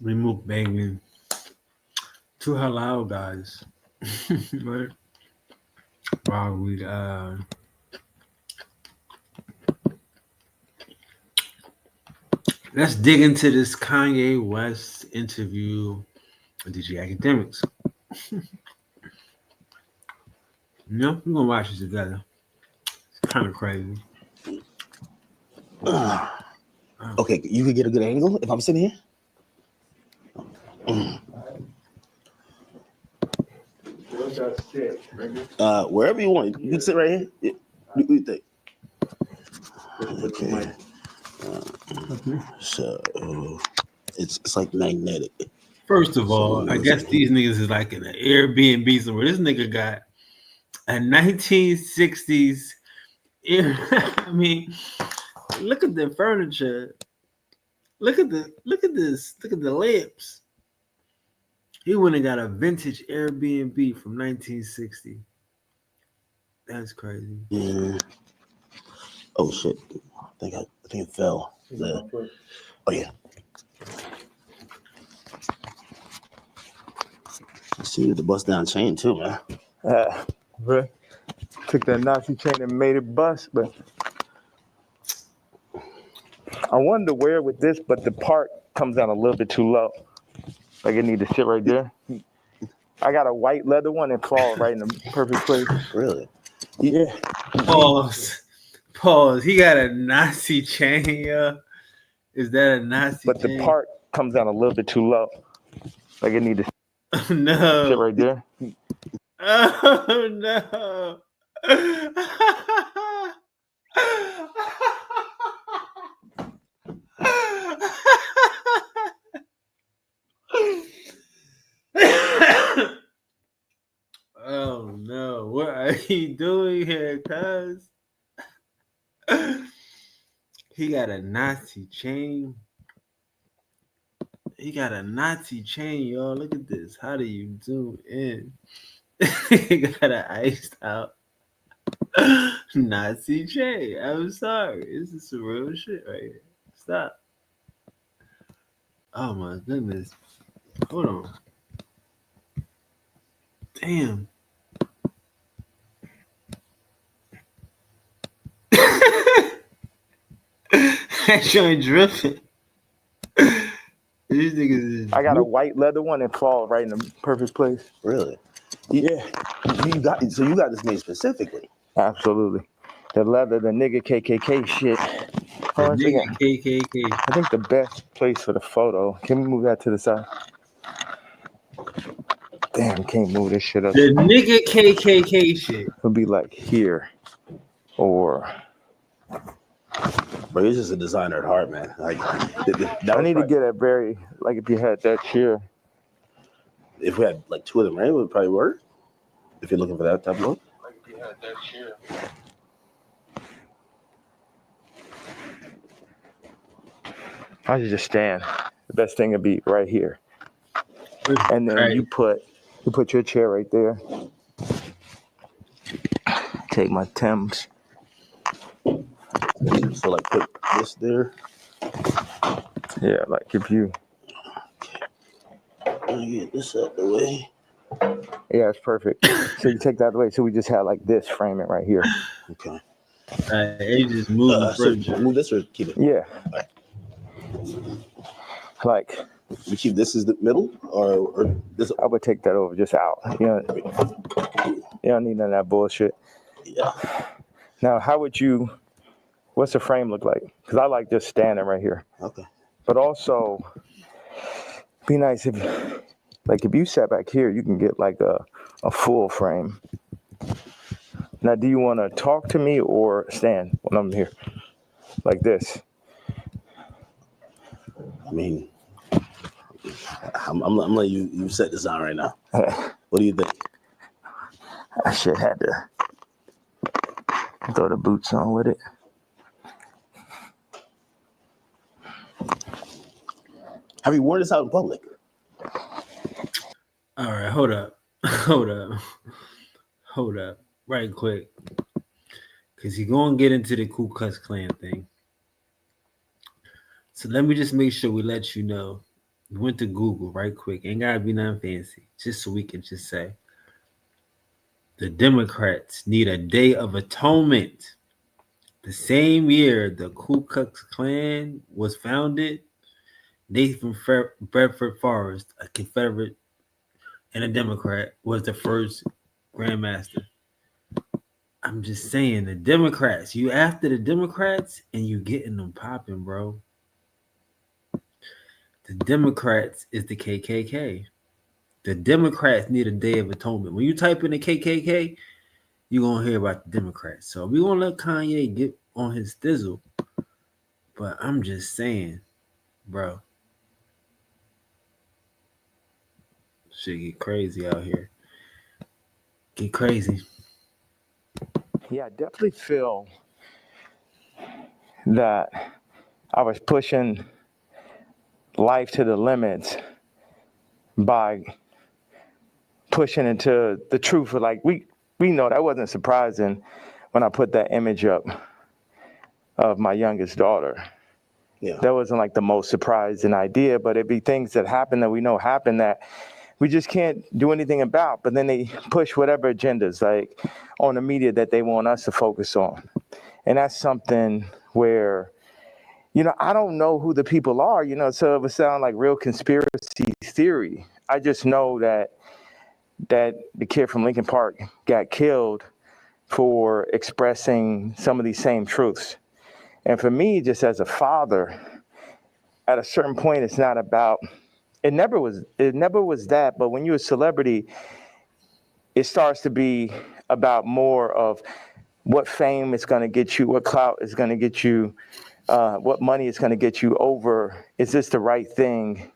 we move banging two halal guys. Right? While we let's dig into this Kanye West interview with DJ Academics. We're gonna watch it together. It's kind of crazy. Okay, you can get a good angle if I'm sitting here. Wherever you want. You can sit right here. Yeah. What do you think? Okay. So it's like magnetic. First of all, I guess these niggas is like in an Airbnb somewhere. This nigga got a 1960s. I mean, look at the furniture. Look at this. Look at the lamps. He went and got a vintage Airbnb from 1960. That's crazy. Yeah. Oh shit! I think it fell. Oh yeah. I see the bust down chain too, man. Bro, took that Nazi chain and made it bust, but I wanted to wear it with this, but the part comes down a little bit too low. Like it need to sit right there. I got a white leather one and fall right in the perfect place. Really? Yeah. Pause. He got a Nazi chain, yeah. Is that a Nazi but chain? The part comes down a little bit too low. Like it need to sit right there. Oh no. Oh no, what are you doing here, cuz? He got a Nazi chain. He got a Nazi chain, y'all. Look at this. How do you zoom in? He got an iced out Nazi chain. I'm sorry. This is some real shit right here. Stop. Oh my goodness. Hold on. Damn. That joint drifting. These niggas is I got a white leather one and fall right in the perfect place. Really? Yeah. You got this made specifically. Absolutely. The leather, the nigga KKK shit. the nigga KKK. I think the best place for the photo. Can we move that to the side? Damn, can't move this shit up. The nigga KKK shit. Would be like here, or. Bro, he's just a designer at heart, man. Like, I need to get a very, like if you had that chair. If we had like two of them, right, it would probably work. If you're looking for that type of look. Like if you had that chair. I should just stand. The best thing would be right here. And then you put your chair right there. Take my Thames. So like put this there. Yeah, like if you. Let me get this out the way. Yeah, it's perfect. So you take that away. So we just have like this, frame it right here. Okay. You just move so move this or keep it? Yeah. Right. Like. We keep this as the middle, or this? I would take that over, just out. You don't need none of that bullshit. Yeah. Now, what's the frame look like? Because I like just standing right here. Okay. But also, be nice if you sat back here, you can get like a full frame. Now, do you want to talk to me or stand when I'm here? Like this? I mean, I'm letting you set this on right now. What do you think? I should have to throw the boots on with it. Have you worn this out in public? All right, hold up, right quick, because you're gonna get into the Ku Klux Klan thing. So let me just make sure we let you know We went to Google right quick. Ain't gotta be nothing fancy. Just so we can just say the Democrats need a day of atonement. The same year the Ku Klux Klan was founded, Nathan Bedford Forrest, a Confederate and a Democrat, was the first Grandmaster. I'm just saying, the Democrats, you after the Democrats and you getting them popping, bro. The Democrats is the KKK. The Democrats need a day of atonement. When you type in the KKK, you're going to hear about the Democrats. So we're going to let Kanye get on his thizzle. But I'm just saying, bro. Shit get crazy out here. Get crazy. Yeah, I definitely feel that I was pushing life to the limits by pushing into the truth. Like we know that wasn't surprising when I put that image up of my youngest daughter. Yeah. That wasn't like the most surprising idea, but it'd be things that happen that we know happen that we just can't do anything about. But then they push whatever agendas like on the media that they want us to focus on. And that's something where, I don't know who the people are, so it would sound like real conspiracy theory. I just know that the kid from Lincoln Park got killed for expressing some of these same truths. And for me, just as a father, at a certain point, it's not about, it never was that, but when you're a celebrity, it starts to be about more of what fame is going to get you, what clout is going to get you, what money is going to get you over. Is this the right thing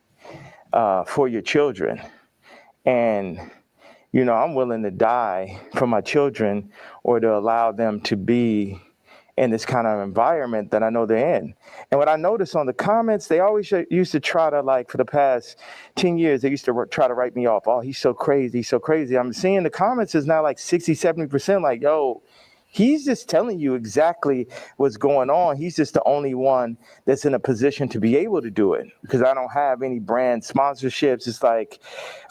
for your children? And, I'm willing to die for my children or to allow them to be in this kind of environment that I know they're in. And what I noticed on the comments, they always used to try to, like, for the past 10 years, they used to try to write me off. Oh, he's so crazy, he's so crazy. I'm seeing the comments is now like 60, 70% like, yo, he's just telling you exactly what's going on. He's just the only one that's in a position to be able to do it because I don't have any brand sponsorships. It's like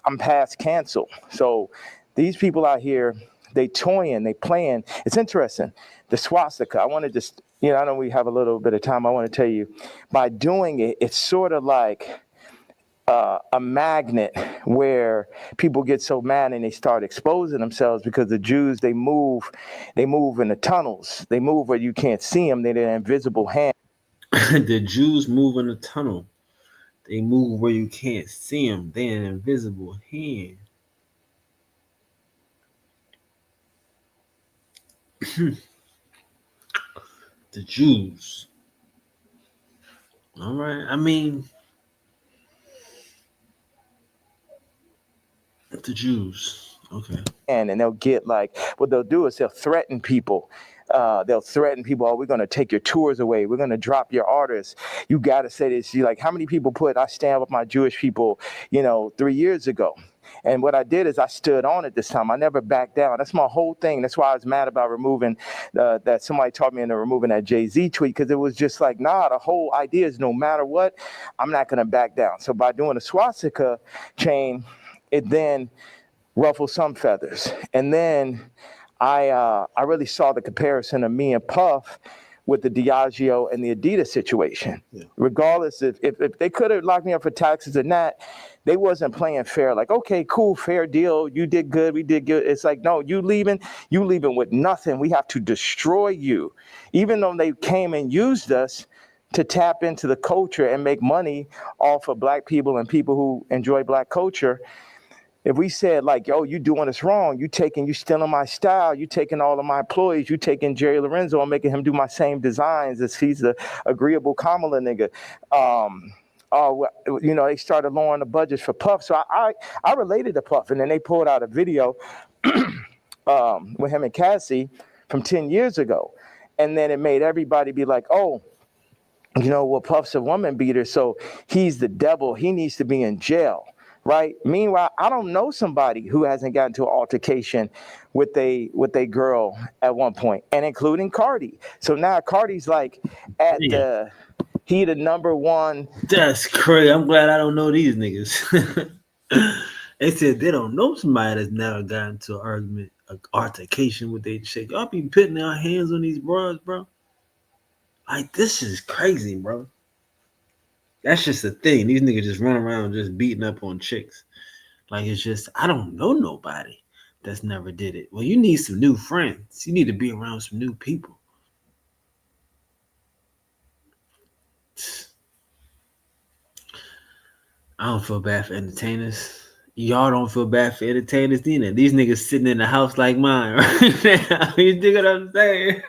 I'm past cancel. So these people out here, they toying, they playing. It's interesting. The swastika, I want to just, I know we have a little bit of time. I want to tell you, by doing it, it's sort of like a magnet where people get so mad and they start exposing themselves because the Jews, they move in the tunnels. They move where you can't see them. They're the invisible hand. The Jews move in the tunnel. They move where you can't see them. They're an invisible hand. The Jews. All right. I mean, the Jews. Okay. And they'll get like, what they'll do is they'll threaten people. Oh, we're going to take your tours away. We're going to drop your artists. You got to say this. You like, how many people I stand with my Jewish people, 3 years ago. And what I did is I stood on it this time. I never backed down. That's my whole thing. That's why I was mad about removing that somebody taught me into removing that Jay-Z tweet, because it was just like, nah, the whole idea is no matter what, I'm not going to back down. So by doing a swastika chain, it then ruffled some feathers. And then I really saw the comparison of me and Puff with the Diageo and the Adidas situation. Yeah. Regardless if they could have locked me up for taxes or not, they wasn't playing fair. Like, okay, cool, fair deal. You did good. We did good. It's like, no, you leaving with nothing. We have to destroy you. Even though they came and used us to tap into the culture and make money off of black people and people who enjoy black culture. If we said like, yo, you doing this wrong, you stealing my style, you taking all of my employees, you taking Jerry Lorenzo and making him do my same designs as he's the agreeable Kamala nigga. They started lowering the budgets for Puff. So I related to Puff, and then they pulled out a video with him and Cassie from 10 years ago. And then it made everybody be like, oh, Puff's a woman beater, so he's the devil. He needs to be in jail. Right. Meanwhile, I don't know somebody who hasn't gotten to an altercation with a girl at one point, and including Cardi. So now Cardi's like He the number one. That's crazy. I'm glad I don't know these niggas. They said they don't know somebody that's never gotten into an argument, an altercation with their chick. Y'all be putting our hands on these bros, bro. Like, this is crazy, bro. That's just a thing. These niggas just run around just beating up on chicks. Like, it's just, I don't know nobody that's never did it. Well, you need some new friends. You need to be around some new people. I don't feel bad for entertainers. Y'all don't feel bad for entertainers either. These niggas sitting in the house like mine right now. You dig what I'm saying?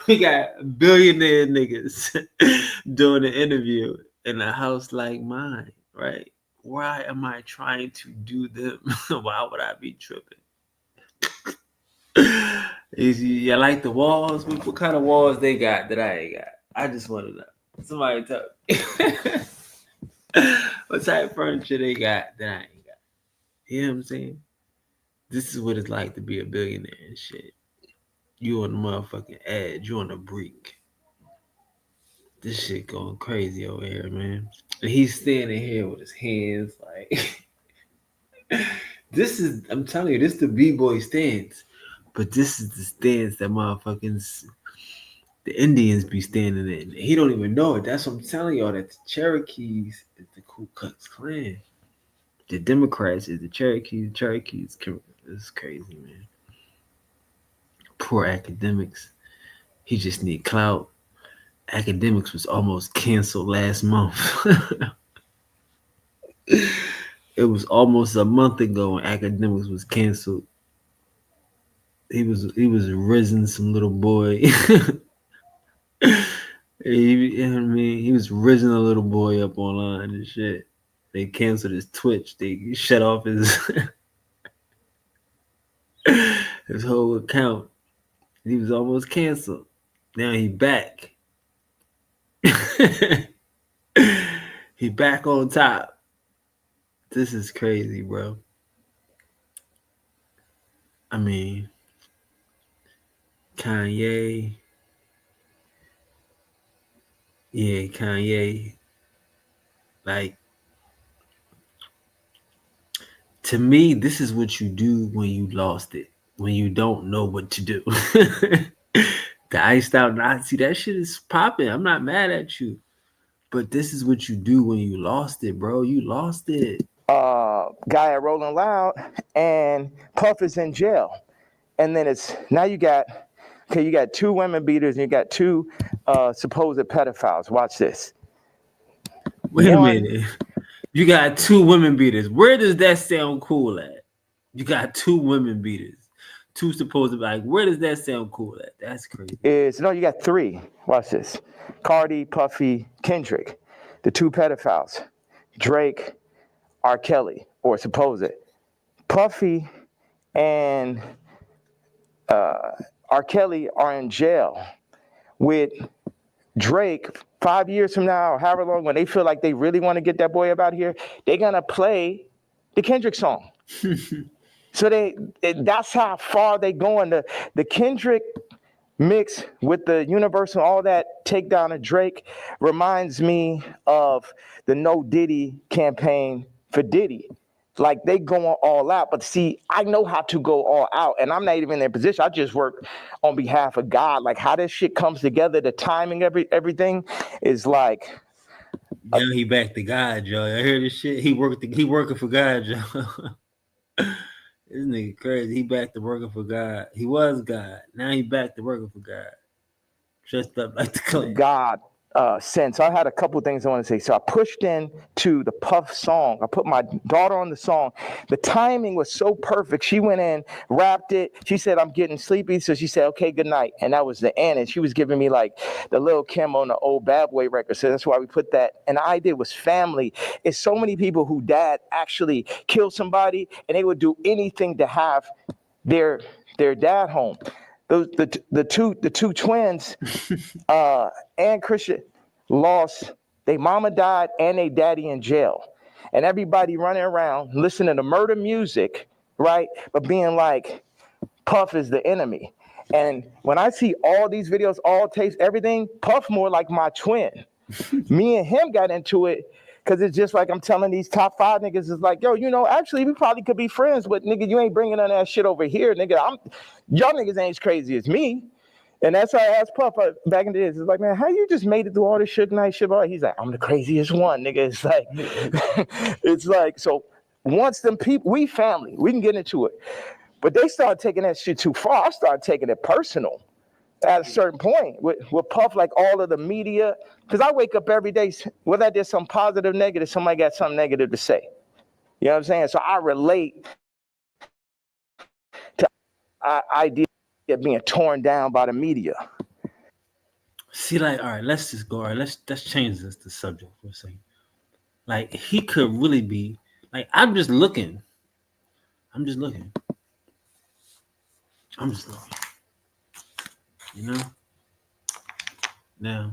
We got billionaire niggas doing an interview in a house like mine, right? Why am I trying to do them? Why would I be tripping? You like the walls? What kind of walls they got that I ain't got? I just want to know. Somebody tell me. What type of furniture they got that I ain't got? You know what I'm saying? This is what it's like to be a billionaire and shit. You on the motherfucking edge. You on the brink. This shit going crazy over here, man. And he's standing here with his hands like... This is... I'm telling you, this is the B-boy stance. But this is the stance that motherfuckers... The Indians be standing in. He don't even know it. That's what I'm telling y'all. That the Cherokees is the Ku Klux Klan. The Democrats is the Cherokees. The Cherokees. It's crazy, man. Poor Academics. He just need clout. Academics was almost canceled last month. It was almost a month ago when Academics was canceled. He was risen some little boy. You know what I mean? He was rizzing a little boy up online and shit. They canceled his Twitch. They shut off his his whole account. He was almost canceled. Now he back. He back on top. This is crazy, bro. I mean, Kanye. Yeah, Kanye. Like, to me, this is what you do when you lost it. When you don't know what to do. The iced out Nazi, that shit is popping. I'm not mad at you. But this is what you do when you lost it, bro. You lost it. Guy at Rolling Loud, and Puff is in jail. And then it's now you got two women beaters and you got two supposed pedophiles. Watch this. Wait a minute. You got two women beaters. Where does that sound cool at? You got two women beaters. Two supposed, like, where does that sound cool at? That's crazy. You got three. Watch this. Cardi, Puffy, Kendrick. The two pedophiles. Drake, R. Kelly, or supposed. Puffy and R. Kelly are in jail with Drake 5 years from now, or however long, when they feel like they really want to get that boy up out here, they're going to play the Kendrick song. So that's how far they going. The Kendrick mix with the Universal, all that takedown of Drake reminds me of the No Diddy campaign for Diddy. Like, they going all out. But see, I know how to go all out, and I'm not even in their position. I just work on behalf of God. Like, how this shit comes together, the timing, everything is like... Now he back to God, y'all. I hear this shit. He working for God, y'all. This nigga crazy. He back to working for God. He was God. Now he back to working for God. Dressed up like the Klan. God sense. I had a couple of things I want to say. So I pushed into the Puff song. I put my daughter on the song. The timing was so perfect. She went in, rapped it. She said, I'm getting sleepy. So she said, okay, good night. And that was the end. And she was giving me like the Lil Kim on the old Bad Boy record. So that's why we put that. And the idea was family. It's so many people who dad actually killed somebody and they would do anything to have their dad home. The two twins, and Christian lost. Their mama died and their daddy in jail, and everybody running around listening to murder music, right? But being like, Puff is the enemy. And when I see all these videos, all tapes, everything, Puff more like my twin. Me and him got into it because it's just like I'm telling these top 5 niggas, is like, yo, actually we probably could be friends, but nigga, you ain't bringing none of that shit over here, nigga. Y'all niggas ain't as crazy as me. And that's how I asked Puff back in the days. It's like, man, how you just made it through all this Suge Knight shit? He's like, I'm the craziest one, nigga. It's like, it's like, so once them people, we family, we can get into it. But they started taking that shit too far. I started taking it personal at a certain point with Puff, like all of the media. Because I wake up every day, whether I did something positive, negative, somebody got something negative to say. You know what I'm saying? So I relate to idea of being torn down by the media. See, like, all right, let's just go. All right, let's change the subject for a second. Like, he could really be like, I'm just looking. You know? Now,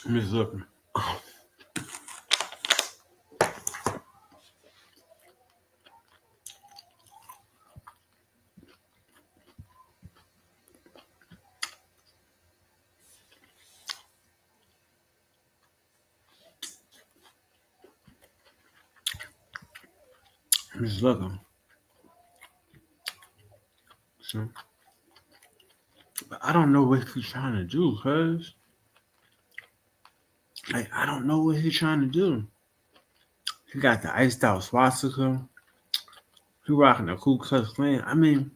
I'm just looking. So, but I don't know what he's trying to do, cuz. Like, I don't know what he's trying to do. He got the iced out swastika. He rocking the Ku Klux Klan. I mean,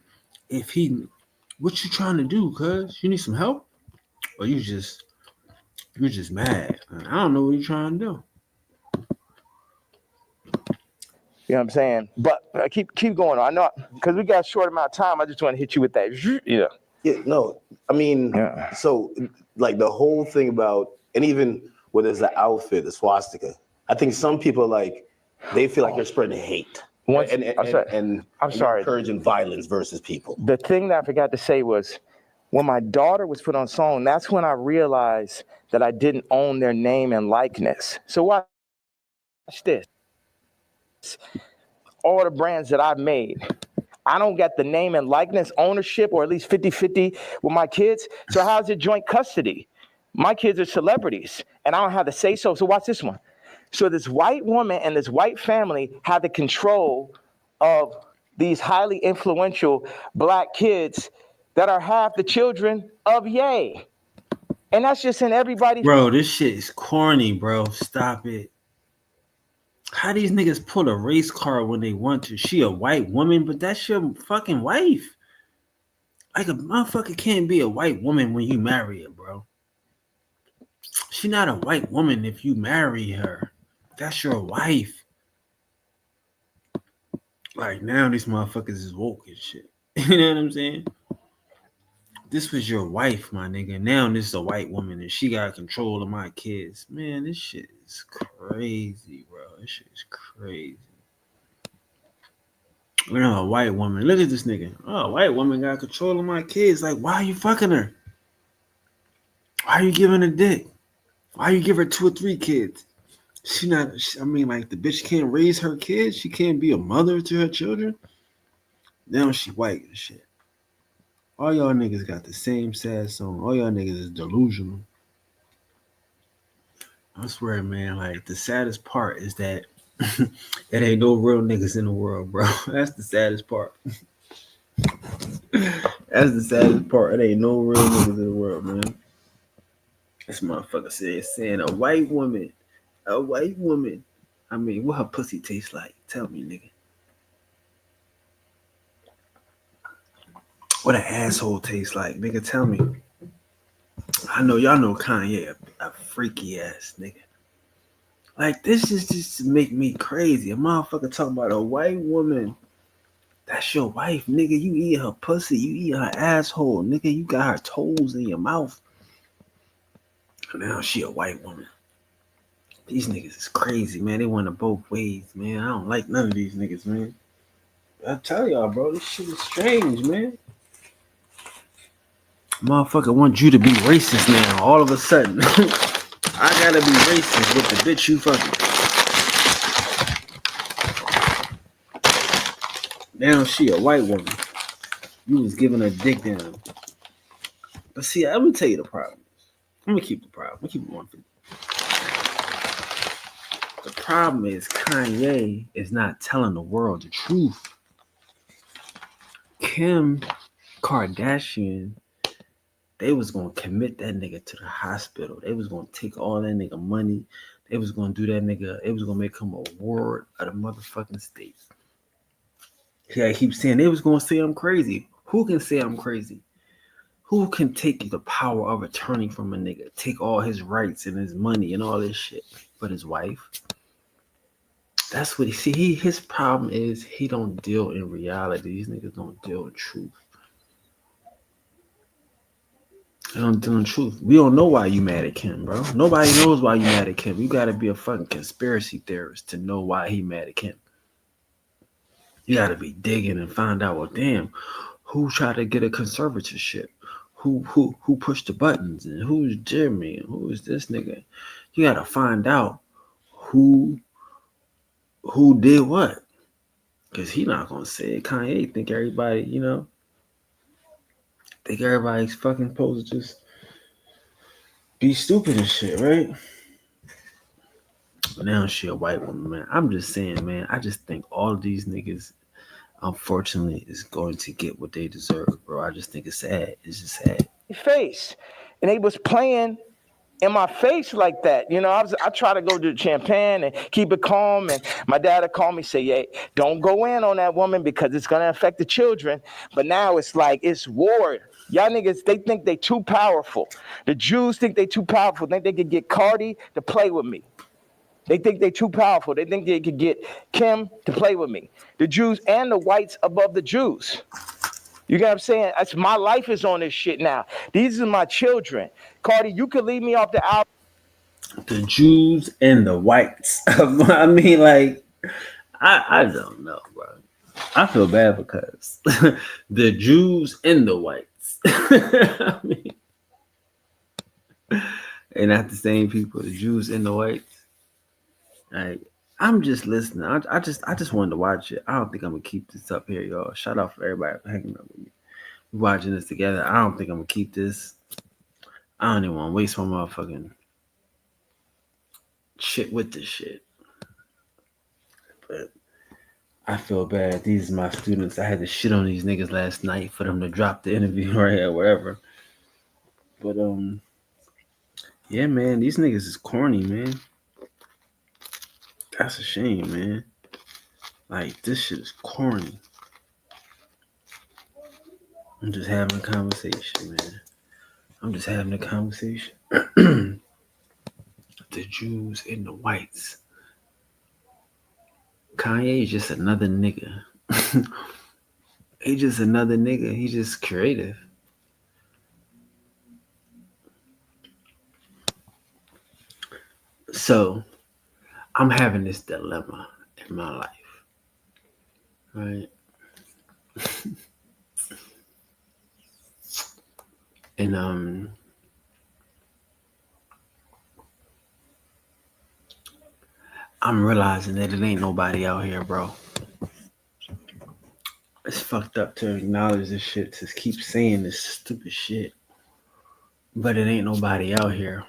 what you trying to do, cuz? You need some help? Or you're just mad? I don't know what you're trying to do. You know what I'm saying? But keep going on. I know, because we got a short amount of time. I just want to hit you with that. Yeah, no, I mean, So like the whole thing about, and even where there's the outfit, the swastika, I think some people they feel like they're spreading hate. And encouraging violence versus people. The thing that I forgot to say was, when my daughter was put on song, that's when I realized that I didn't own their name and likeness. So watch this. All the brands that I've made, I don't get the name and likeness ownership, or at least 50-50 with my kids. So how's it joint custody? My kids are celebrities and I don't have to say so. So watch this one. So this white woman and this white family have the control of these highly influential black kids that are half the children of Ye. And that's just in everybody. Bro, this shit is corny, bro. Stop it. How these niggas pull a race card when they want to? She a white woman, but that's your fucking wife. Like, a motherfucker can't be a white woman when you marry her, bro. She not a white woman if you marry her. That's your wife. Like, now these motherfuckers is woke and shit. You know what I'm saying? This was your wife, my nigga. Now this is a white woman and she got control of my kids. Man, this shit is crazy, bro. This shit is crazy. We're not a white woman. Look at this nigga. Oh, a white woman got control of my kids. Like, why are you fucking her? Why are you giving her dick? Why you give her 2 or 3 kids? The bitch can't raise her kids. She can't be a mother to her children. Now she white and shit. All y'all niggas got the same sad song. All y'all niggas is delusional. I swear, man, like, the saddest part is that it ain't no real niggas in the world, bro. That's the saddest part. That's the saddest part. It ain't no real niggas in the world, man. This motherfucker saying a white woman. A white woman. I mean, what her pussy tastes like? Tell me, nigga. What an asshole tastes like, nigga. Tell me. I know y'all know Kanye, a freaky ass nigga. Like, this is just to make me crazy. A motherfucker talking about a white woman. That's your wife, nigga. You eat her pussy. You eat her asshole, nigga. You got her toes in your mouth. Now she a white woman. These niggas is crazy, man. They want it both ways, man. I don't like none of these niggas, man. I tell y'all, bro, this shit is strange, man. Motherfucker want you to be racist now. All of a sudden, I gotta be racist with the bitch you fucking. Now she a white woman. You was giving her dick down. But see, I'm gonna tell you the problem. I'm gonna keep the problem. I'm gonna keep it 150. The problem is Kanye is not telling the world the truth. Kim Kardashian, they was gonna commit that nigga to the hospital. They was gonna take all that nigga money. They was gonna do that nigga. They was gonna make him a ward of the motherfucking state. Yeah, I keep saying they was gonna say I'm crazy. Who can say I'm crazy? Who can take the power of attorney from a nigga? Take all his rights and his money and all this shit. But his wife. That's what his problem is he don't deal in reality. These niggas don't deal in truth. They don't deal in truth. We don't know why you mad at Kim, bro. Nobody knows why you mad at Kim. You gotta be a fucking conspiracy theorist to know why he mad at Kim. You gotta be digging and find out, well, damn, who tried to get a conservatorship? Who pushed the buttons? And who's Jimmy? And who is this nigga? You gotta find out who did what. Cause he not gonna say it. Kanye think everybody, think everybody's fucking supposed to just be stupid and shit, right? But now she a white woman, man. I'm just saying, man. I just think all of these niggas, unfortunately, is going to get what they deserve, bro. I just think it's sad. It's just sad. Face, and they was playing in my face like that. I try to go to Champagne and keep it calm. And my dad would call me, say, "Hey, don't go in on that woman because it's gonna affect the children." But now it's like it's war. Y'all niggas, they think they too powerful. The Jews think they too powerful. Think they could get Cardi to play with me. They think they too powerful. They think they could get Kim to play with me. The Jews and the whites above the Jews. You get what I'm saying? That's my life is on this shit now. These are my children. Cardi, you could leave me off the album. The Jews and the whites. I mean, like, I don't know, bro. I feel bad because the Jews and the whites. I mean, and not the same people. The Jews and the whites. Like, I'm just listening. I just wanted to watch it. I don't think I'm gonna keep this up here, y'all. Shout out for everybody for hanging up with me. We're watching this together. I don't think I'm gonna keep this. I don't even want to waste my motherfucking shit with this shit. But I feel bad. These are my students. I had to shit on these niggas last night for them to drop the interview right here, whatever. But yeah, man, these niggas is corny, man. That's a shame, man. Like, this shit is corny. I'm just having a conversation, man. I'm just having a conversation. The Jews and the whites. Kanye is just another nigga. He's just another nigga. He's just creative. So, I'm having this dilemma in my life. Right? And I'm realizing that it ain't nobody out here, bro. It's fucked up to acknowledge this shit, to keep saying this stupid shit. But it ain't nobody out here.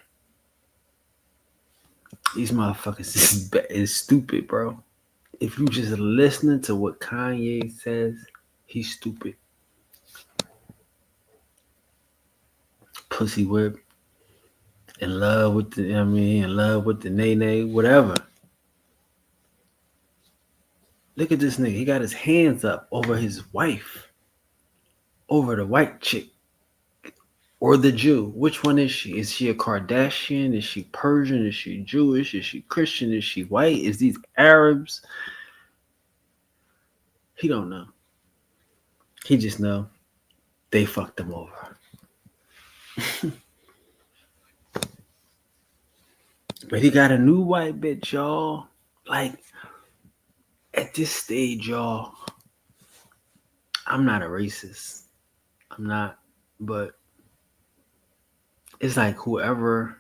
These motherfuckers is stupid, bro. If you just listening to what Kanye says, he's stupid. Pussy whip. In love with the nay, whatever. Look at this nigga. He got his hands up over his wife. Over the white chick. Or the Jew. Which one is she? Is she a Kardashian? Is she Persian? Is she Jewish? Is she Christian? Is she white? Is these Arabs? He don't know. He just know they fucked him over. But he got a new white bitch, y'all. Like, at this stage, y'all, I'm not a racist. I'm not. But it's like whoever.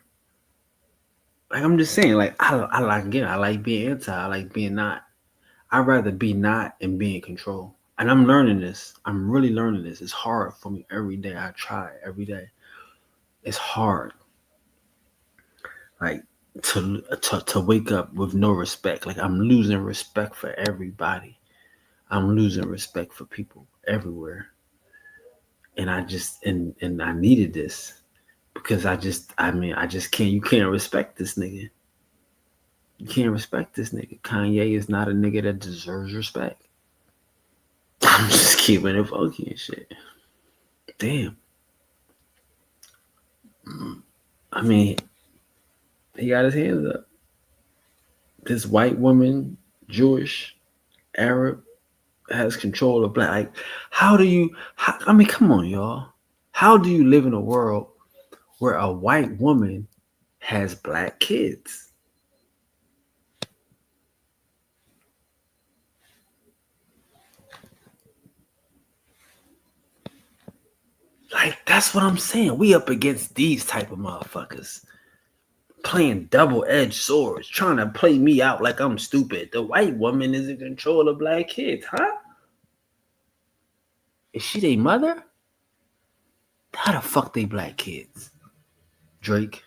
Like I'm just saying, like I like again, I like being anti, I like being not. I'd rather be not and be in control. And I'm learning this. I'm really learning this. It's hard for me every day. I try every day. It's hard. Like to wake up with no respect. Like I'm losing respect for everybody. I'm losing respect for people everywhere. And and I needed this because I just can't you can't respect this nigga. You can't respect this nigga. Kanye is not a nigga that deserves respect. I'm just keeping it funky and shit. Damn. I mean, he got his hands up. This white woman, Jewish, Arab, has control of black. Like, I mean, come on, y'all. How do you live in a world where a white woman has black kids? Like, that's what I'm saying. We up against these type of motherfuckers. Playing double-edged swords, trying to play me out like I'm stupid. The white woman is in control of black kids, huh? Is she their mother? How the fuck they black kids? Drake.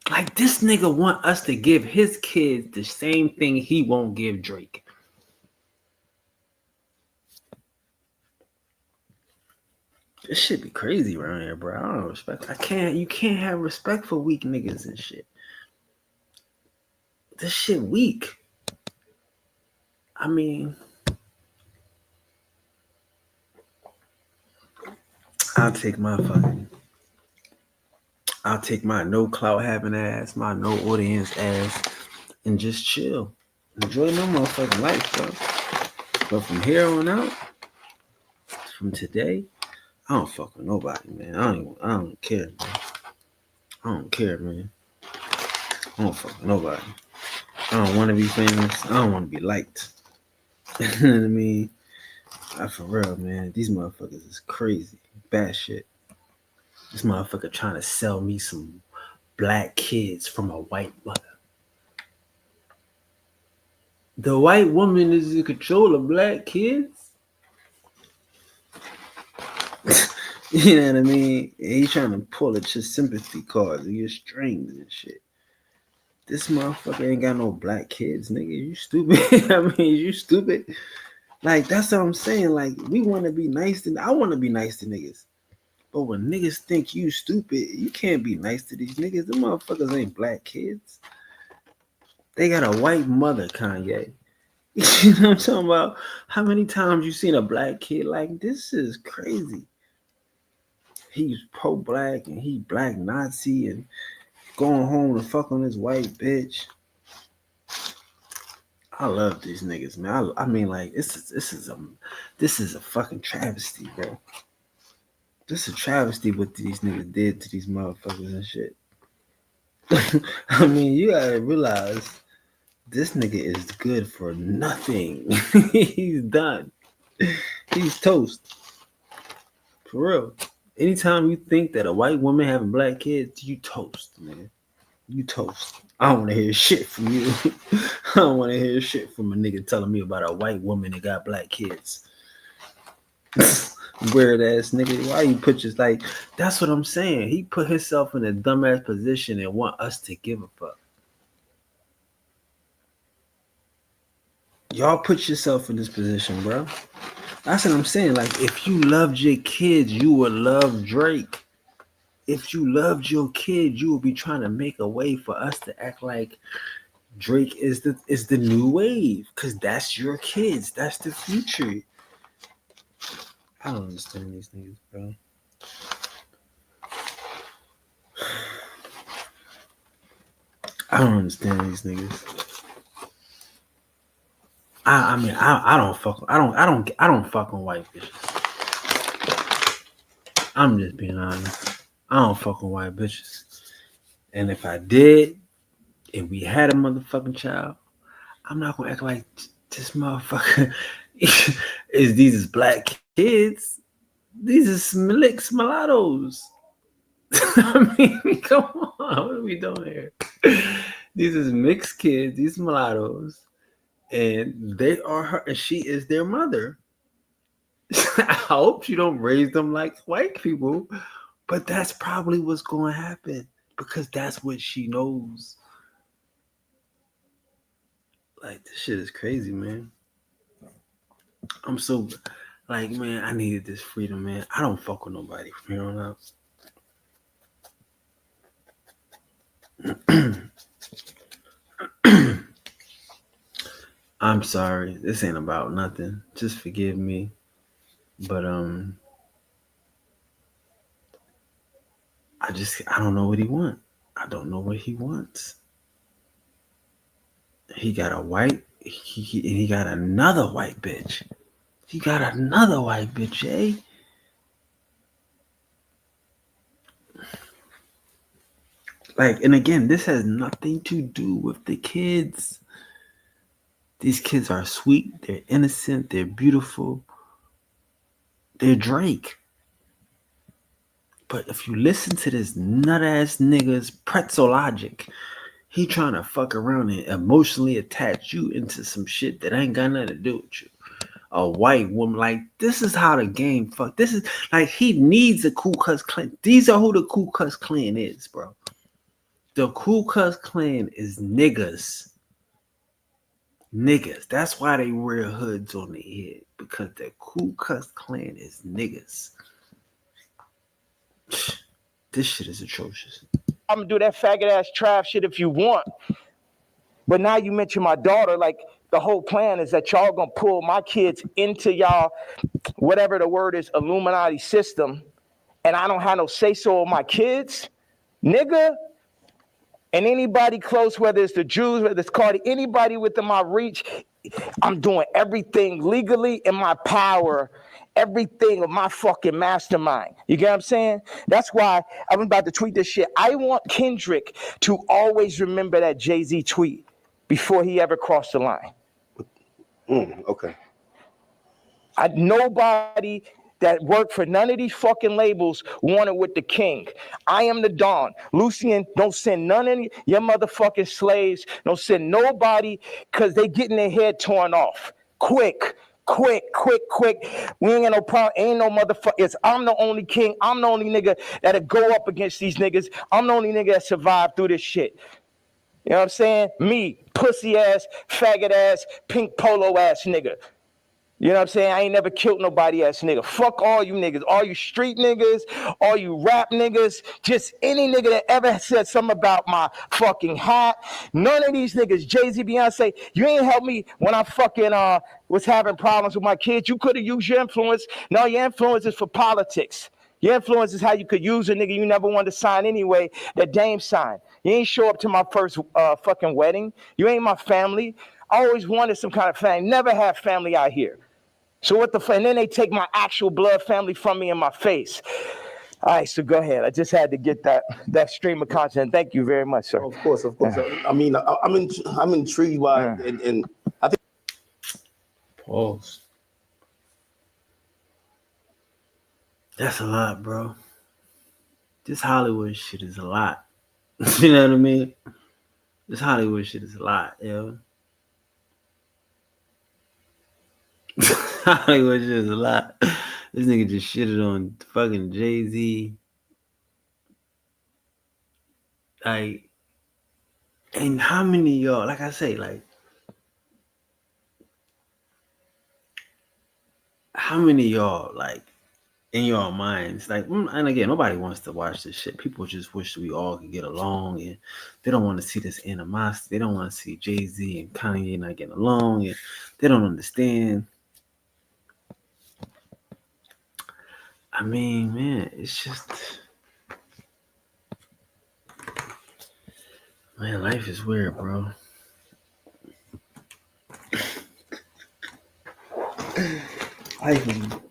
Like this nigga want us to give his kids the same thing he won't give Drake. This shit be crazy around here, bro. I don't respect. You can't have respect for weak niggas and shit. This shit weak. I mean, I'll take my no clout having ass, my no audience ass, and just chill. Enjoy my motherfucking life, bro. But from here on out, from today, I don't fuck with nobody, man. I don't care, man. I don't care, man. I don't fuck with nobody. I don't want to be famous. I don't want to be liked. You know what I mean? For real, man. These motherfuckers is crazy. Bad shit. This motherfucker trying to sell me some black kids from a white mother. The white woman is in control of black kids? You know what I mean? And he's trying to pull at your sympathy cards and your strings and shit. This motherfucker ain't got no black kids, nigga. You stupid. I mean, you stupid. Like, that's what I'm saying. Like, we want to be nice to... I want to be nice to niggas. But when niggas think you stupid, you can't be nice to these niggas. Them motherfuckers ain't black kids. They got a white mother, Kanye. You know what I'm talking about? How many times you seen a black kid like, this is crazy. He's pro-black and he black Nazi and going home to fuck on this white bitch. I love these niggas, man. I mean, like, this is a fucking travesty, bro. This is a travesty what these niggas did to these motherfuckers and shit. I mean, you gotta realize this nigga is good for nothing. He's done. He's toast. For real. Anytime you think that a white woman having black kids, you toast, man. You toast. I don't want to hear shit from you. I don't want to hear shit from a nigga telling me about a white woman that got black kids. Weird ass nigga. Why you put just like, that's what I'm saying. He put himself in a dumbass position and want us to give a fuck. Y'all put yourself in this position, bro. That's what I'm saying. Like, if you loved your kids, you would love Drake. If you loved your kids, you would be trying to make a way for us to act like Drake is the new wave, because that's your kids. That's the future. I don't understand these niggas, bro. I don't understand these niggas. I mean, I don't fuck on white bitches. I'm just being honest. I don't fuck with white bitches. And if I did, if we had a motherfucking child, I'm not gonna act like this motherfucker these is black kids. These are mulattoes. I mean, come on, what are we doing here? These is mixed kids, these mulattoes, and they are her, and she is their mother. I hope she don't raise them like white people, but that's probably what's going to happen because that's what she knows. Like, this shit is crazy, man. I'm so, like, man, I needed this freedom, man. I don't fuck with nobody from here on out. I'm sorry. This ain't about nothing. Just forgive me. But I don't know what he wants. I don't know what he wants. He got a white he got another white bitch. He got another white bitch, eh? Like, and again, this has nothing to do with the kids. These kids are sweet, they're innocent, they're beautiful. They're Drake. But if you listen to this nut ass nigga's pretzel logic, he trying to fuck around and emotionally attach you into some shit that ain't got nothing to do with you. A white woman, like, this is how the game fuck. This is like, he needs a Ku Klux Klan. These are who the Ku Klux Klan is, bro. The Ku Klux Klan is niggas. Niggas. That's why they wear hoods on their head, because the Ku Klux Klan is niggas. This shit is atrocious. I'm gonna do that faggot ass trash shit if you want. But now you mention my daughter, like, the whole plan is that y'all gonna pull my kids into y'all, whatever the word is, Illuminati system, and I don't have no say-so on my kids, nigga. And anybody close, whether it's the Jews, whether it's Cardi, anybody within my reach, I'm doing everything legally in my power, everything of my fucking mastermind. You get what I'm saying? That's why I'm about to tweet this shit. I want Kendrick to always remember that Jay-Z tweet before he ever crossed the line. Okay. Nobody that worked for none of these fucking labels wanted with the king. I am the Don. Lucian, don't send none of your motherfucking slaves. Don't send nobody, because they getting their head torn off. Quick. We ain't got no problem. Ain't no motherfuckers. I'm the only king. I'm the only nigga that'll go up against these niggas. I'm the only nigga that survived through this shit. You know what I'm saying? Me, pussy ass, faggot ass, pink polo ass nigga. You know what I'm saying? I ain't never killed nobody ass nigga. Fuck all you niggas. All you street niggas, all you rap niggas, just any nigga that ever said something about my fucking hat. None of these niggas, Jay-Z, Beyonce, you ain't helped me when I fucking was having problems with my kids. You could have used your influence. No, your influence is for politics. Your influence is how you could use a nigga you never wanted to sign anyway, that Dame signed. You ain't show up to my first fucking wedding. You ain't my family. I always wanted some kind of family. Never had family out here. So what the fuck? And then they take my actual blood family from me in my face. All right, so go ahead. I just had to get that stream of content. Thank you very much, sir. Of course. I mean, I'm intrigued by and I think. Pause. That's a lot, bro. This Hollywood shit is a lot. You know what I mean? This Hollywood shit is a lot, yo. Hollywood shit is a lot. This nigga just shitted on fucking Jay-Z. Like, and how many of y'all, like I say, like, how many of y'all, like, in your minds, like, and again, nobody wants to watch this shit. People just wish we all could get along, and they don't want to see this animosity. They don't want to see Jay-Z and Kanye not getting along, and they don't understand. I mean, man, it's just, man, life is weird, bro.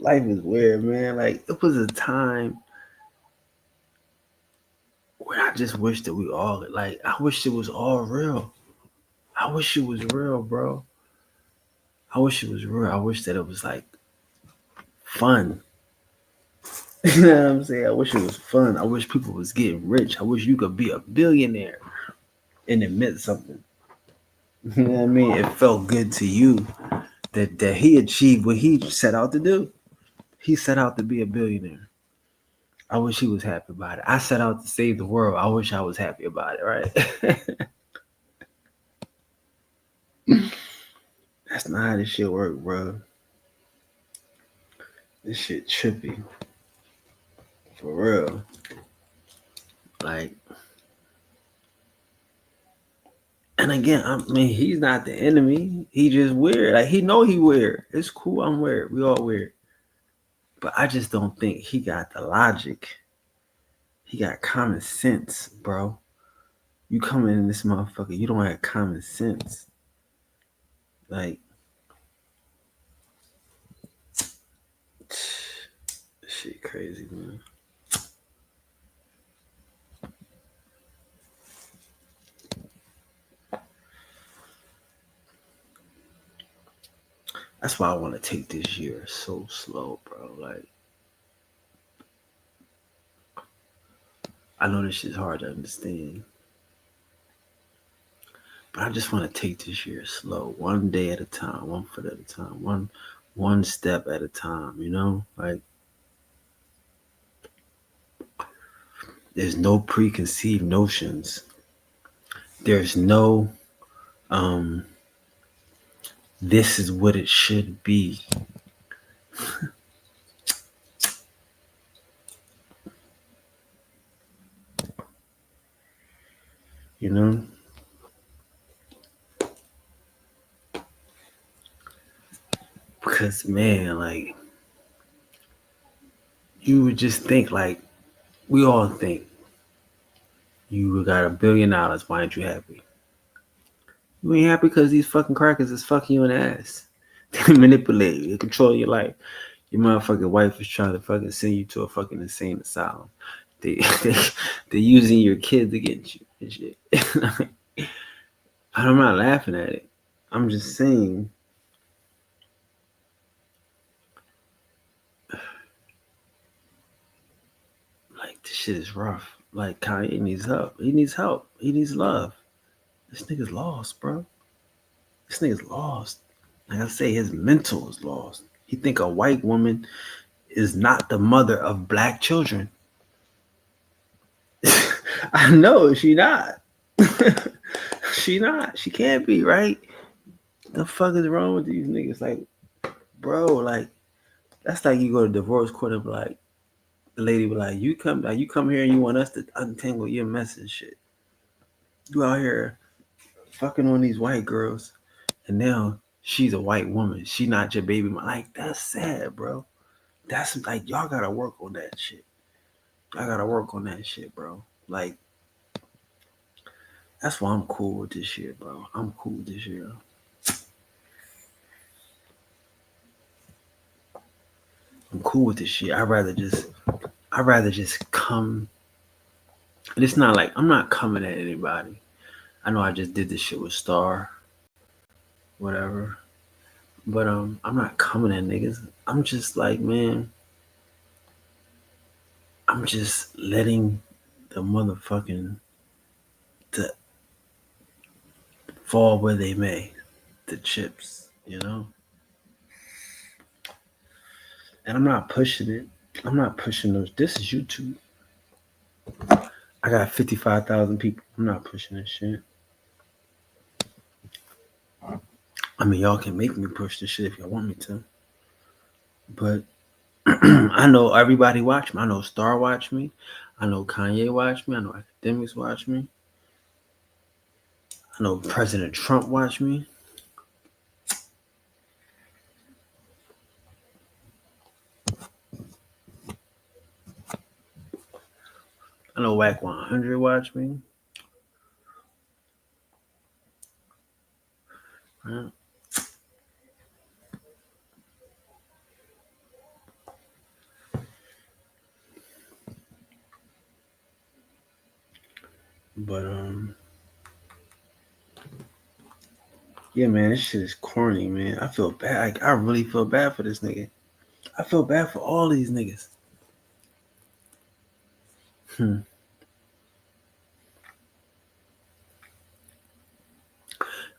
Life is weird, man. Like, it was a time where I just wish that we all, like, I wish it was all real. I wish it was real, bro. I wish it was real. I wish that it was, like, fun. You know what I'm saying? I wish it was fun. I wish people was getting rich. I wish you could be a billionaire and it meant something. You know what I mean? It felt good to you that he achieved what he set out to do. He set out to be a billionaire. I wish he was happy about it. I set out to save the world. I wish I was happy about it, right? That's not how this shit work, bro. This shit trippy. For real. Like, and again, I mean, he's not the enemy. He just weird. Like, he know he weird. It's cool. I'm weird. We all weird. But I just don't think he got the logic. He got common sense, bro. You come in this motherfucker, you don't have common sense. Like, shit crazy, man. That's why I want to take this year so slow, bro. Like, I know this shit's hard to understand. But I just want to take this year slow, one day at a time, 1 foot at a time, one step at a time, you know? Like, there's no preconceived notions. There's no this is what it should be. You know? Because, man, like, you would just think, like, we all think, you got $1 billion, why aren't you happy? You ain't happy because these fucking crackers is fucking you in the ass. They manipulate you, they control your life. Your motherfucking wife is trying to fucking send you to a fucking insane asylum. They're using your kids against you and shit. I'm not laughing at it. I'm just saying, like, this shit is rough. Like, Kanye needs help. He needs help. He needs love. This nigga's lost, bro. This nigga's lost. Like I say, his mental is lost. He think a white woman is not the mother of black children. I know she not. She not. She can't be, right? The fuck is wrong with these niggas? Like, bro, like, that's like you go to divorce court and be like, the lady be like, you come here and you want us to untangle your mess and shit. You out here fucking on these white girls, and now she's a white woman. She not your baby mom. Like, that's sad, bro. That's like, y'all gotta work on that shit. I gotta work on that shit, bro. Like, that's why I'm cool with this shit, bro. I'm cool with this shit. I'm cool with this shit. I'd rather just come. And it's not like I'm not coming at anybody. I know I just did this shit with Star, whatever. But I'm not coming at niggas. I'm just like, man, I'm just letting the motherfucking the fall where they may, the chips, you know? And I'm not pushing it. I'm not pushing those. This is YouTube. I got 55,000 people. I'm not pushing this shit. I mean, y'all can make me push this shit if y'all want me to. But I know everybody watch me. I know Star watch me. I know Kanye watch me. I know Akademics watch me. I know President Trump watch me. I know Whack 100 watch me. Yeah. But yeah, man, this shit is corny, man. I feel bad. Like, I really feel bad for this nigga. I feel bad for all these niggas.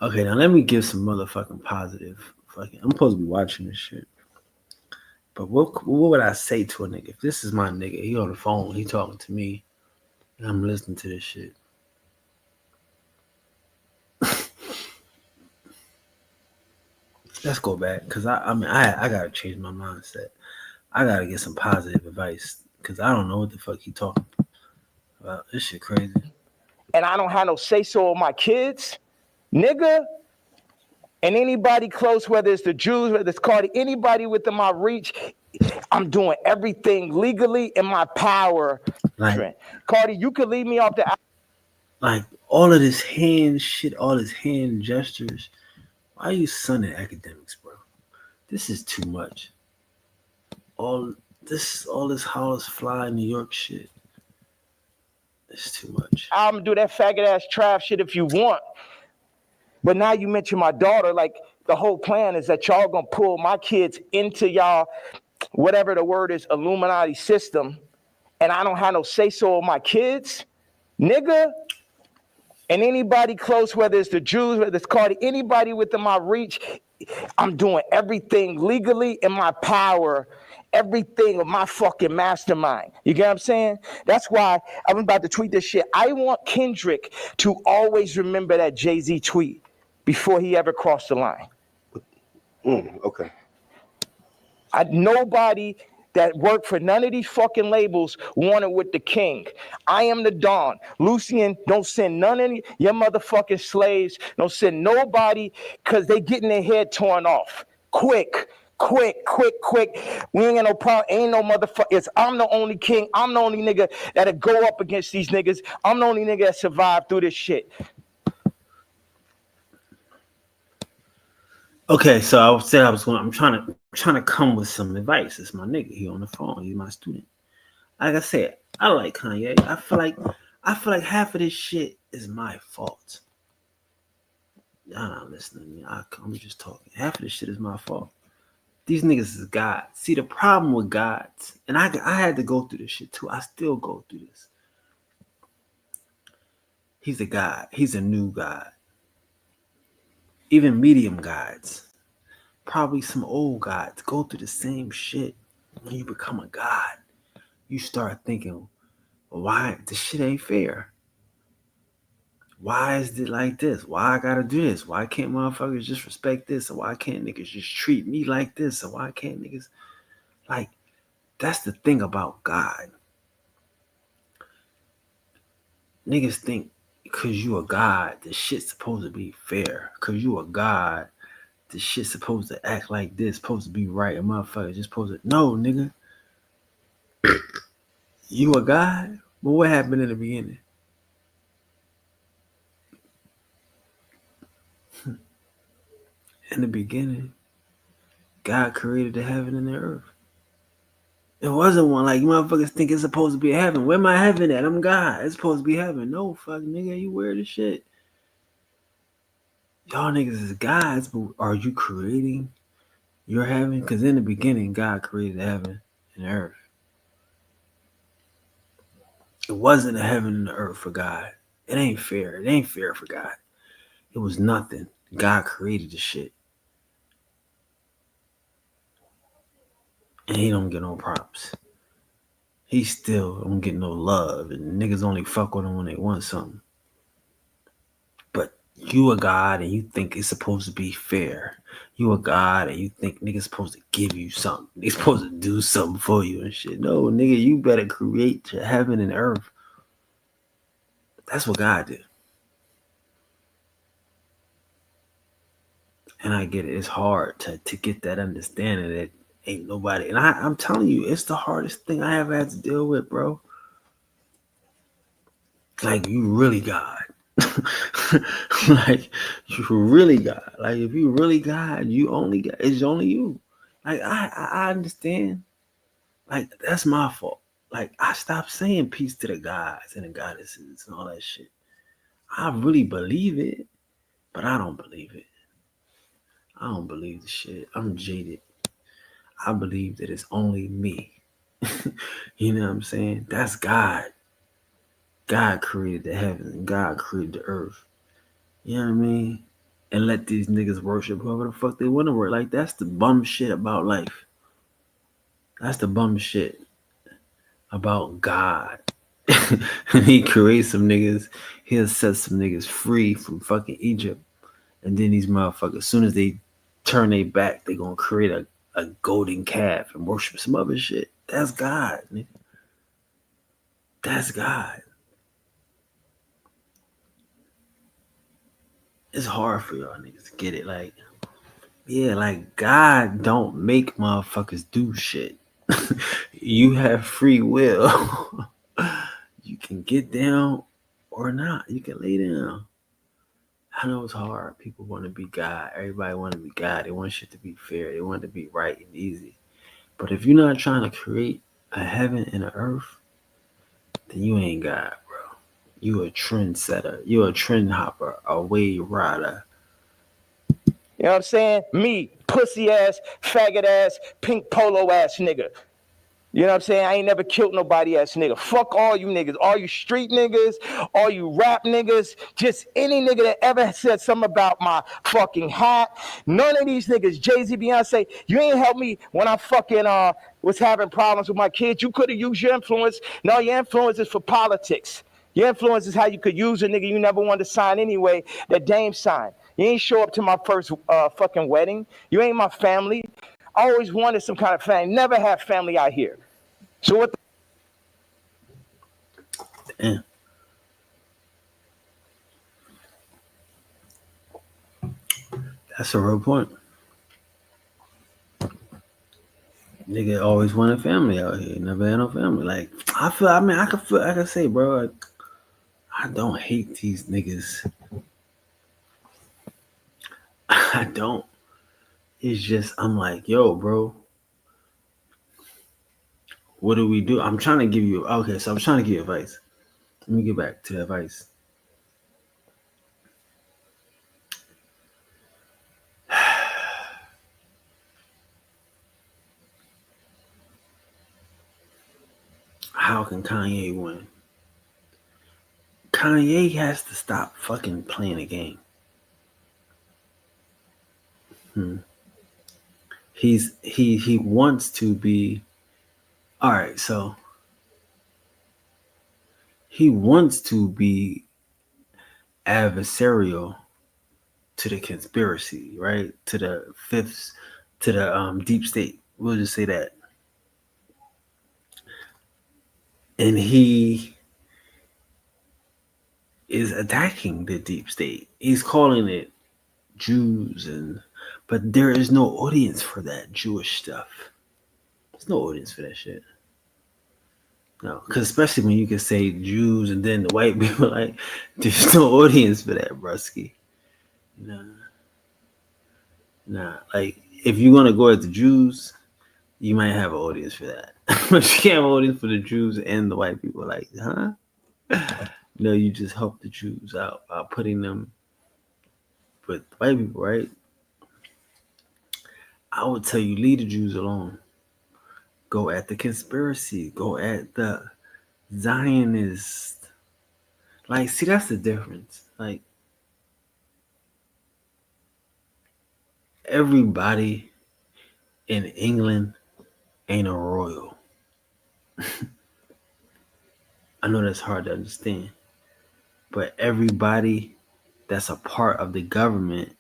Okay, now let me give some motherfucking positive. Fucking, I'm supposed to be watching this shit. But what would I say to a nigga? If this is my nigga, he on the phone, he talking to me, and I'm listening to this shit. Let's go back, cause I mean I gotta change my mindset. I gotta get some positive advice, cause I don't know what the fuck he talking about. This shit crazy. And I don't have no say so of my kids, nigga. And anybody close, whether it's the Jews, whether it's Cardi, anybody within my reach, I'm doing everything legally in my power. Like, Cardi, you could leave me off the. Like all of this hand shit, all this hand gestures. Why are you sunning academics, bro? This is too much. All this Hollis Fly New York shit. It's too much. I'm gonna do that faggot ass trap shit if you want. But now you mention my daughter, like the whole plan is that y'all gonna pull my kids into y'all, whatever the word is, Illuminati system, and I don't have no say so of my kids, nigga. And anybody close, whether it's the Jews, whether it's Cardi, anybody within my reach, I'm doing everything legally in my power, everything of my fucking mastermind. You get what I'm saying? That's why I'm about to tweet this shit. I want Kendrick to always remember that Jay-Z tweet before he ever crossed the line. Okay. Nobody that worked for none of these fucking labels wanted with the king. I am the Don. Lucian, don't send none of your motherfucking slaves. Don't send nobody, because they getting their head torn off. Quick. We ain't got no problem. Ain't no motherfucker. I'm the only king. I'm the only nigga that'll go up against these niggas. I'm the only nigga that survived through this shit. Okay, so I'm trying to come with some advice. It's my nigga. He on the phone. He's my student. Like I said, I like Kanye. I feel like half of this shit is my fault. Y'all not listening. I'm just talking. Half of this shit is my fault. These niggas is God. See, the problem with gods, and I had to go through this shit too. I still go through this. He's a god. He's a new god. Even medium gods, probably some old gods, go through the same shit. When you become a god, you start thinking, why this shit ain't fair? Why is it like this? Why I gotta do this? Why can't motherfuckers just respect this? Or why can't niggas just treat me like this? Or why can't niggas, like, that's the thing about God. Niggas think because you a god, the shit's supposed to be fair. Because you a god, the shit's supposed to act like this, supposed to be right. And motherfuckers just supposed to, no, nigga. You a god? But what happened in the beginning? In the beginning, God created the heaven and the earth. It wasn't one like you motherfuckers think it's supposed to be heaven. Where my heaven at? I'm God. It's supposed to be heaven. No, fuck, nigga, you weird as shit. Y'all niggas is gods, but are you creating your heaven? Because in the beginning, God created the heaven and the earth. It wasn't a heaven and the earth for God. It ain't fair. It ain't fair for God. It was nothing. God created the shit. And he don't get no props. He still don't get no love. And niggas only fuck with him when they want something. But you a god and you think it's supposed to be fair. You a god and you think niggas supposed to give you something. They supposed to do something for you and shit. No, nigga, you better create your heaven and earth. That's what God did. And I get it. It's hard to get that understanding that ain't nobody. And I'm telling you, it's the hardest thing I ever had to deal with, bro. Like, you really God. Like, you really God. Like, if you really God, you only God. It's only you. Like, I understand. Like, that's my fault. Like, I stopped saying peace to the gods and the goddesses and all that shit. I really believe it, but I don't believe it. I don't believe the shit. I'm jaded. I believe that it's only me. You know what I'm saying? That's God. God created the heavens and God created the earth. You know what I mean? And let these niggas worship whoever the fuck they want to worship. Like, that's the bum shit about life. That's the bum shit about God. He creates some niggas. He'll set some niggas free from fucking Egypt. And then these motherfuckers, as soon as they turn their back, they gonna create a golden calf and worship some other shit. That's God, nigga. That's God. It's hard for y'all niggas to get it. Like, yeah, like God don't make motherfuckers do shit. You have free will. You can get down or not. You can lay down. I know it's hard. People want to be God. Everybody want to be God. They want shit to be fair. They want it to be right and easy. But if you're not trying to create a heaven and an earth, then you ain't God, bro. You a trendsetter. You a trend hopper, a wave rider. You know what I'm saying? Me, pussy ass, faggot ass, pink polo ass nigga. You know what I'm saying? I ain't never killed nobody ass nigga. Fuck all you niggas. All you street niggas, all you rap niggas, just any nigga that ever said something about my fucking hat. None of these niggas, Jay-Z, Beyonce, you ain't helped me when I fucking was having problems with my kids. You could have used your influence. No, your influence is for politics. Your influence is how you could use a nigga you never wanted to sign anyway, that Dame signed. You ain't show up to my first fucking wedding. You ain't my family. I always wanted some kind of family. Never had family out here. So what? Damn. That's a real point. Nigga always wanted family out here. Never had no family. Like, I can say, bro, like, I don't hate these niggas. I don't. It's just, I'm like, yo, bro, what do we do? I'm trying to give you, okay, so I'm trying to give you advice. Let me get back to the advice. How can Kanye win? Kanye has to stop fucking playing a game. He wants to be, all right, so he wants to be adversarial to the conspiracy, right? To the fifths, to the deep state. We'll just say that. And he is attacking the deep state. He's calling it Jews, but there is no audience for that Jewish stuff. There's no audience for that shit. No, because especially when you can say Jews and then the white people, like, there's no audience for that, brusky. Nah. Like, if you're gonna go at the Jews, you might have an audience for that. But you can't have an audience for the Jews and the white people. Like, huh? No, you just help the Jews out by putting them with white people, right? I would tell you, leave the Jews alone. Go at the conspiracy. Go at the Zionist. Like, see, that's the difference. Like, everybody in England ain't a royal. I know that's hard to understand. But everybody that's a part of the government,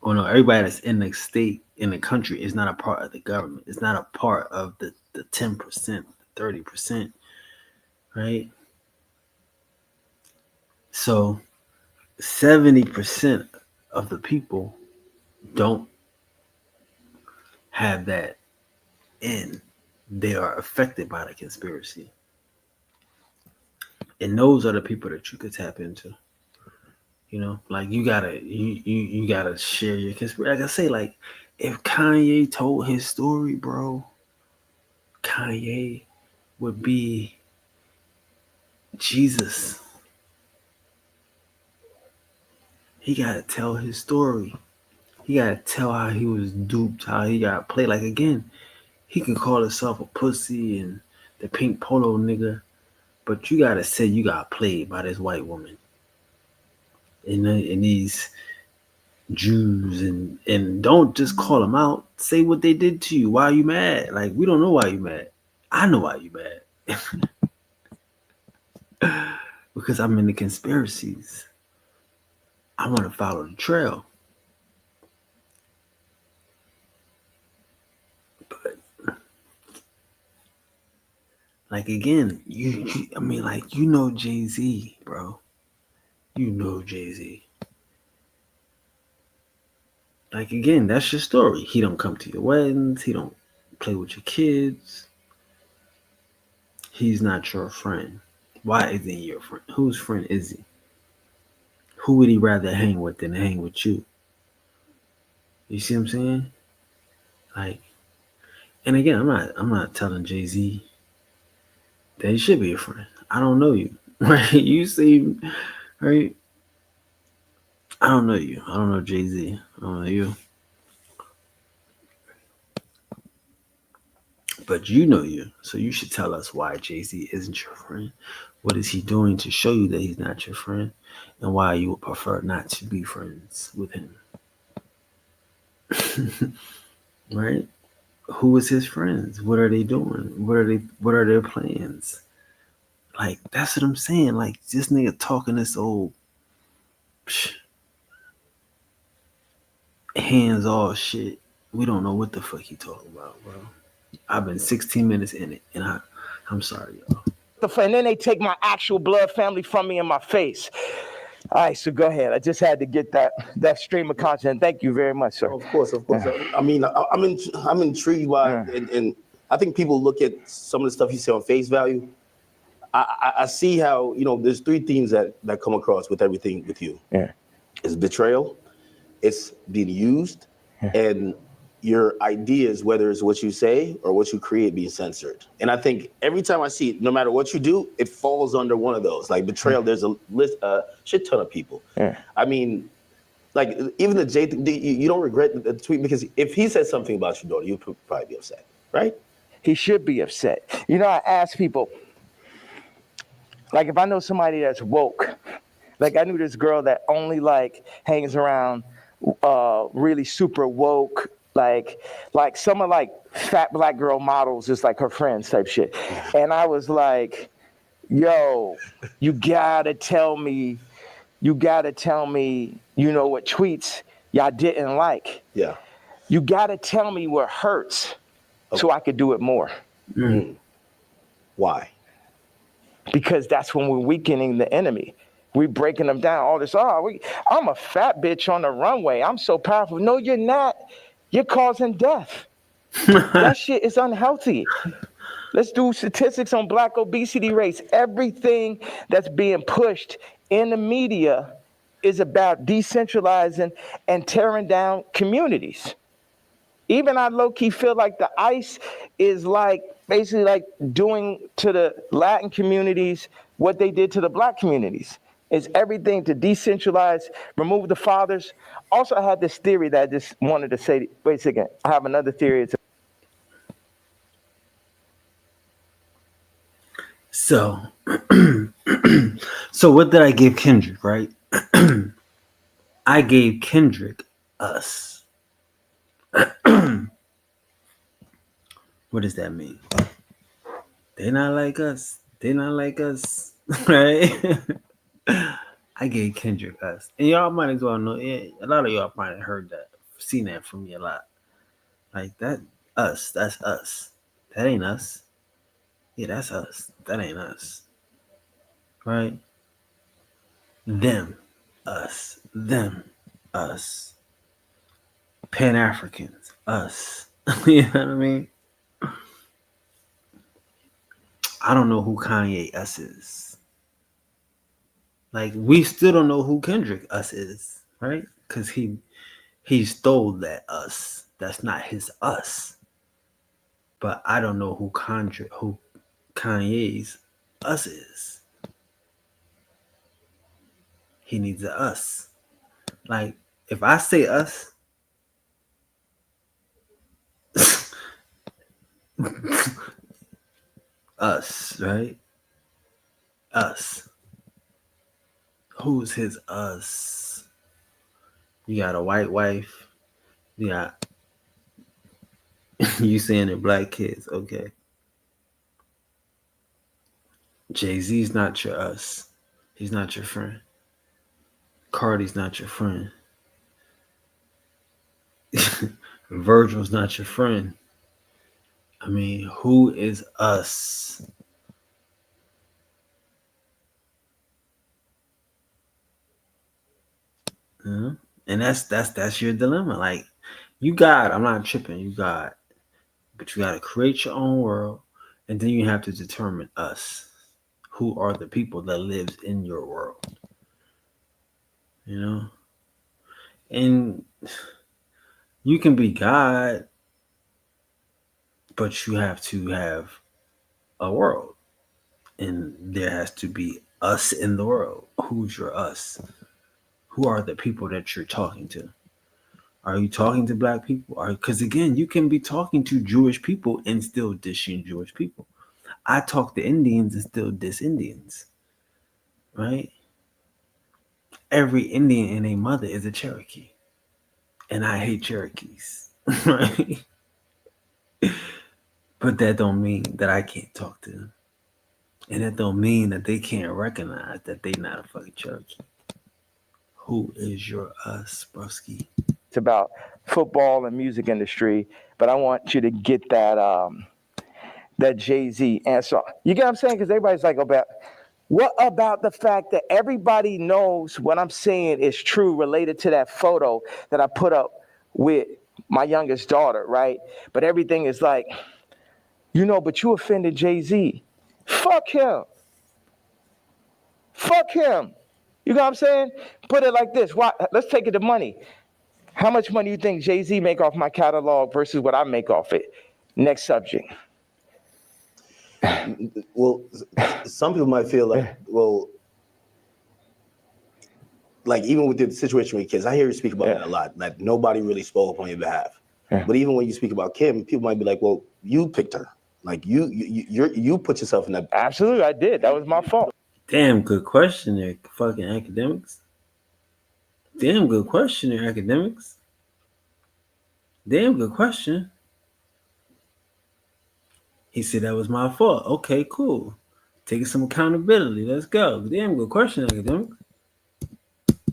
or no, everybody that's in the state, in the country, is not a part of the government. It's not a part of the 10%, 30%, right? So 70% of the people don't have that in. They are affected by the conspiracy. And those are the people that you could tap into. You know, like, you gotta share your conspiracy. Like I say, like, if Kanye told his story, bro, Kanye would be Jesus. He gotta tell his story. He gotta tell how he was duped, how he got played. Like, again, he can call himself a pussy and the pink polo nigga, But you gotta say you got played by this white woman and these Jews, and don't just call them out. Say what they did to you. Why are you mad? Like, we don't know why you mad. I know why you mad. Because I'm in the conspiracies. I want to follow the trail. But like again, I mean, like, you know Jay-Z, bro. You know Jay-Z. Like again, that's your story. He don't come to your weddings. He don't play with your kids. He's not your friend. Why isn't he your friend? Whose friend is he? Who would he rather hang with than hang with you? You see what I'm saying? Like, and again, I'm not telling Jay-Z that he should be a friend. I don't know you. Right? You seem right. I don't know you. I don't know Jay-Z. I don't know you. But you know you. So you should tell us why Jay-Z isn't your friend. What is he doing to show you that he's not your friend? And why you would prefer not to be friends with him. Right? Who is his friends? What are they doing? What are their plans? Like, that's what I'm saying. Like, this nigga talking this old hands off shit. We don't know what the fuck he talking about, bro. I've been 16 minutes in it, and I'm sorry, y'all. And then they take my actual blood family from me in my face. All right, so go ahead. I just had to get that stream of content. Thank you very much, sir. Of course. I mean, I'm intrigued by, and I think people look at some of the stuff you say on face value. I see how, there's three themes that come across with everything with you. Yeah. It's betrayal, it's being used, and your ideas, whether it's what you say or what you create, being censored. And I think every time I see it, no matter what you do, it falls under one of those. Like betrayal, there's a shit ton of people. Yeah. I mean, like even the Jay, you don't regret the tweet, because if he said something about your daughter, you'd probably be upset, right? He should be upset. I ask people, like, if I know somebody that's woke, like I knew this girl that only like hangs around really super woke, like some of like fat black girl models, just like her friends type shit. And I was like, yo, you gotta tell me, what tweets y'all didn't like. Yeah. You gotta tell me what hurts so I could do it more. Why? Because that's when we're weakening the enemy. We're breaking them down. All this, I'm a fat bitch on the runway. I'm so powerful. No, you're not. You're causing death. That shit is unhealthy. Let's do statistics on black obesity rates. Everything that's being pushed in the media is about decentralizing and tearing down communities. Even I low-key feel like the ICE is like basically like doing to the Latin communities what they did to the black communities. It's everything to decentralize, remove the fathers. Also, I had this theory that I just wanted to say, wait a second, I have another theory. So, so what did I give Kendrick, right? I gave Kendrick us. What does that mean? They not like us. They not like us, right? I gave Kendrick us, and y'all might as well know. Yeah, a lot of y'all probably heard that, seen that from me a lot. Like that, us. That's us. That ain't us. Yeah, that's us. That ain't us. Right? Them, us. Them, us. Pan Africans, us. You know what I mean? I don't know who Kanye us is. Like, we still don't know who Kendrick us is, right? Because he stole that us. That's not his us. But I don't know who Kanye's us is. He needs a us. Like, if I say us, us, right? us. Who's his us? You got a white wife. You got you saying it black kids. Okay. Jay-Z's not your us. He's not your friend. Cardi's not your friend. Virgil's not your friend. I mean, who is us? And that's your dilemma. Like, you God, I'm not tripping, you God. But you gotta create your own world, and then you have to determine us. Who are the people that lives in your world? You know? And you can be God, but you have to have a world. And there has to be us in the world. Who's your us? Who are the people that you're talking to? Are you talking to black people? Because again, you can be talking to Jewish people and still dishing Jewish people. I talk to Indians and still diss Indians, right? Every Indian and a mother is a Cherokee, and I hate Cherokees, right? But that don't mean that I can't talk to them, and that don't mean that they can't recognize that they not a fucking Cherokee. Who is your us, broski? It's about football and music industry, but I want you to get that that Jay-Z answer. You get what I'm saying? Because everybody's like, what about the fact that everybody knows what I'm saying is true related to that photo that I put up with my youngest daughter, right? But everything is like, but you offended Jay-Z. Fuck him. Fuck him. You know what I'm saying? Put it like this. Why? Let's take it to money. How much money do you think Jay-Z make off my catalog versus what I make off it? Next subject. Well, some people might feel like, like even with the situation with kids, I hear you speak about that a lot. Like nobody really spoke on your behalf. But even when you speak about Kim, people might be like, well, you picked her. Like you put yourself in that. Absolutely, I did. That was my fault. Damn good question there, fucking academics. Damn good question there, academics. Damn good question. He said that was my fault. Okay, cool. Taking some accountability. Let's go. Damn good question, academics.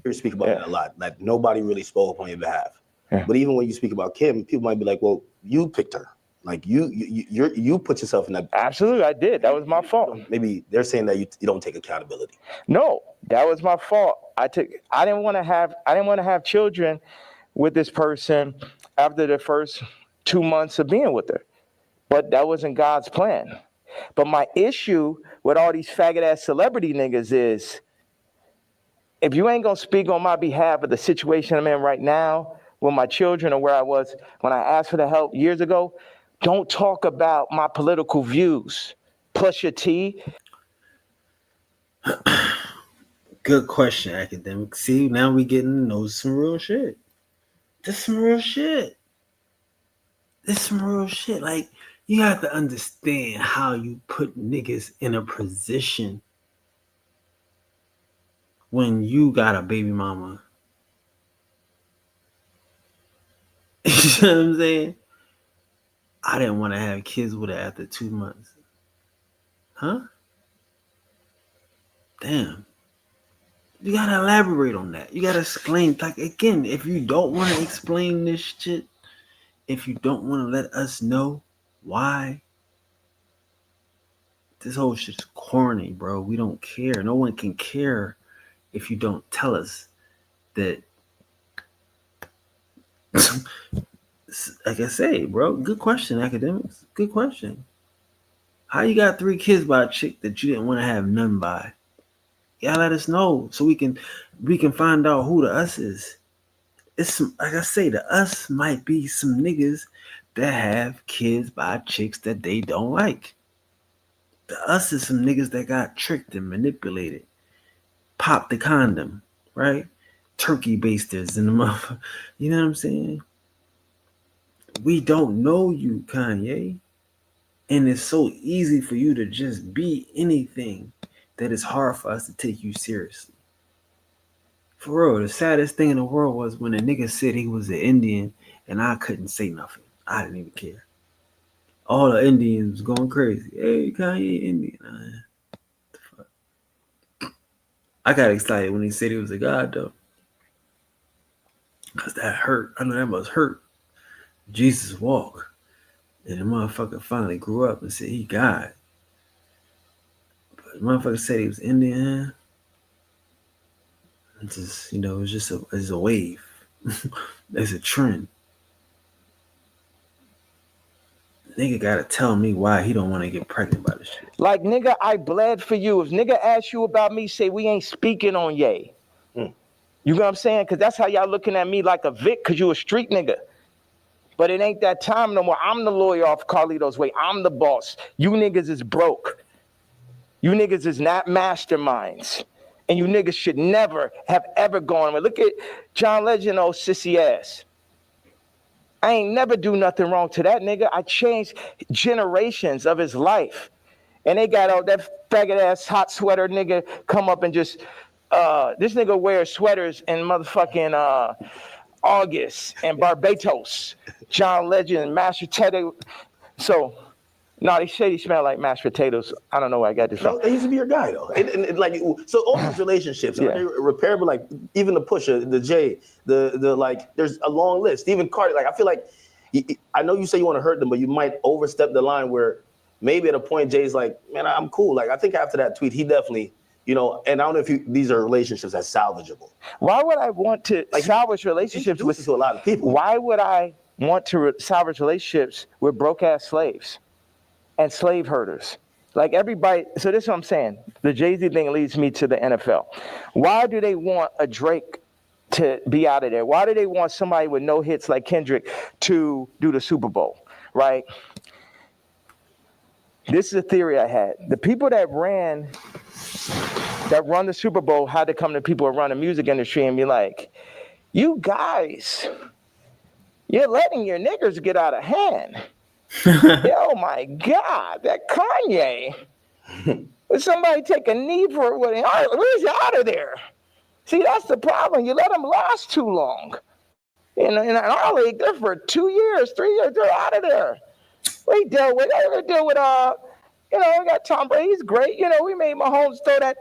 You speak about that a lot. Like nobody really spoke on your behalf. But even when you speak about Kim, people might be like, well, you picked her. Like you put yourself in that. Absolutely, I did. That was my fault. Maybe they're saying that you don't take accountability. No, that was my fault. I didn't want to have children with this person after the first 2 months of being with her. But that wasn't God's plan. But my issue with all these faggot ass celebrity niggas is, if you ain't gonna speak on my behalf of the situation I'm in right now with my children or where I was when I asked for the help years ago, don't talk about my political views. Plus your tea. Good question, academic. See, now we getting to know some real shit. This some real shit. Like, you have to understand how you put niggas in a position when you got a baby mama. You know what I'm saying? I didn't want to have kids with her after 2 months. Huh? Damn. You gotta elaborate on that. You gotta explain. Like, again, if you don't want to explain this shit, if you don't want to let us know why, this whole shit's corny, bro. We don't care. No one can care if you don't tell us that. Like I say, bro, good question, academics. Good question. How you got 3 kids by a chick that you didn't want to have none by? Y'all let us know so we can find out who the us is. It's some, like I say, the us might be some niggas that have kids by chicks that they don't like. The us is some niggas that got tricked and manipulated. Pop the condom, right? Turkey basters in the mother. You know what I'm saying? We don't know you, Kanye. And it's so easy for you to just be anything. that it's hard for us to take you seriously. For real, the saddest thing in the world was when a nigga said he was an Indian and I couldn't say nothing. I didn't even care. All the Indians was going crazy. Hey, Kanye Indian. I got excited when he said he was a god though. Cause that hurt. I know that must hurt. Jesus walk. And the motherfucker finally grew up and said he God. But the motherfucker said he was Indian. It's just, it's a wave. It's a trend. Nigga gotta tell me why he don't want to get pregnant by this shit. Like, nigga, I bled for you. If nigga asks you about me, say we ain't speaking on Ye. You know what I'm saying? Because that's how y'all looking at me like a Vic, because you a street nigga. But it ain't that time no more. I'm the lawyer off Carlito's way. I'm the boss. You niggas is broke. You niggas is not masterminds. And you niggas should never have ever gone. Look at John Legend, old sissy ass. I ain't never do nothing wrong to that nigga. I changed generations of his life. And they got out that faggot ass hot sweater nigga come up and just, this nigga wears sweaters in motherfucking August and Barbados. John Legend, mashed potato. So, no, they say he smell like mashed potatoes. I don't know where I got this from. No, he used to be your guy though. And like, so all these relationships, they're repairable. Like even the Pusha, the Jay, the like. There's a long list. Even Cardi. Like I feel like, I know you say you want to hurt them, but you might overstep the line where maybe at a point Jay's like, man, I'm cool. Like I think after that tweet, he definitely, and I don't know if these are relationships that's salvageable. Why would I want to salvage relationships with to a lot of people? Why would I want to salvage relationships with broke ass slaves and slave herders? Like everybody. So this is what I'm saying. The Jay-Z thing leads me to the NFL. Why do they want a Drake to be out of there? Why do they want somebody with no hits like Kendrick to do the Super Bowl? Right. This is a theory I had. The people that run the Super Bowl had to come to people who run the music industry and be like, you guys, you're letting your niggers get out of hand. Oh my God, that Kanye. Would somebody take a knee for it? Where's you out of there? See, that's the problem. You let them last too long. In our league, they're for 2 years, 3 years, they're out of there. We dealt with we got Tom Brady. He's great. We made Mahomes throw that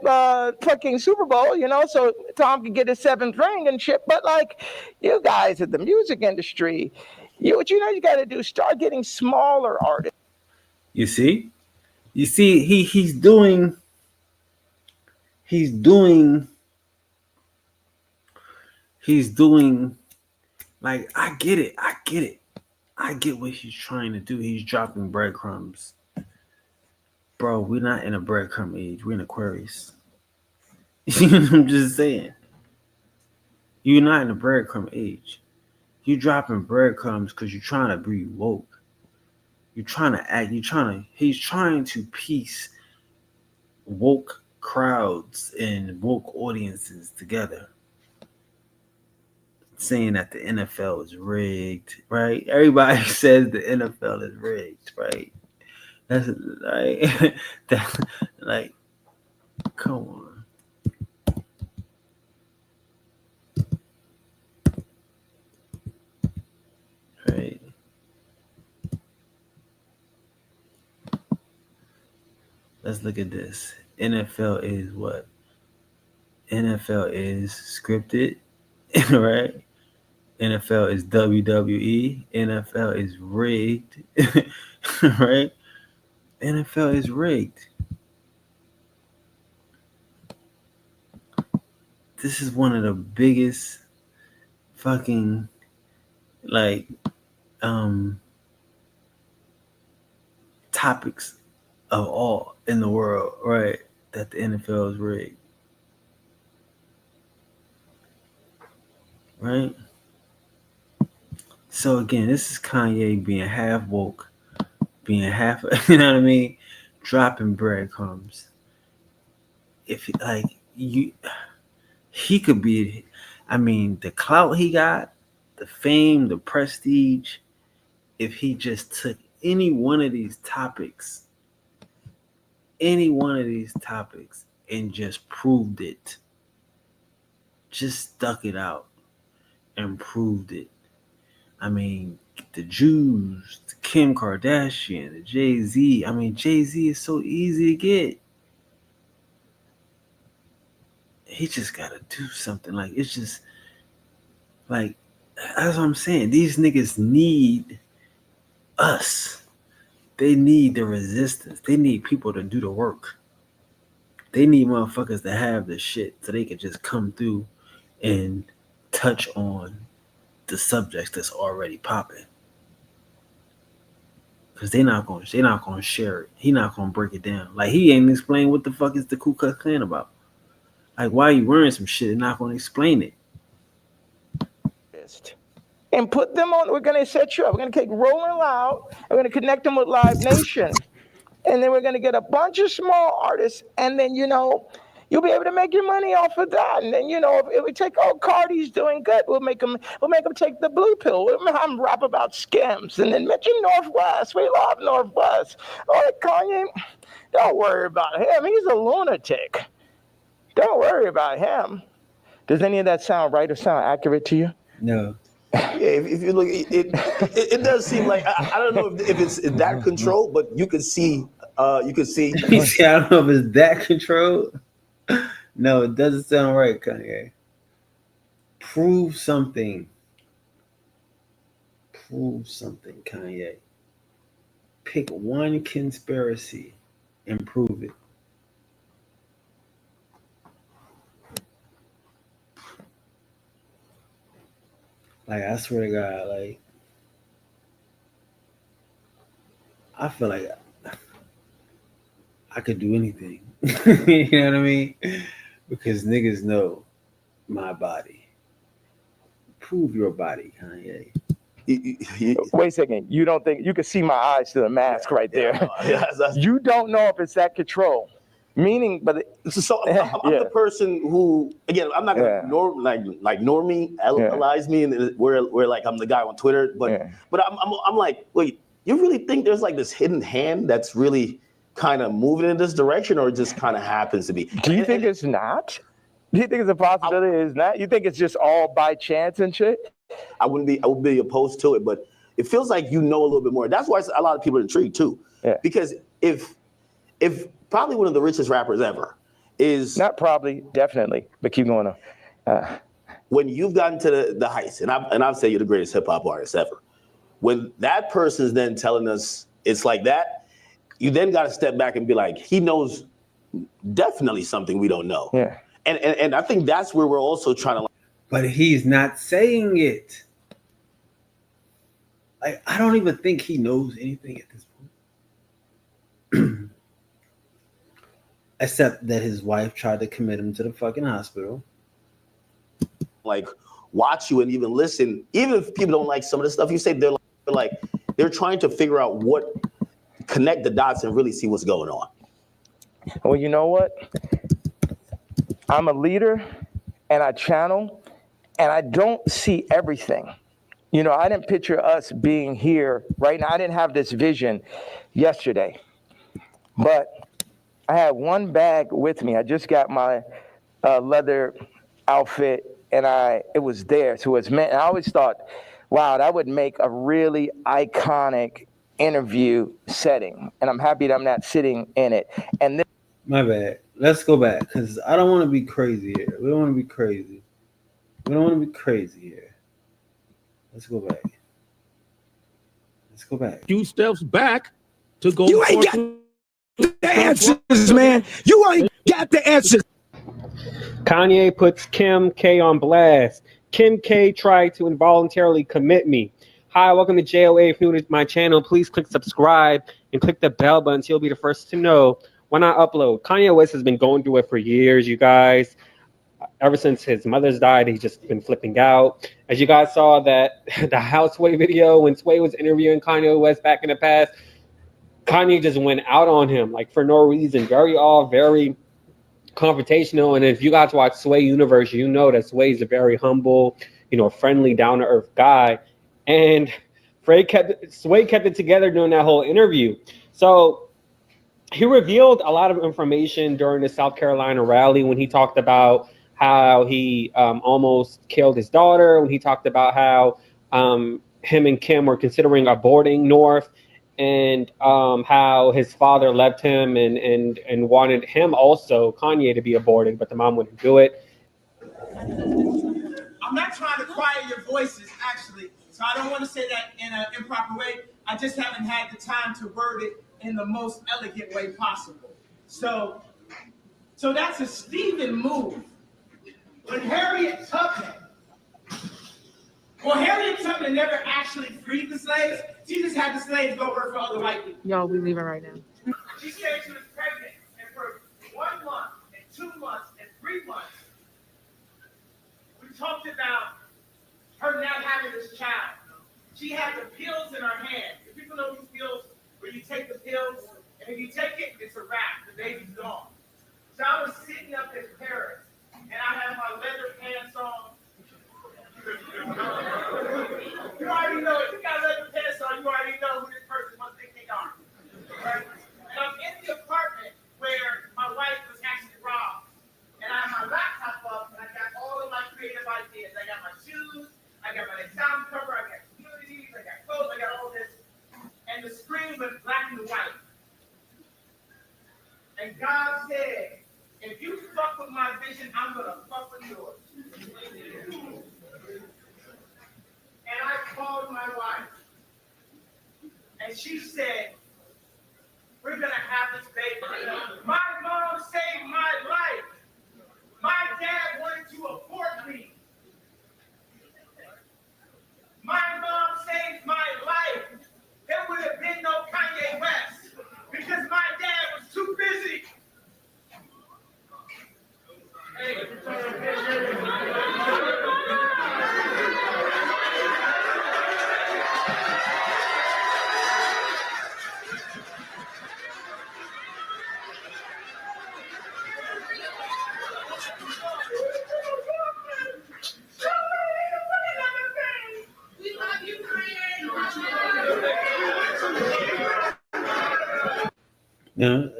fucking Super Bowl, so Tom could get his 7th ring and shit. But like, you guys at the music industry, what you got to do, start getting smaller artists. You see, he's doing. Like, I get it. I get what he's trying to do. He's dropping breadcrumbs. Bro, we're not in a breadcrumb age. We're in Aquarius. I'm just saying. You're not in a breadcrumb age. You're dropping breadcrumbs because you're trying to be woke. You're trying to act. He's trying to piece woke crowds and woke audiences together. Saying that the NFL is rigged, right? Everybody says the NFL is rigged, right? That's like, come on. Right. Let's look at this. NFL is what? NFL is scripted, right? NFL is WWE. NFL is rigged, right? NFL is rigged. This is one of the biggest fucking topics of all in the world, right? That the NFL is rigged. Right? So again, this is Kanye being half woke, being half, you know what I mean? Dropping breadcrumbs. If he could be, the clout he got, the fame, the prestige, if he just took any one of these topics, and and just proved it. Just stuck it out and proved it. I mean, the Jews, the Kim Kardashian, the Jay-Z. I mean, Jay-Z is so easy to get. He just gotta do something. Like, it's just like, that's what I'm saying. These niggas need us. They need the resistance. They need people to do the work. They need motherfuckers to have the shit so they can just come through and touch on the subjects that's already popping. Cause they're not gonna share it. He not gonna break it down. Like, he ain't explain what the fuck is the Ku Klux Klan about. Like, why are you wearing some shit and not gonna explain it? And put them on. We're gonna set you up. We're gonna take Rolling Loud. We're gonna connect them with Live Nation, and then we're gonna get a bunch of small artists, and then you'll be able to make your money off of that. And then if we take Cardi's doing good, we'll make them take the blue pill. We'll have them rap about Skims, and then mention Northwest. We love Northwest. Oh, Kanye, don't worry about him. He's a lunatic. Don't worry about him. Does any of that sound right or sound accurate to you? No. Yeah, if you look, it does seem like I don't know if it's that controlled, but you could see. I don't know if it's that controlled. No, it doesn't sound right, Kanye. Prove something. Prove something, Kanye. Pick one conspiracy and prove it. Like, I swear to God, like, I feel like I could do anything. You know what I mean? Because niggas know my body. Prove your body, Kanye. Wait a second. You don't think you can see my eyes to the mask right there? You don't know if it's that control. Meaning, but so I'm the person who, again, I'm not gonna normalize me, and where like I'm the guy on Twitter, but I'm like, wait, you really think there's like this hidden hand that's really kind of moving in this direction, or it just kind of happens to be? Do you think it's not? Do you think it's a possibility it's not? You think it's just all by chance and shit? I would be opposed to it, but it feels like a little bit more. That's why a lot of people are intrigued too. Yeah. Because if probably one of the richest rappers ever is not probably, definitely, but keep going on. When you've gotten to the heights, and I've said you're the greatest hip hop artist ever. When that person's then telling us it's like that, you then got to step back and be like, he knows definitely something we don't know. Yeah. And I think that's where we're also trying to. But he's not saying it. Like, I don't even think he knows anything at this point. Except that his wife tried to commit him to the fucking hospital. Like, watch you and even listen. Even if people don't like some of the stuff you say, they're trying to figure out connect the dots and really see what's going on. Well, you know what? I'm a leader and I channel and I don't see everything. I didn't picture us being here right now. I didn't have this vision yesterday, but I had one bag with me. I just got my leather outfit and it was there. So it's meant, and I always thought, wow, that would make a really iconic interview setting. And I'm happy that I'm not sitting in it. And my bad. Let's go back, because I don't want to be crazy here. We don't want to be crazy. We don't want to be crazy here. Let's go back. Let's go back. Few steps back to go. You ain't got the answers, man. You ain't got the answers. Kanye puts Kim K on blast. Kim K tried to involuntarily commit me. Hi, welcome to JOA. If you're new to my channel, please click subscribe and click the bell button so you'll be the first to know when I upload. Kanye West has been going through it for years, you guys. Ever since his mother's died, he's just been flipping out. As you guys saw that the How Sway video when Sway was interviewing Kanye West back in the past, Kanye just went out on him like for no reason, very confrontational. And if you guys watch Sway Universe, you know that Sway is a very humble, friendly, down to earth guy. And Sway kept it together during that whole interview. So he revealed a lot of information during the South Carolina rally when he talked about how he almost killed his daughter, when he talked about how him and Kim were considering aborting North, and how his father left him and wanted him also, Kanye, to be aborted, but the mom wouldn't do it. I'm not trying to quiet your voices, actually, so I don't want to say that in an improper way. I just haven't had the time to word it in the most elegant way possible. So that's a Stephen move. When Harriet Tubman never actually freed the slaves. She just had the slaves go work for other white people. Y'all, we leaving right now. She said she was pregnant, and for 1 month, and 2 months, and 3 months, we talked about her not having this child. She had the pills in her hand. If people know these pills where you take the pills, and if you take it, it's a wrap. The baby's gone. So I was sitting up in Paris, and I had my leather pants on. You already know, if you got leather pants on, you already know who this person must think they are. Right? And I'm in the apartment where my wife was actually robbed. And I have my laptop up, and I got all of my creative ideas. I got my shoes, I got my sound cover, I got communities, I got clothes, I got all this. And the screen was black and white. And God said, if you fuck with my vision, I'm gonna fuck with yours. And I called my wife. And she said, we're gonna have this baby. My mom saved my life. My dad wanted to abort me. My mom saved my life. There would have been no Kanye West because my dad was too busy. Hey.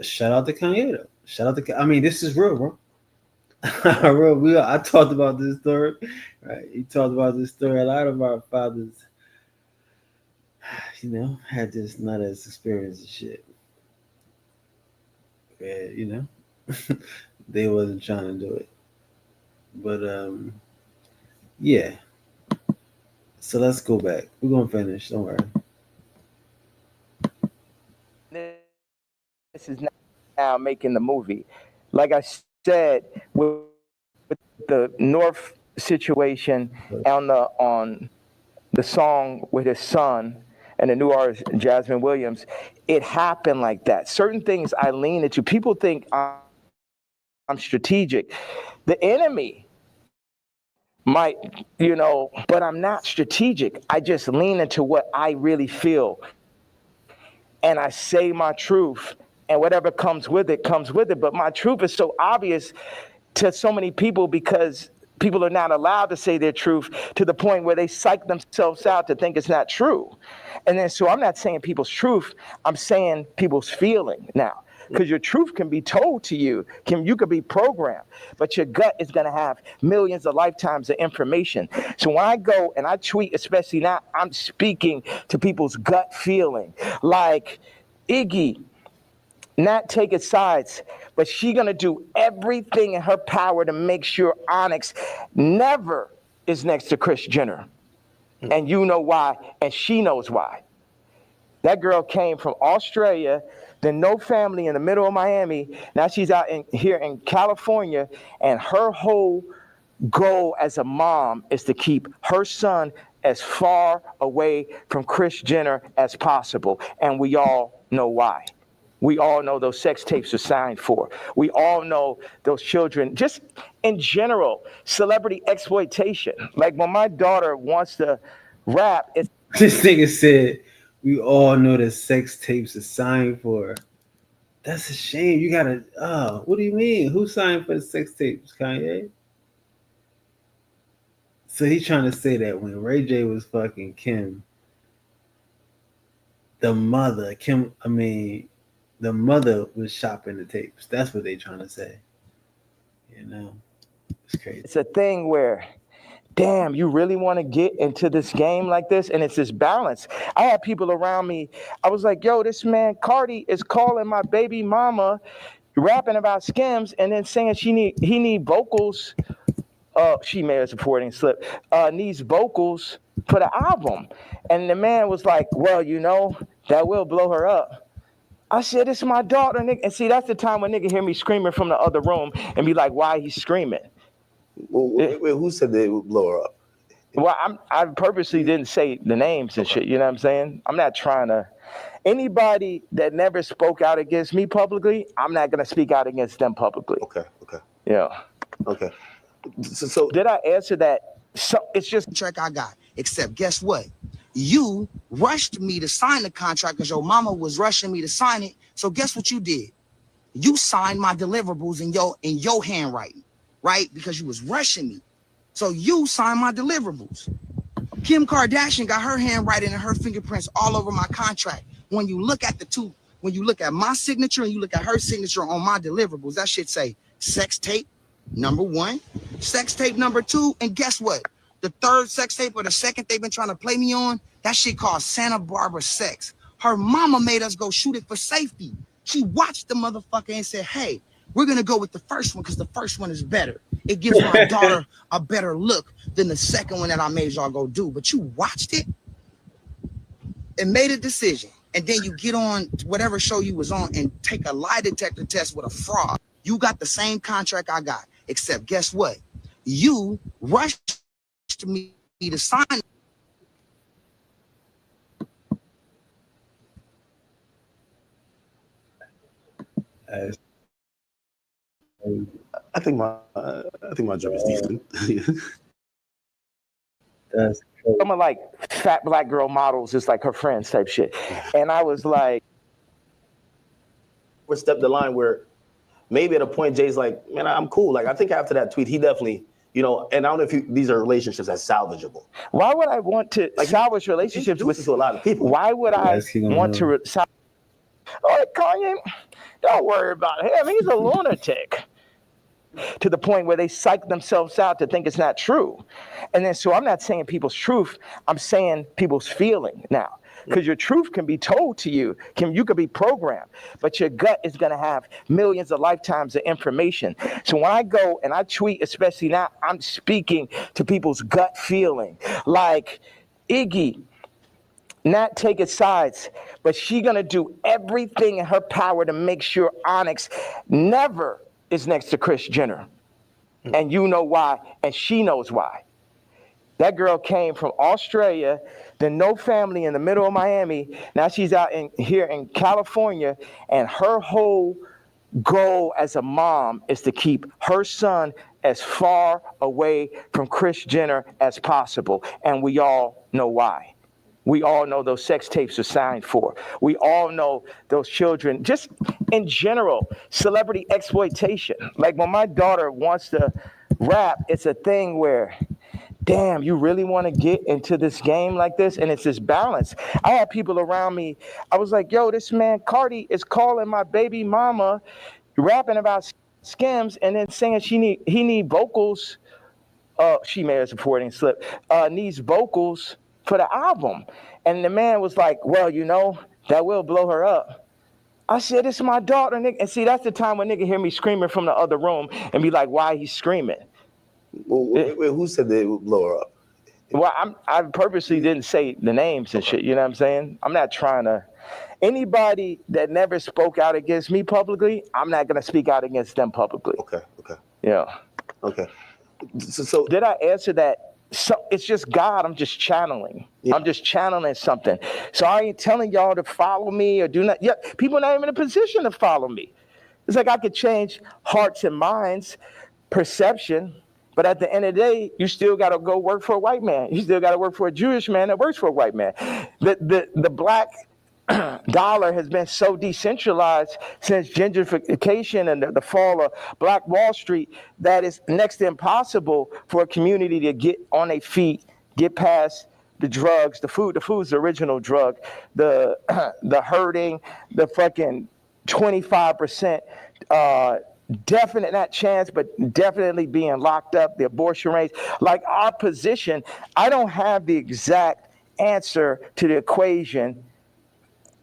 Shout out to Kanye though. Shout out to. I mean, this is real, bro. Real. I talked about this story. Right? He talked about this story. A lot of our fathers, had this not as experience and shit. Where, they wasn't trying to do it. But yeah. So let's go back. We're gonna finish. Don't worry. This is now making the movie. Like I said, with the North situation on the song with his son and the new artist Jasmine Williams, it happened like that. Certain things I lean into. People think I'm strategic. The enemy might, but I'm not strategic. I just lean into what I really feel. And I say my truth, and whatever comes with it, comes with it. But my truth is so obvious to so many people because people are not allowed to say their truth to the point where they psych themselves out to think it's not true. And then, so I'm not saying people's truth, I'm saying people's feeling now. Because your truth can be told to you, you could be programmed, but your gut is going to have millions of lifetimes of information. So when I go and I tweet, especially now, I'm speaking to people's gut feeling. Like Iggy, not taking sides, but she going to do everything in her power to make sure Onyx never is next to Kris Jenner. And you know why, and she knows why. That girl came from Australia, then no family in the middle of Miami. Now she's out here in California, and her whole goal as a mom is to keep her son as far away from Kris Jenner as possible. And we all know why. We all know those sex tapes are signed for. We all know those children, just in general, celebrity exploitation. Like when my daughter wants to rap, it's this nigga said, we all know that sex tapes are signed for. That's a shame. You gotta, what do you mean? Who signed for the sex tapes, Kanye? So he's trying to say that when Ray J was fucking Kim, the mother, Kim, the mother was shopping the tapes. That's what they trying to say. You know, it's crazy. It's a thing where, damn, you really want to get into this game like this? And it's this balance. I had people around me. I was like, yo, this man Cardi is calling my baby mama, rapping about Skims, and then saying he need vocals. She made a supporting slip. Needs vocals for the album. And the man was like, well, you know, that will blow her up. I said, it's my daughter, nigga. And see, that's the time when nigga hear me screaming from the other room and be like, why he screaming? Wait, who said they would blow her up? Well, I purposely didn't say the names and shit. You know what I'm saying? I'm not trying to. Anybody that never spoke out against me publicly, I'm not gonna speak out against them publicly. Okay. Yeah. Okay. So did I answer that? So it's just contract I got. Except guess what? You rushed me to sign the contract because your mama was rushing me to sign it. So guess what you did? You signed my deliverables in your handwriting, right? Because you was rushing me. So you signed my deliverables. Kim Kardashian got her handwriting and her fingerprints all over my contract. When you look at the two, when you look at my signature and you look at her signature on my deliverables, that shit say sex tape number 1, sex tape number 2, and guess what? The third sex tape or the second they've been trying to play me on, that shit called Santa Barbara Sex. Her mama made us go shoot it for safety. She watched the motherfucker and said, hey, we're gonna go with the first one because the first one is better. It gives my daughter a better look than the second one that I made y'all go do. But you watched it and made a decision. And then you get on whatever show you was on and take a lie detector test with a fraud. You got the same contract I got, except guess what? You rushed me to sign. I think my job is decent. some of like fat black girl models, just like her friends type shit. And I was like, we stepped the line where maybe at a point Jay's like, man, I'm cool. Like I think after that tweet, he definitely, you know, and I don't know if these are relationships that's salvageable. why would I want to salvage relationships with to a lot of people? Why would I want to oh, Kanye, don't worry about him. He's a lunatic. To the point where they psych themselves out to think it's not true. And then, so I'm not saying people's truth, I'm saying people's feeling now. Because your truth can be told to you, you could be programmed, but your gut is gonna have millions of lifetimes of information. So when I go and I tweet, especially now, I'm speaking to people's gut feeling. Like Iggy, not taking sides, but she gonna do everything in her power to make sure Onyx never is next to Kris Jenner. And you know why, and she knows why. That girl came from Australia, then no family in the middle of Miami. Now she's out here in California, and her whole goal as a mom is to keep her son as far away from Kris Jenner as possible. And we all know why. We all know those sex tapes are signed for. We all know those children, just in general, celebrity exploitation. Like when my daughter wants to rap, it's a thing where, damn, you really want to get into this game like this? And it's this balance. I had people around me. I was like, yo, this man Cardi is calling my baby mama, rapping about Skims, and then saying he need vocals. She made a supporting slip. Needs vocals for the album. And the man was like, well, you know, that will blow her up. I said, it's my daughter, nigga. And see, that's the time when nigga hear me screaming from the other room and be like, why he's screaming? Well, wait, who said they would blow her up? Well, I purposely didn't say the names and shit, you know what I'm saying? I'm not trying to. Anybody that never spoke out against me publicly, I'm not going to speak out against them publicly. Okay. Yeah. Okay. So did I answer that? So it's just God. I'm just channeling. Yeah. I'm just channeling something. So I ain't telling y'all to follow me or do not. Yeah, people are not even in a position to follow me. It's like I could change hearts and minds, perception, but at the end of the day, you still got to go work for a white man. You still got to work for a Jewish man that works for a white man. The black dollar has been so decentralized since gentrification and the fall of Black Wall Street that it's next to impossible for a community to get on their feet, get past the drugs, the food. The food's the original drug. The hurting, the fucking 25% definite, not chance, but definitely being locked up, the abortion rates. Like our position, I don't have the exact answer to the equation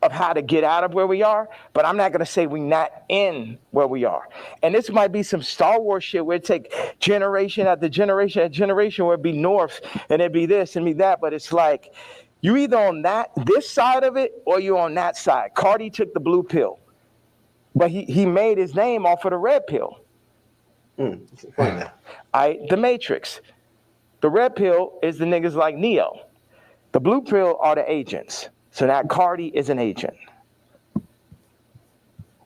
of how to get out of where we are, but I'm not going to say we're not in where we are. And this might be some Star Wars shit where it take generation after generation after generation where it'd be north and it'd be this and be that, but it's like you either on this side of it or you on that side. Cardi took the blue pill, but he made his name off of the red pill. The Matrix. The red pill is the niggas like Neo. The blue pill are the agents. So now Cardi is an agent.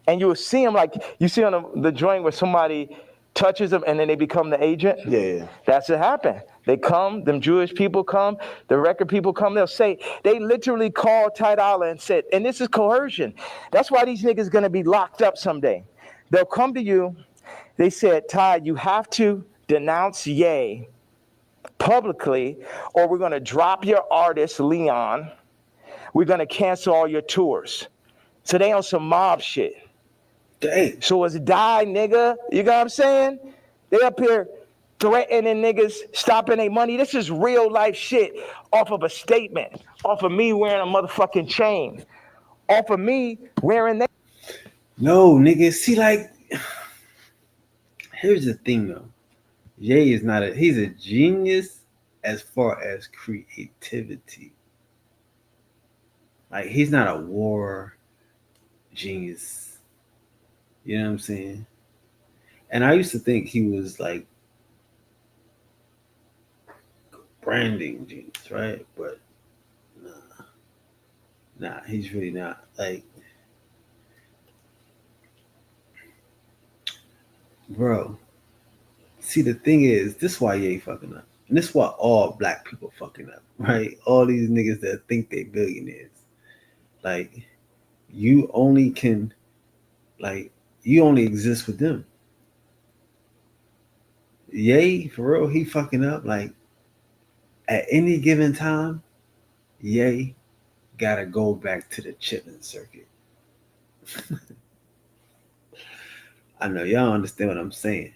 And you will see him like, you see on the joint where somebody touches them and then they become the agent? Yeah. That's what happened. They come, them Jewish people come, the record people come, they'll say, they literally called Ty Dolla and said, and this is coercion. That's why these niggas gonna be locked up someday. They'll come to you, they said, Ty, you have to denounce Ye publicly or we're gonna drop your artist, Leon. We're going to cancel all your tours. So they on some mob shit. Dang. So it's die, nigga. You know what I'm saying? They up here threatening niggas, stopping their money. This is real life shit off of a statement. Off of me wearing a motherfucking chain. Off of me wearing that. No, nigga. See, like, here's the thing, though. Ye is not he's a genius as far as creativity. Like, he's not a war genius. You know what I'm saying? And I used to think he was like branding genius, right? But nah, he's really not. Like, bro, see, the thing is, this is why Ye fucking up. And this is why all black people fucking up, right? All these niggas that think they billionaires. Like, you only exist with them. Ye, for real, he fucking up. Like, at any given time, Ye gotta go back to the chitlin circuit. I know y'all understand what I'm saying.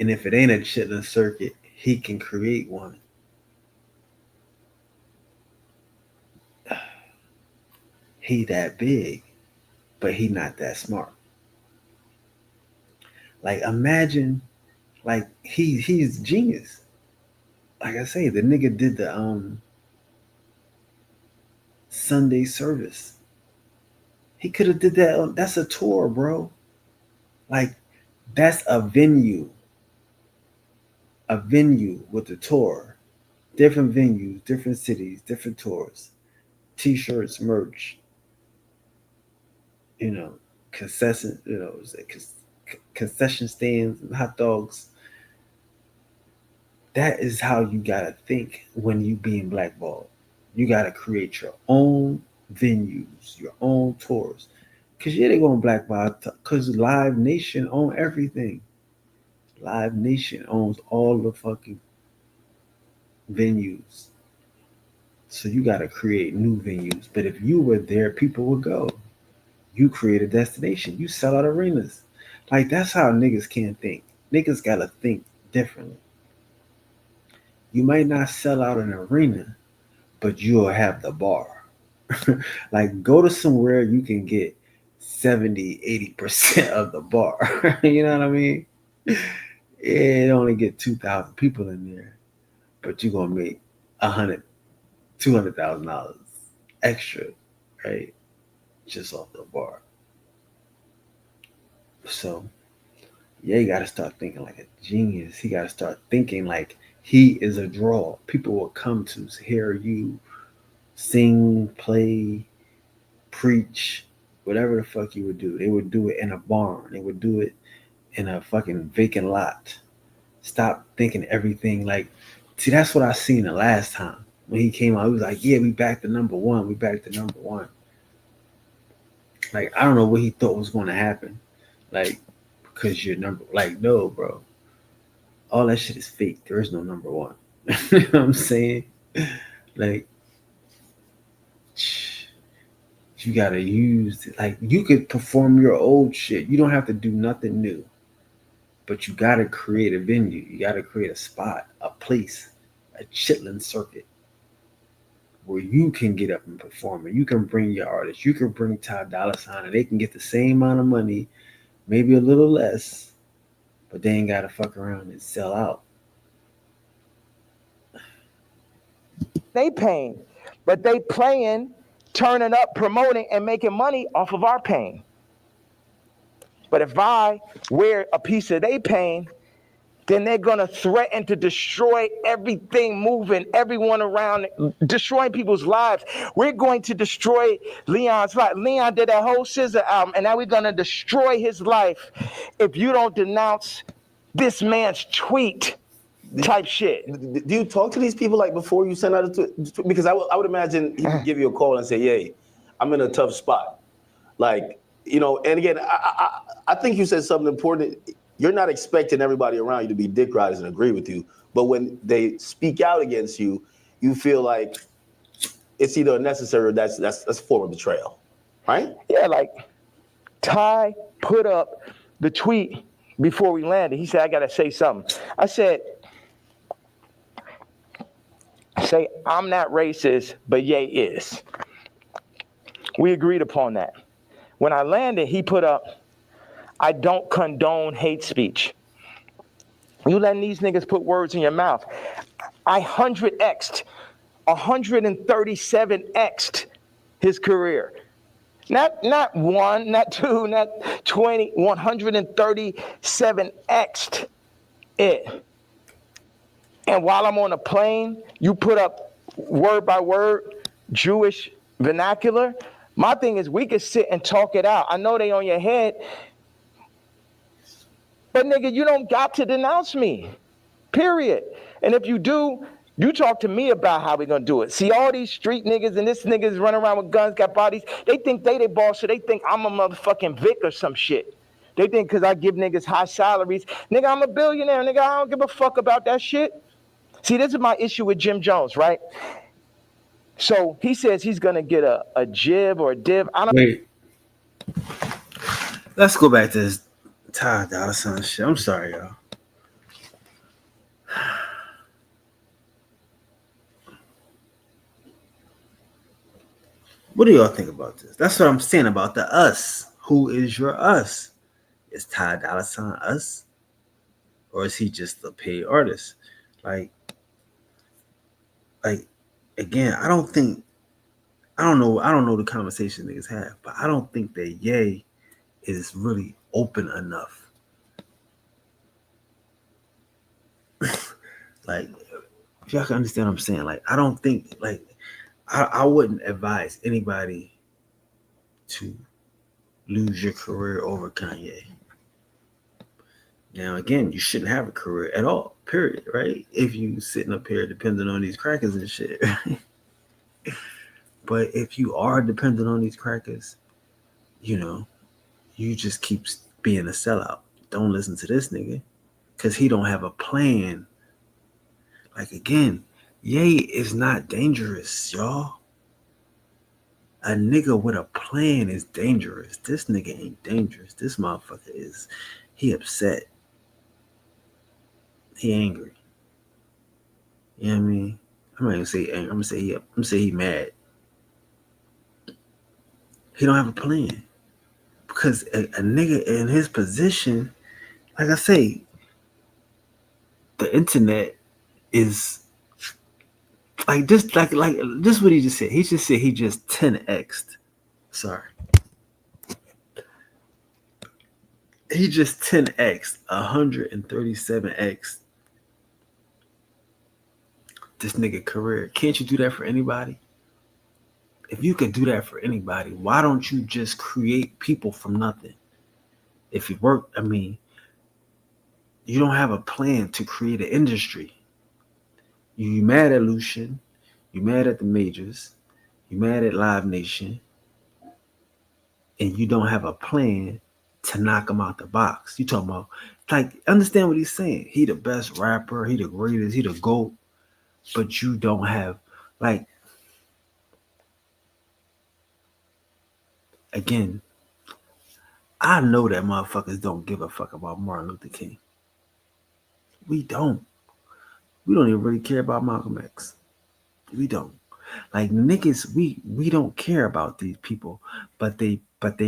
And if it ain't a chitlin circuit, he can create one. He that big, but he not that smart. Like, imagine, like, he's genius. Like I say, the nigga did the Sunday service. He could have did that. That's a tour, bro. Like, that's a venue. A venue with a tour. Different venues, different cities, different tours. T-shirts, merch. You know, concession stands and hot dogs. That is how you gotta think when you being blackballed. You gotta create your own venues, your own tours. Cause yeah, they gonna blackball because Live Nation own everything. Live Nation owns all the fucking venues. So you gotta create new venues. But if you were there, people would go. You create a destination. You sell out arenas. Like, that's how niggas can't think. Niggas gotta think differently. You might not sell out an arena, but you'll have the bar. Like, go to somewhere you can get 70-80% of the bar. You know what I mean? It only get 2,000 people in there, but you're gonna make $200,000 extra, right? Just off the bar. So yeah, you gotta start thinking like a genius. He gotta start thinking like he is a draw. People will come to hear you sing, play, preach, whatever the fuck you would do. They would do it in a barn. They would do it in a fucking vacant lot. Stop thinking everything like, see, that's what I seen the last time. When he came out, he was like, yeah, we back to number one. We back to number one. Like, I don't know what he thought was going to happen. Like, because you're number, like, no, bro. All that shit is fake. There is no number one. You know what I'm saying? Like, You gotta use like you could perform your old shit. You don't have to do nothing new. But you gotta create a venue. You gotta create a spot, a place, a chitlin circuit where you can get up and perform. And you can bring your artists. You can bring Ty Dolla $ign, and they can get the same amount of money, maybe a little less, but they ain't gotta fuck around and sell out. They paying, but they playing, turning up, promoting, and making money off of our pain. But if I wear a piece of they pain, then they're gonna threaten to destroy everything moving, everyone around, destroying people's lives. We're going to destroy Leon's life. Leon did that whole SZA album, and now we're gonna destroy his life if you don't denounce this man's tweet type shit. Do you talk to these people like before you send out a tweet? Because I would imagine he would give you a call and say, "Yay, I'm in a tough spot." Like, you know, and again, I think you said something important. You're not expecting everybody around you to be dick riders and agree with you, but when they speak out against you, you feel like it's either unnecessary or that's a form of betrayal, right? Yeah, like Ty put up the tweet before we landed. He said, "I gotta say something." I said, "Say I'm not racist, but Ye is." We agreed upon that. When I landed, he put up, "I don't condone hate speech." You letting these niggas put words in your mouth. I 100x'd, 137x'd his career. Not one, not two, not 20, 137x'd it. And while I'm on a plane, you put up word by word Jewish vernacular. My thing is we could sit and talk it out. I know they on your head, but nigga, you don't got to denounce me, period. And if you do, you talk to me about how we gonna do it. See all these street niggas and this niggas running around with guns, got bodies. They think they boss, so they think I'm a motherfucking Vic or some shit. They think because I give niggas high salaries, nigga, I'm a billionaire, nigga, I don't give a fuck about that shit. See, this is my issue with Jim Jones, right? So he says he's gonna get a jib or a div. I don't. Wait. Let's go back to this Ty Dolla $ign shit. I'm sorry, y'all. What do y'all think about this? That's what I'm saying about the us. Who is your us? Is Ty Dolla $ign us? Or is he just a paid artist? Like again, I don't know the conversation niggas have, but I don't think that Ye is really open enough. Like, if y'all can understand what I'm saying, like, I don't think, like, I wouldn't advise anybody to lose your career over Kanye. Now, again, you shouldn't have a career at all, period, right? If you sitting up here depending on these crackers and shit. But if you are dependent on these crackers, you know, you just keep being a sellout. Don't listen to this nigga, because he don't have a plan. Like, again, Ye is not dangerous, y'all. A nigga with a plan is dangerous. This nigga ain't dangerous. This motherfucker he upset. He angry. You know what I mean? I'm not gonna say angry. I'm gonna say he mad. He don't have a plan. Because a nigga in his position, like I say, the internet is like just like just what he just said. He just said he just 10x'd. Sorry. He just 10x'd, 137x this nigga career. Can't you do that for anybody? If you could do that for anybody, why don't you just create people from nothing? If you work, I mean, you don't have a plan to create an industry. You mad at Lucian, you mad at the majors, you mad at Live Nation, and you don't have a plan to knock him out the box. You talking about, like, understand what he's saying. He the best rapper, he the greatest, he the GOAT, but you don't have, like, again, I know that motherfuckers don't give a fuck about Martin Luther King. We don't. We don't even really care about Malcolm X. We don't. Like niggas, we don't care about these people, but they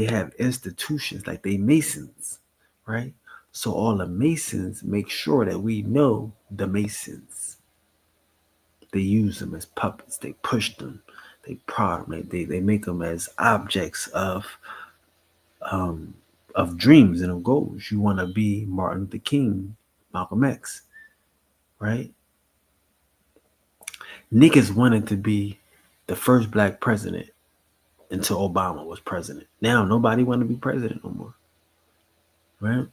have institutions like they Masons, right? So all the Masons make sure that we know the Masons. They use them as puppets. They push them. They prod them. They make them as objects of dreams and of goals. You want to be Martin Luther King, Malcolm X, right? Niggas wanted to be the first black president until Obama was president. Now nobody want to be president no more, right?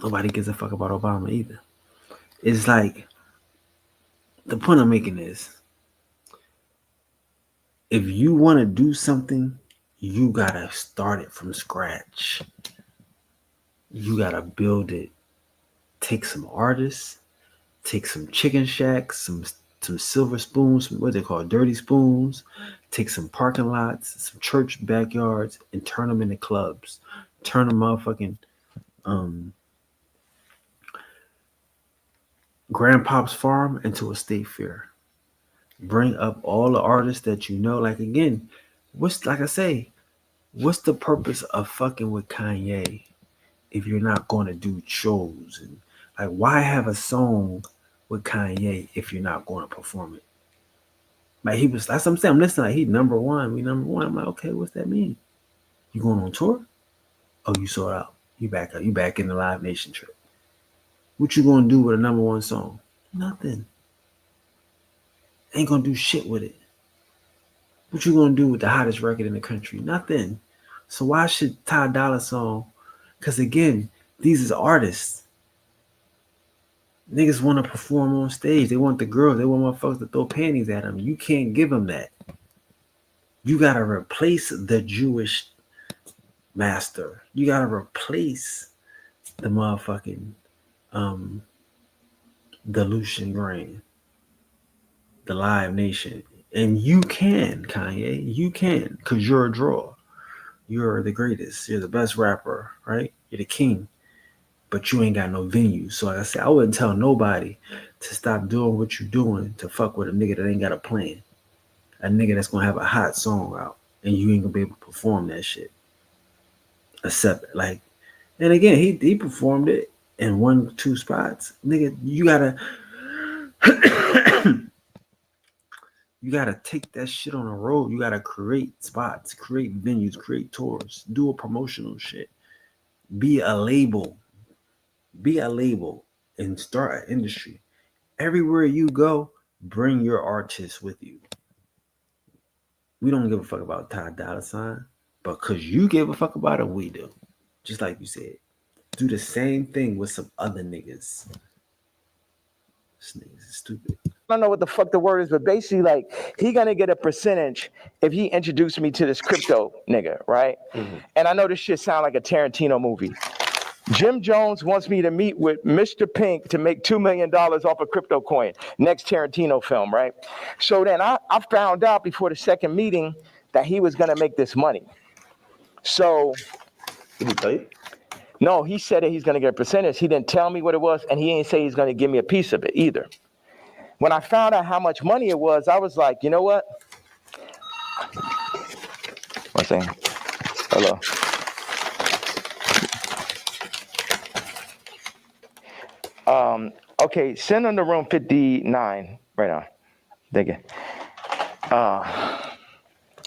Nobody gives a fuck about Obama either. It's like, the point I'm making is, if you want to do something, you gotta start it from scratch. You gotta build it. Take some artists, take some chicken shacks, some silver spoons, what they call dirty spoons, take some parking lots, some church backyards, and turn them into clubs. Turn them motherfucking grandpa's farm into a state fair. Bring up all the artists that you know. Like, again, what's the purpose of fucking with Kanye if you're not going to do shows? And like, why have a song with Kanye if you're not going to perform it? Like, that's what I'm saying. I'm listening. Like, he number one. We number one. I'm like, okay, what's that mean? You going on tour? Oh, you sold out. You back up. You back in the Live Nation trip. What you gonna do with a number one song? Nothing. Ain't gonna do shit with it. What you gonna do with the hottest record in the country? Nothing. So why should Ty Dolla song? Because again, these is artists. Niggas want to perform on stage. They want the girls. They want motherfuckers to throw panties at them. You can't give them that. You gotta replace the Jewish master. You gotta replace the motherfucking the Lucian Grain, the Live Nation. And you can, Kanye. You can, because you're a draw. You're the greatest. You're the best rapper, right? You're the king. But you ain't got no venue. So like I said, I wouldn't tell nobody to stop doing what you're doing to fuck with a nigga that ain't got a plan. A nigga that's gonna have a hot song out and you ain't gonna be able to perform that shit. Except like, and again, he performed it in 1-2 spots. Nigga, you gotta you gotta take that shit on the road. You gotta create spots, create venues, create tours, do a promotional shit. Be a label. Be a label and start an industry. Everywhere you go, bring your artists with you. We don't give a fuck about Ty Dolla $ign, but because you give a fuck about it, we do. Just like you said. Do the same thing with some other niggas. This niggas is stupid. I don't know what the fuck the word is, but basically, like, he gonna get a percentage if he introduced me to this crypto nigga, right? Mm-hmm. And I know this shit sound like a Tarantino movie. Jim Jones wants me to meet with Mr. Pink to make $2 million off a crypto coin. Next Tarantino film, right? So then I found out before the second meeting that he was gonna make this money. So, did he tell you? No, he said that he's gonna get a percentage. He didn't tell me what it was, and he ain't say he's gonna give me a piece of it either. When I found out how much money it was, I was like, you know what? One second. Hello. Okay, send him to room 59 right now. Thank you.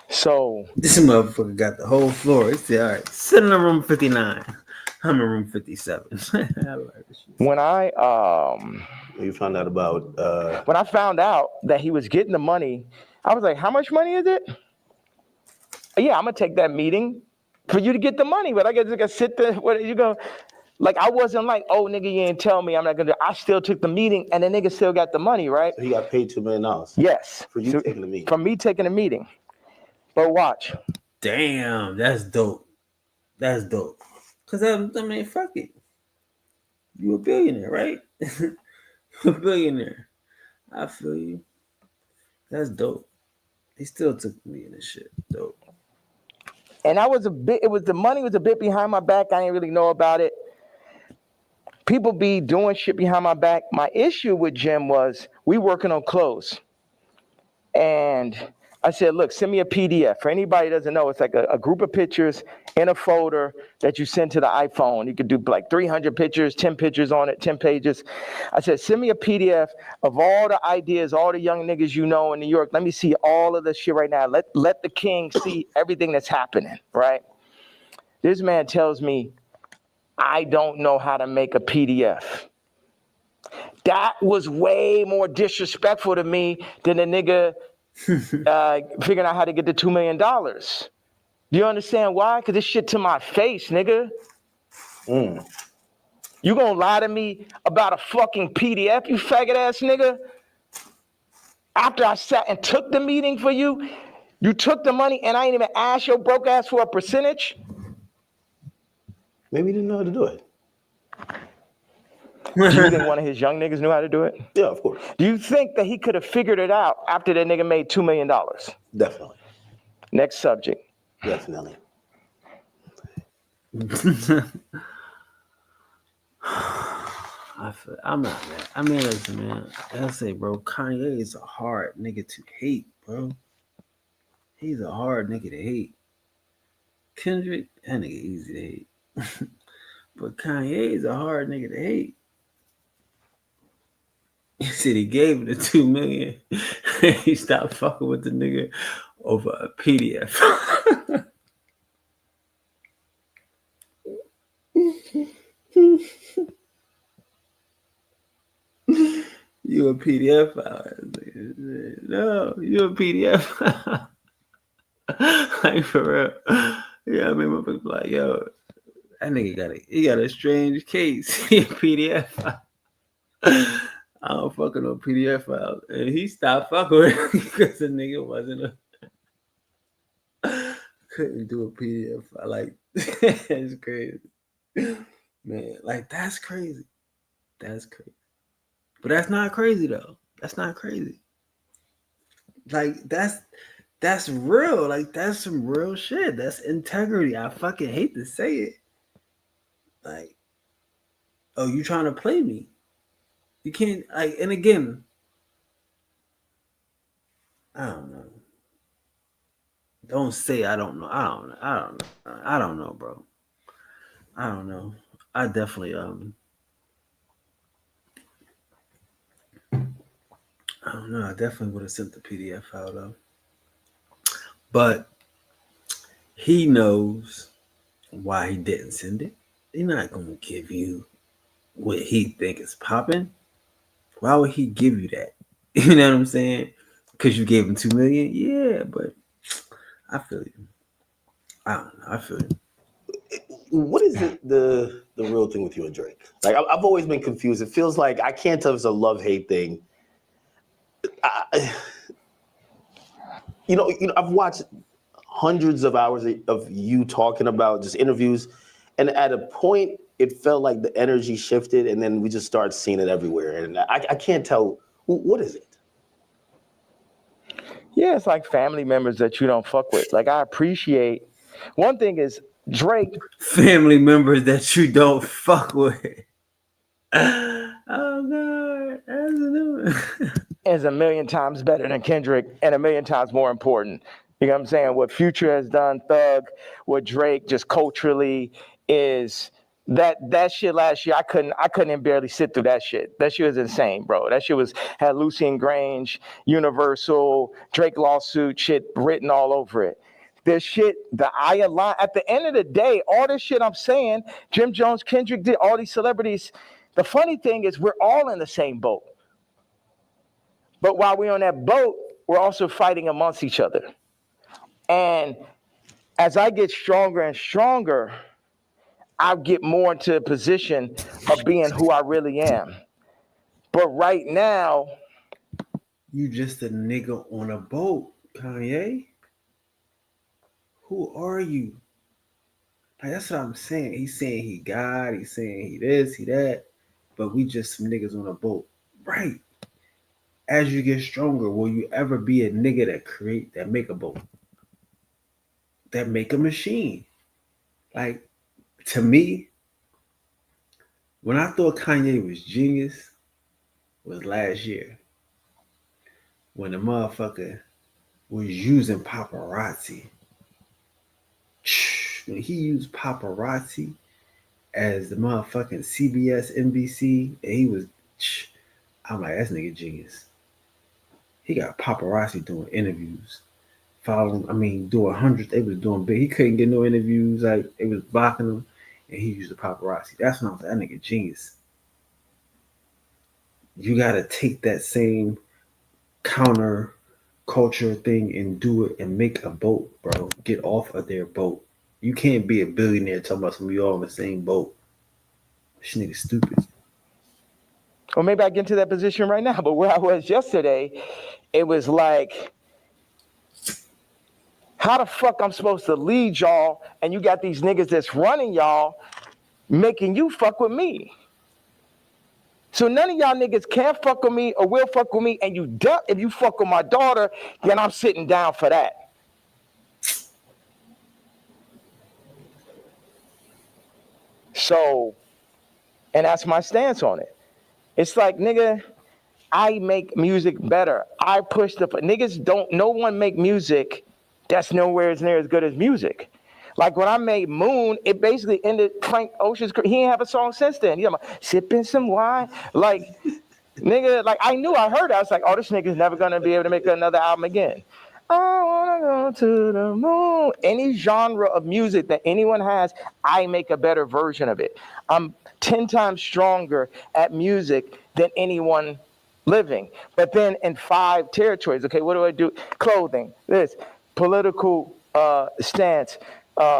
So this motherfucker got the whole floor. He said, all right, sit in the room 59. I'm in room 57. When you found out about when I found out that he was getting the money, I was like, how much money is it? Yeah, I'm gonna take that meeting for you to get the money, but I guess I gotta sit there. What are you going? Like, I wasn't like, oh, nigga, you ain't tell me I'm not gonna do. I still took the meeting, and the nigga still got the money, right? So he got paid $2 million. Yes. For you taking the meeting. For me taking the meeting. But watch. Damn, that's dope. That's dope. Cause I mean, fuck it. You a billionaire, right? You a billionaire. I feel you. That's dope. He still took me in this shit. Dope. And I was the money was a bit behind my back. I didn't really know about it. People be doing shit behind my back. My issue with Jim was we working on clothes. And I said, look, send me a PDF. For anybody who doesn't know, it's like a group of pictures in a folder that you send to the iPhone. You could do like 300 pictures, 10 pictures on it, 10 pages. I said, send me a PDF of all the ideas, all the young niggas you know in New York. Let me see all of this shit right now. Let the king see everything that's happening, right? This man tells me, I don't know how to make a PDF. That was way more disrespectful to me than a nigga figuring out how to get the $2 million. Do you understand why? Because this shit to my face, nigga. You gonna lie to me about a fucking PDF, you faggot ass nigga? After I sat and took the meeting for you, you took the money and I ain't even asked your broke ass for a percentage? Maybe he didn't know how to do it. Do you think one of his young niggas knew how to do it? Yeah, of course. Do you think that he could have figured it out after that nigga made $2 million? Definitely. Next subject. Definitely. I'm not mad. I mean, listen, man. I say, bro, Kanye is a hard nigga to hate, bro. He's a hard nigga to hate. Kendrick, that nigga easy to hate. But Kanye is a hard nigga to hate. He said he gave him the $2 million. He stopped fucking with the nigga over a PDF. You a PDF file? No, you a PDF file. Like for real. Yeah, I mean, motherfuckers like, yo, that nigga got a strange case. He a PDF file. I don't fucking no PDF files. And he stopped fucking with it because the nigga wasn't couldn't do a PDF file. Like, it's crazy. Man, like, that's crazy. That's crazy. But that's not crazy, though. That's not crazy. Like, that's real. Like, that's some real shit. That's integrity. I fucking hate to say it. Like, oh, you trying to play me? You can't, like, and again, I don't know. Don't say I don't know. I don't know, bro. I don't know. I definitely I don't know. I definitely would have sent the PDF out though. But he knows why he didn't send it. He's not gonna give you what he think is popping. Why would he give you that? You know what I'm saying? Because you gave him $2 million? Yeah, but I feel you. I don't know. I feel you. What is the real thing with you and Drake? Like, I've always been confused. It feels like I can't tell if it's a love-hate thing. You know, I've watched hundreds of hours of you talking about just interviews, and at a point, it felt like the energy shifted, and then we just started seeing it everywhere. And I can't tell, what is it? Yeah, it's like family members that you don't fuck with. Like, I appreciate, one thing is Drake. Family members that you don't fuck with. Oh, God. That's a new one. Is a million times better than Kendrick and a million times more important. You know what I'm saying? What Future has done, Thug, what Drake just culturally is that shit last year. I couldn't even barely sit through that shit. That shit was insane, bro. That shit had Lucian Grange, Universal, Drake lawsuit shit written all over it. This shit, at the end of the day, all this shit I'm saying, Jim Jones, Kendrick did, all these celebrities. The funny thing is we're all in the same boat. But while we're on that boat, we're also fighting amongst each other. And as I get stronger and stronger, I get more into a position of being who I really am. But right now, you just a nigga on a boat, Kanye. Who are you? Like, that's what I'm saying. He's saying he God. He's saying he this, he that. But we just some niggas on a boat. Right. As you get stronger, will you ever be a nigga that make a boat? that make a machine. Like, to me, when I thought Kanye was genius was last year. When the motherfucker was using paparazzi. When he used paparazzi as the motherfucking CBS, NBC, and he was, I'm like, that's nigga genius. He got paparazzi doing interviews. Doing hundreds. They was doing big. He couldn't get no interviews. Like, it was blocking him, and he used the paparazzi. That's when I was like, that nigga genius. You gotta take that same counter culture thing and do it and make a boat, bro. Get off of their boat. You can't be a billionaire talking about some of you all in the same boat. This nigga stupid. Or maybe I get into that position right now, but where I was yesterday, it was like, how the fuck I'm supposed to lead y'all and you got these niggas that's running y'all making you fuck with me? So none of y'all niggas can fuck with me or will fuck with me, and if you fuck with my daughter, then I'm sitting down for that. So, and that's my stance on it. It's like, nigga, I make music better. I push no one make music that's nowhere as near as good as music. Like when I made Moon, it basically ended Frank Ocean's career. He ain't have a song since then. You know, sipping some wine. Like, nigga, like I heard it. I was like, oh, this nigga's never gonna be able to make another album again. I wanna go to the moon. Any genre of music that anyone has, I make a better version of it. I'm 10 times stronger at music than anyone living. But then in 5 territories, okay, what do I do? Clothing, this, political stance,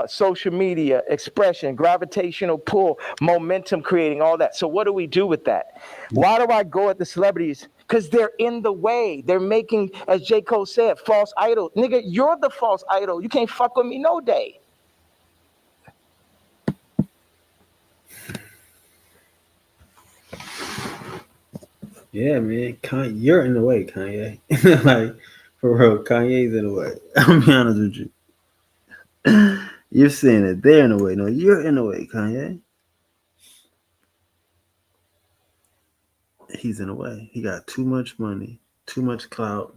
social media, expression, gravitational pull, momentum creating, all that. So what do we do with that? Why do I go at the celebrities? Because they're in the way. They're making, as J. Cole said, false idol. Nigga, you're the false idol. You can't fuck with me no day. Yeah, man. You're in the way, Kanye. Like, for real, Kanye's in the way. I'll be honest with you. You're saying that they're in the way. No, you're in the way, Kanye. He's in the way. He got too much money, too much clout.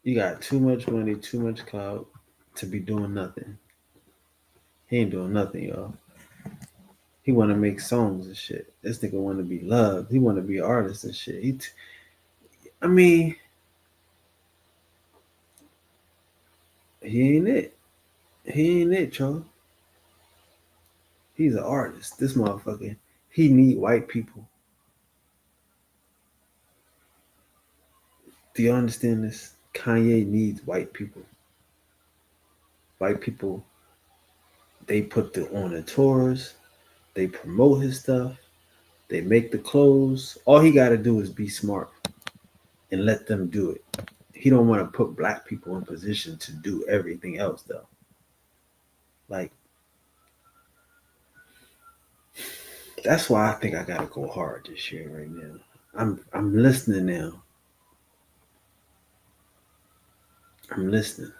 You got too much money, too much clout to be doing nothing. He ain't doing nothing, y'all. He want to make songs and shit. This nigga want to be loved. He want to be an artist and shit. He ain't it. He ain't it, y'all. He's an artist. This motherfucker, he need white people. Do you understand this? Kanye needs white people. White people, they put on the tours, they promote his stuff, they make the clothes. All he got to do is be smart and let them do it. He don't want to put black people in position to do everything else, though. Like, that's why I think I gotta go hard this year right now. I'm listening now. I'm listening.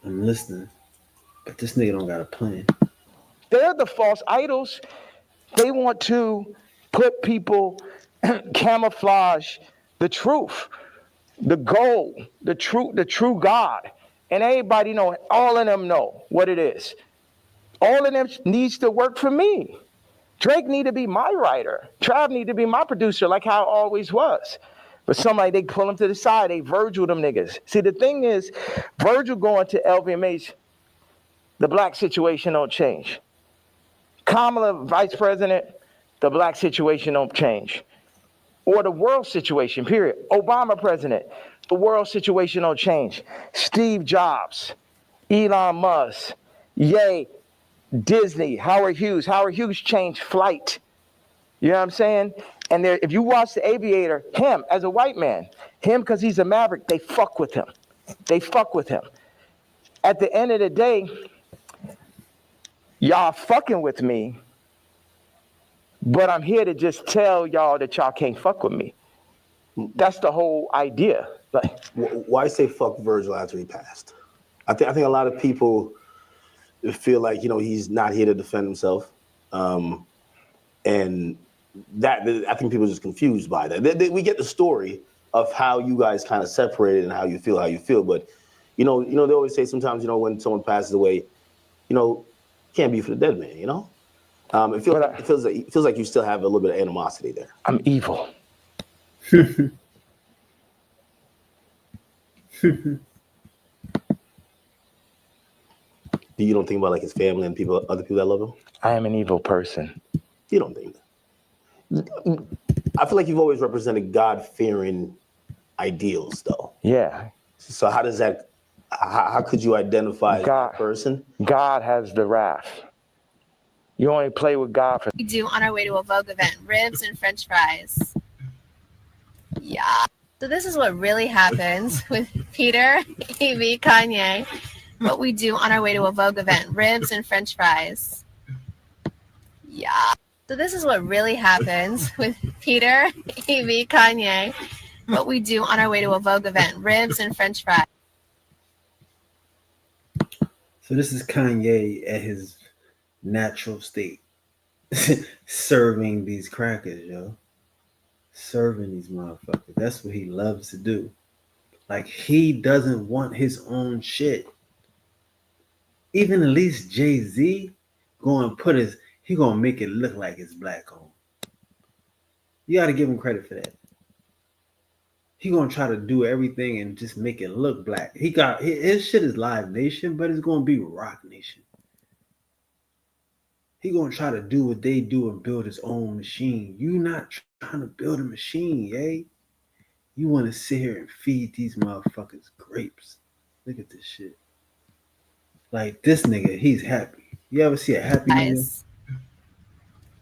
But this nigga don't got a plan. They're the false idols. They want to put people, camouflage the truth, the goal, the true God. And everybody know, all of them know what it is. All of them needs to work for me. Drake need to be my writer. Trav need to be my producer, like how it always was. But somebody, they pull him to the side, they Virgil them niggas. See, the thing is, Virgil going to LVMH, the black situation don't change. Kamala, vice president, the black situation don't change. Or the world situation, period. Obama president, the world situation don't change. Steve Jobs, Elon Musk, Ye, Disney, Howard Hughes. Howard Hughes changed flight. You know what I'm saying? And there, if you watch The Aviator, him as a white man, him because he's a maverick, they fuck with him. They fuck with him. At the end of the day, y'all fucking with me, but I'm here to just tell y'all that y'all can't fuck with me. That's the whole idea. Like, why say fuck Virgil after he passed? I think a lot of people feel like he's not here to defend himself, and that I think people are just confused by that. We get the story of how you guys kind of separated and how you feel, but they always say sometimes when someone passes away, can't be for the dead man. It feels like you still have a little bit of animosity there. I'm evil. You don't think about like his family and other people that love him? I am an evil person. You don't think that? I feel like you've always represented God-fearing ideals, though. Yeah. So how does that? How could you identify that person? God has the wrath. You only play with God for. We do on our way to a Vogue event: ribs and French fries. Yeah. So this is what really happens with Peter, Evie, Kanye. What we do on our way to a Vogue event: ribs and French fries. Yeah. So this is what really happens with Peter, Evie, Kanye. What we do on our way to a Vogue event: ribs and French fries. So this is Kanye at his natural state, serving these crackers, yo. Serving these motherfuckers. That's what he loves to do. Like, he doesn't want his own shit. Even at least Jay-Z he gonna make it look like it's black owned. You gotta give him credit for that. He gonna try to do everything and just make it look black. His shit is Live Nation, but it's gonna be Rock Nation. He gonna try to do what they do and build his own machine. You not trying to build a machine, yay. You want to sit here and feed these motherfuckers grapes. Look at this shit. Like, this nigga, he's happy. You ever see a happy nigga?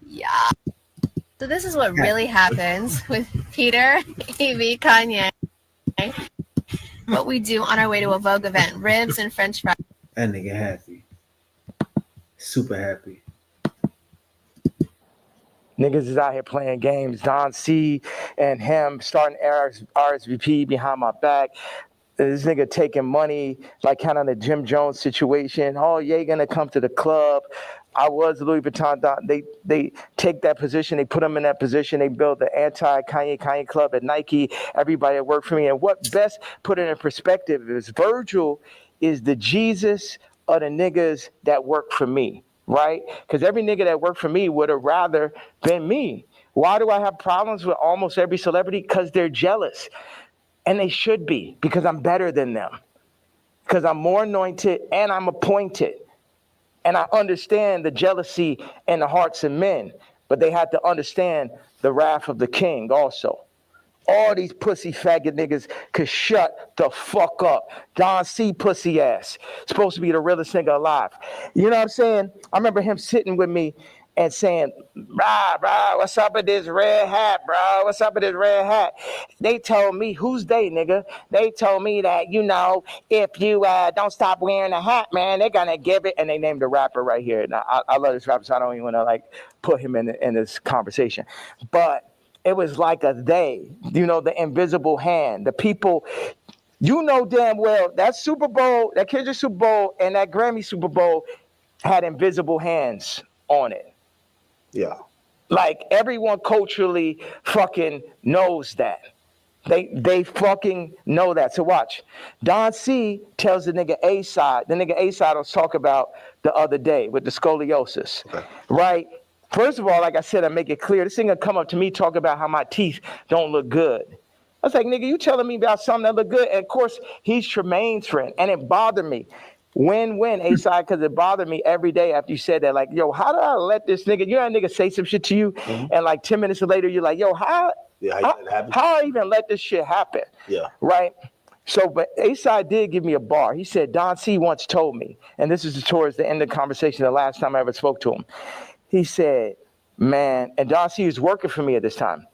Yeah. So this is what really happens with Peter, Evie, Kanye. What we do on our way to a Vogue event: ribs and French fries. That nigga happy. Super happy. Niggas is out here playing games. Don C and him starting RSVP behind my back. This nigga taking money, like kind of the Jim Jones situation. Oh, yeah, gonna come to the club. I was Louis Vuitton. They take that position. They put them in that position. They build the anti-Kanye club at Nike. Everybody that worked for me. And what best put it in perspective is Virgil is the Jesus of the niggas that work for me, right? Because every nigga that worked for me would have rather been me. Why do I have problems with almost every celebrity? Because they're jealous. And they should be, because I'm better than them. Because I'm more anointed and I'm appointed. And I understand the jealousy in the hearts of men, but they had to understand the wrath of the king also. All these pussy faggot niggas could shut the fuck up. Don C pussy ass. Supposed to be the realest nigga alive. You know what I'm saying? I remember him sitting with me and saying, bro, what's up with this red hat, bro? What's up with this red hat? They told me, who's they, nigga? They told me that, if you don't stop wearing a hat, man, they're going to give it. And they named the rapper right here. Now, I love this rapper, so I don't even want to, put him in this conversation. But it was like a they, the invisible hand, the people, damn well, that Super Bowl, that Kendrick Super Bowl and that Grammy Super Bowl had invisible hands on it. Yeah. Like, everyone culturally fucking knows that. They fucking know that. So watch. Don C tells the nigga A-side. The nigga A-side was talk about the other day with the scoliosis. Okay. Right? First of all, like I said, I make it clear. This nigga come up to me talk about how my teeth don't look good. I was like, nigga, you telling me about something that look good? And of course, he's Tremaine's friend. And it bothered me. When A-side, because it bothered me every day after you said that. Like, yo, how do I let this nigga, that nigga say some shit to you, and like 10 minutes later, you're like, yo, how I even let this shit happen? Yeah. Right? So, but A-side did give me a bar. He said, Don C once told me, and this is towards the end of the conversation, the last time I ever spoke to him. He said, man, and Don C was working for me at this time.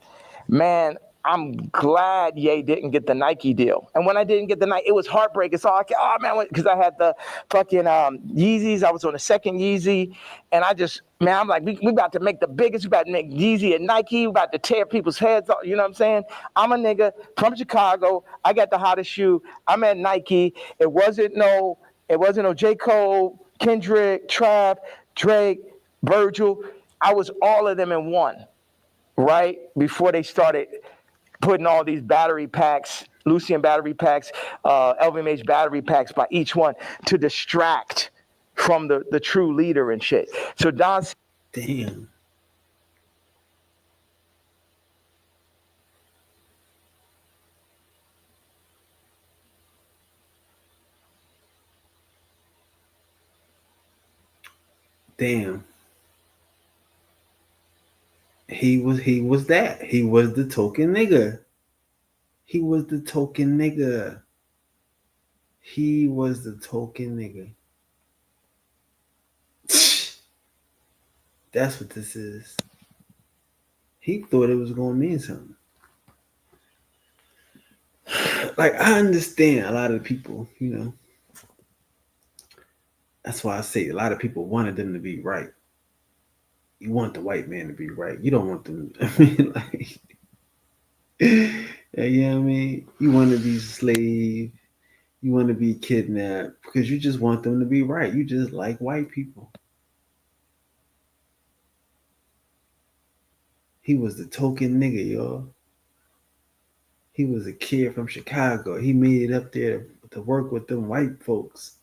Man, I'm glad Ye didn't get the Nike deal. And when I didn't get the Nike, it was heartbreaking. So because I had the fucking Yeezys. I was on the second Yeezy. And I just Man, I'm like, we about to make the biggest, we about to make Yeezy and Nike, we about to tear people's heads off, you know what I'm saying? I'm a nigga from Chicago, I got the hottest shoe, I'm at Nike, it wasn't no J. Cole, Kendrick, Trav, Drake, Virgil, I was all of them in one, right? Before they started putting all these battery packs, Lucian battery packs, LVMH battery packs by each one to distract from the true leader and shit. So Don. Damn. Damn. He was that. He was the token nigga. He was the token nigga. He was the token nigga. That's what this is. He thought it was gonna mean something. Like, I understand a lot of people, you know. That's why I say a lot of people wanted them to be right. You want the white man to be right. You don't want them. I mean, like, yeah, you know what I mean? You want to be slave. You want to be kidnapped because you just want them to be right. You just like white people. He was the token nigga, y'all. He was a kid from Chicago. He made it up there to work with them white folks.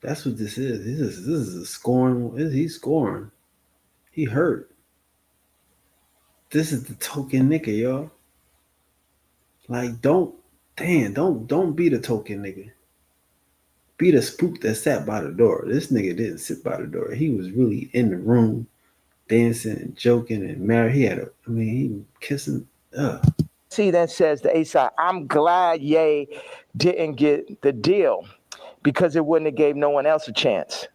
That's what this is. This is a scoring. He's scoring. He hurt. This is the token nigga, y'all. Like, don't be the token nigga. Be the spook that sat by the door. This nigga didn't sit by the door. He was really in the room, dancing and joking and married. He kissing. See, that says the A side. I'm glad Ye didn't get the deal because it wouldn't have gave no one else a chance.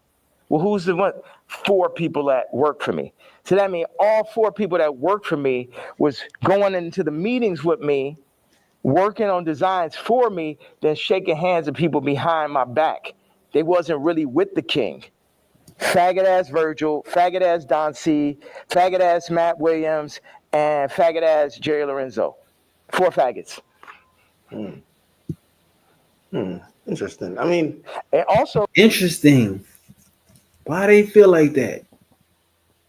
Well, who's the one? 4 people that work for me. So that means all 4 people that work for me was going into the meetings with me, working on designs for me, then shaking hands with people behind my back. They wasn't really with the king. Faggot ass Virgil, faggot ass Don C, faggot ass Matt Williams, and faggot ass Jerry Lorenzo. 4 faggots. Interesting. I mean, and also interesting. Why they feel like that?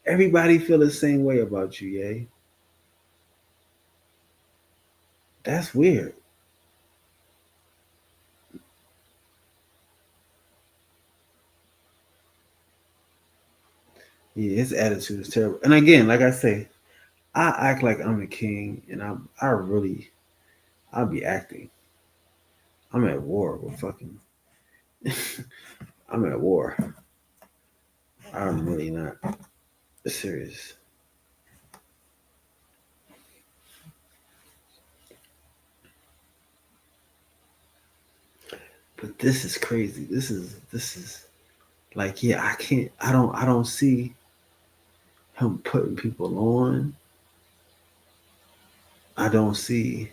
Everybody feel the same way about you, Ye. That's weird. Yeah, his attitude is terrible. And again, like I say, I act like I'm the king, and I'll be acting. I'm at war with fucking. I'm at war. I'm really not serious. But this is crazy. This is like, yeah, I don't see him putting people on. I don't see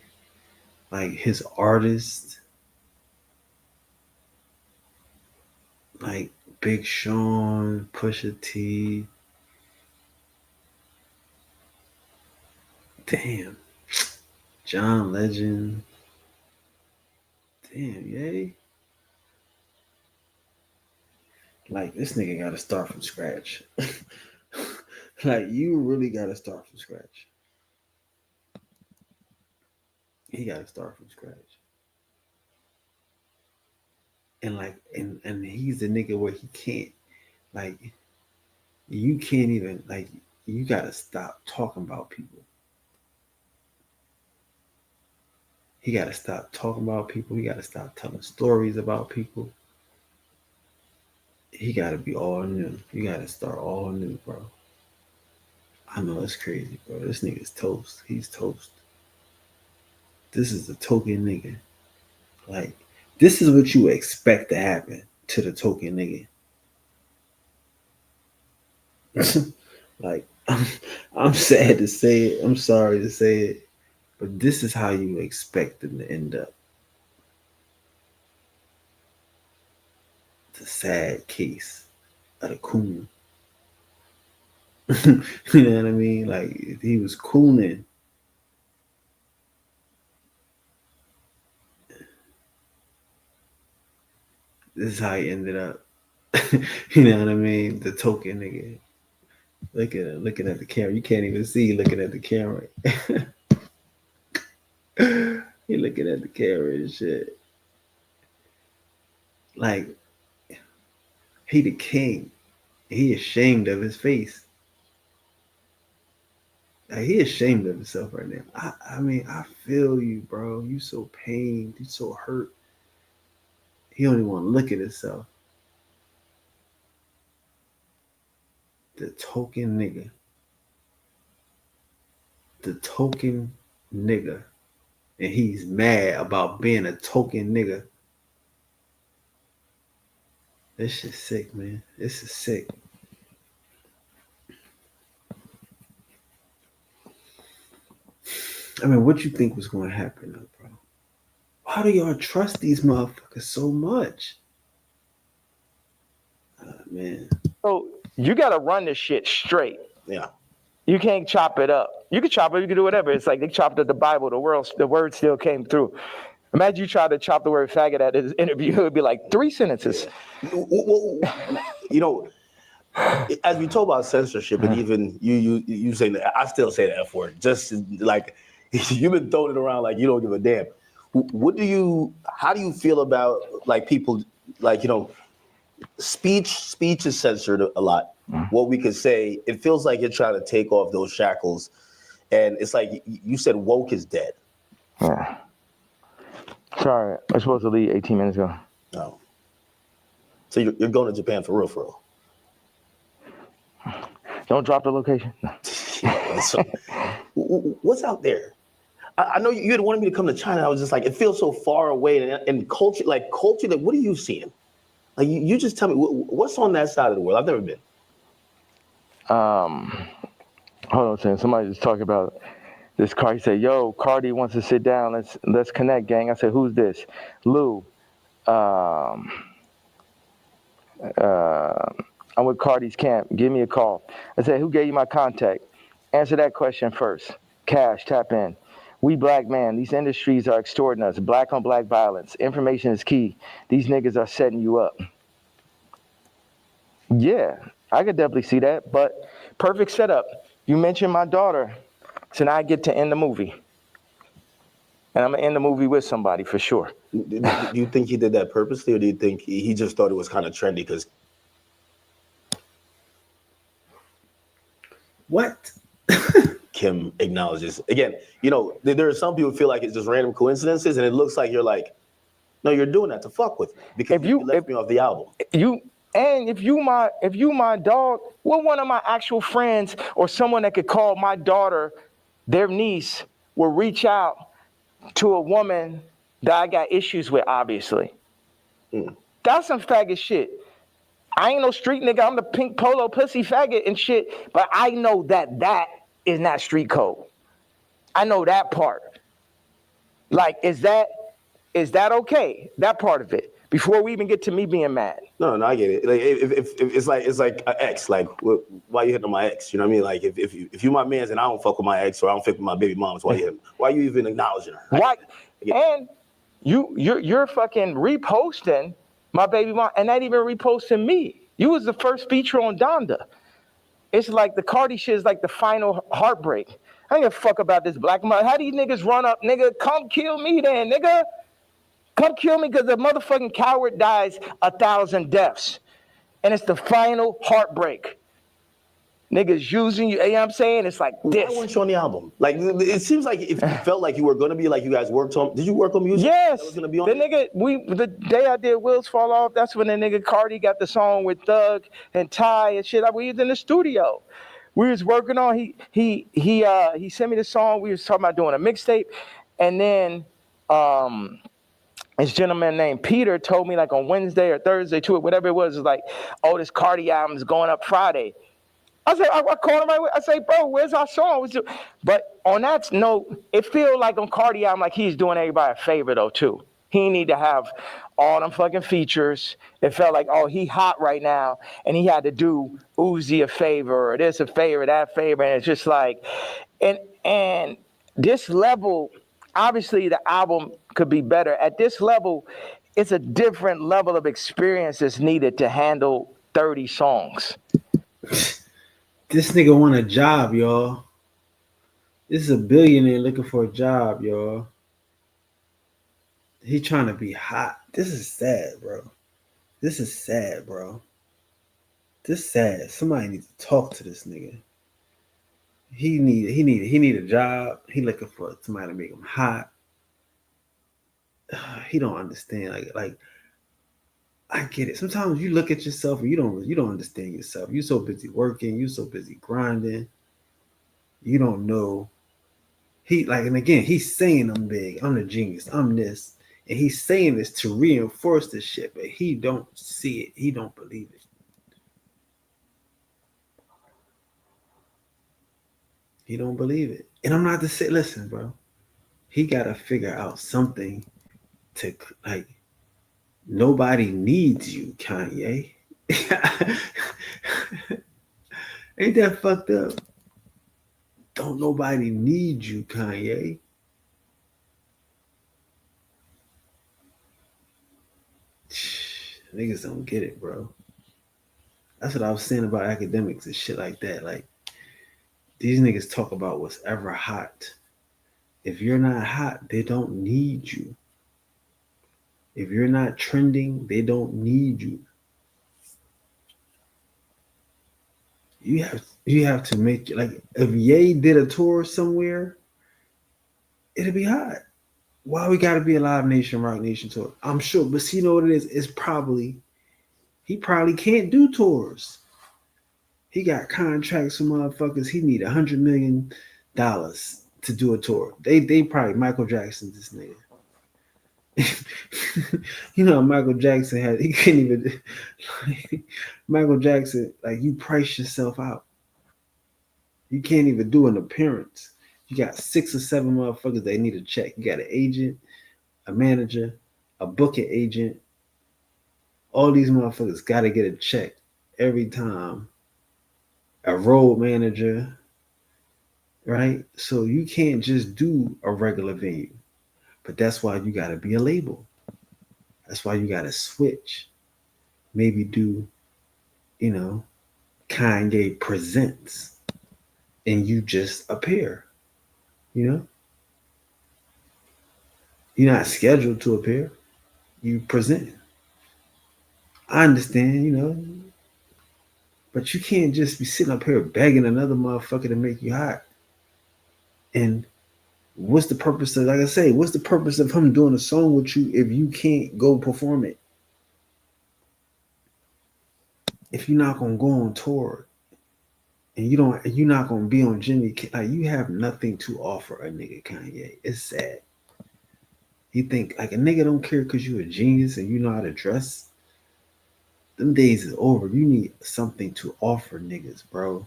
like his artists like Big Sean, Pusha T. Damn. John Legend. Damn, yay. Like, this nigga gotta start from scratch. Like, you really gotta start from scratch. He gotta start from scratch. And like, and he's the nigga where he can't, like, you can't even, like, you gotta stop talking about people. He gotta stop talking about people. He gotta stop telling stories about people. He gotta be all new. You gotta start all new, bro. I know it's crazy, bro. This nigga's toast. He's toast. This is a token nigga. Like, this is what you expect to happen to the token nigga. Like, I'm sad to say it. I'm sorry to say it. But this is how you expect them to end up. It's a sad case of the coon. You know what I mean? Like, he was cooning. This is how he ended up. You know what I mean? The token nigga. Looking at the camera. You can't even see looking at the camera. He looking at the camera and shit. Like, he the king. He ashamed of his face. Like, he ashamed of himself right now. I mean, I feel you, bro. You so pained. You so hurt. He don't even want to look at himself. The token nigga. The token nigga. And he's mad about being a token nigga. This shit's sick, man. This is sick. I mean, what you think was going to happen, though, bro? Why do y'all trust these motherfuckers so much? Man. So you got to run this shit straight. Yeah. You can't chop it up. You can chop it. You can do whatever. It's like they chopped up the Bible. The word still came through. Imagine you try to chop the word faggot at his interview. It would be like 3 sentences. You know, as we talk about censorship, and even you say that, I still say the F word. Just like you've been throwing it around like you don't give a damn. How do you feel about like people like, you know, speech is censored a lot. What we could say, it feels like you're trying to take off those shackles, and it's like you said woke is dead. Yeah. Sorry, I was supposed to leave 18 minutes ago. No. So you're going to Japan for real? Don't drop the location. So, what's out there? I know you had wanted me to come to China. I was just like, it feels so far away, and culture, like what are you seeing? Like you just tell me what's on that side of the world. I've never been. Hold on a second. Somebody just talking about this car. He said, "Yo, Cardi wants to sit down. Let's connect, gang." I said, "Who's this?" Lou. I'm with Cardi's camp. Give me a call. I said, "Who gave you my contact?" Answer that question first. Cash, tap in. We black man. These industries are extorting us. Black on black violence. Information is key. These niggas are setting you up. Yeah, I could definitely see that. But perfect setup. You mentioned my daughter. So now I get to end the movie. And I'm going to end the movie with somebody for sure. Do you think he did that purposely, or do you think he just thought it was kind of trendy? Because what? Kim acknowledges. Again, you know, there are some people who feel like it's just random coincidences, and it looks like you're like, no, you're doing that to fuck with me because you left me off the album. If you my dog, what one of my actual friends or someone that could call my daughter their niece will reach out to a woman that I got issues with, obviously. That's some faggot shit. I ain't no street nigga. I'm the pink polo pussy faggot and shit, but I know that is not street code. I know that part. Like, is that okay? That part of it. Before we even get to me being mad. No, I get it. Like, if it's like an ex. Like, why you hitting on my ex? You know what I mean? Like, if you my man's and I don't fuck with my ex or I don't fuck with my baby moms, why you even acknowledging her? Why? And you're fucking reposting my baby mom, and not even reposting me. You was the first feature on Donda. It's like the Cardi shit is like the final heartbreak. I don't give a fuck about this black mother. How these niggas run up, nigga? Come kill me then, nigga. Come kill me because a motherfucking coward dies 1,000 deaths. And it's the final heartbreak. Niggas using you, you know what I'm saying? It's like this. Why weren't you on the album? Like, it seems like if you felt like you were going to be, like you guys worked on, did you work on music? Yes. That was gonna be on the day I did Wheels Fall Off, that's when the nigga Cardi got the song with Thug and Ty and shit. We was in the studio. We was working on, he sent me the song. We was talking about doing a mixtape. And then, this gentleman named Peter told me like on Wednesday or Thursday, whatever it was like, oh, this Cardi album is going up Friday. I said, I called him right away. I say, bro, where's our song? But on that note, it feels like on Cardi album, like he's doing everybody a favor though too. He need to have all them fucking features. It felt like, oh, he hot right now, and he had to do Uzi a favor, or this a favor, that favor, and it's just like, and this level, obviously the album could be better. At this level, it's a different level of experience that's needed to handle 30 songs. This nigga want a job, y'all. This is a billionaire looking for a job, y'all. He trying to be hot. This is sad, bro. This is sad, bro. This is sad. Somebody needs to talk to this nigga. He need a job. He looking for somebody to make him hot. He don't understand. Like I get it. Sometimes you look at yourself and you don't understand yourself. You're so busy working. You're so busy grinding. You don't know. And again, he's saying I'm big. I'm the genius. I'm this. And he's saying this to reinforce this shit, but he don't see it. He don't believe it. He don't believe it. And I'm not to say, listen, bro. He got to figure out something to, like, nobody needs you, Kanye. Ain't that fucked up? Don't nobody need you, Kanye. Niggas don't get it, bro. That's what I was saying about academics and shit like that. Like, these niggas talk about what's ever hot. If you're not hot, they don't need you. If you're not trending, they don't need you. You have to make, like, if Ye did a tour somewhere, it'd be hot. Why we gotta be a Live Nation, Rock Nation tour? I'm sure, but see, you know what it is? It's probably, he probably can't do tours. He got contracts from motherfuckers. He need $100 million to do a tour. They probably Michael Jackson, this nigga. You know, Michael Jackson he couldn't even, Michael Jackson, like, you price yourself out. You can't even do an appearance. You got 6 or 7 motherfuckers they need a check. You got an agent, a manager, a booking agent. All these motherfuckers got to get a check every time. A road manager, right? So you can't just do a regular venue. But that's why you got to be a label. That's why you got to switch. Maybe do, Kanye presents and you just appear, You're not scheduled to appear. You present. I understand, but you can't just be sitting up here begging another motherfucker to make you hot. And what's the purpose of, like I say, what's the purpose of him doing a song with you if you can't go perform it? If you're not gonna go on tour and you're not gonna be on Jimmy, like, you have nothing to offer a nigga, Kanye. It's sad. You think like a nigga don't care because you're a genius and you know how to dress? Them days is over. You need something to offer niggas, bro.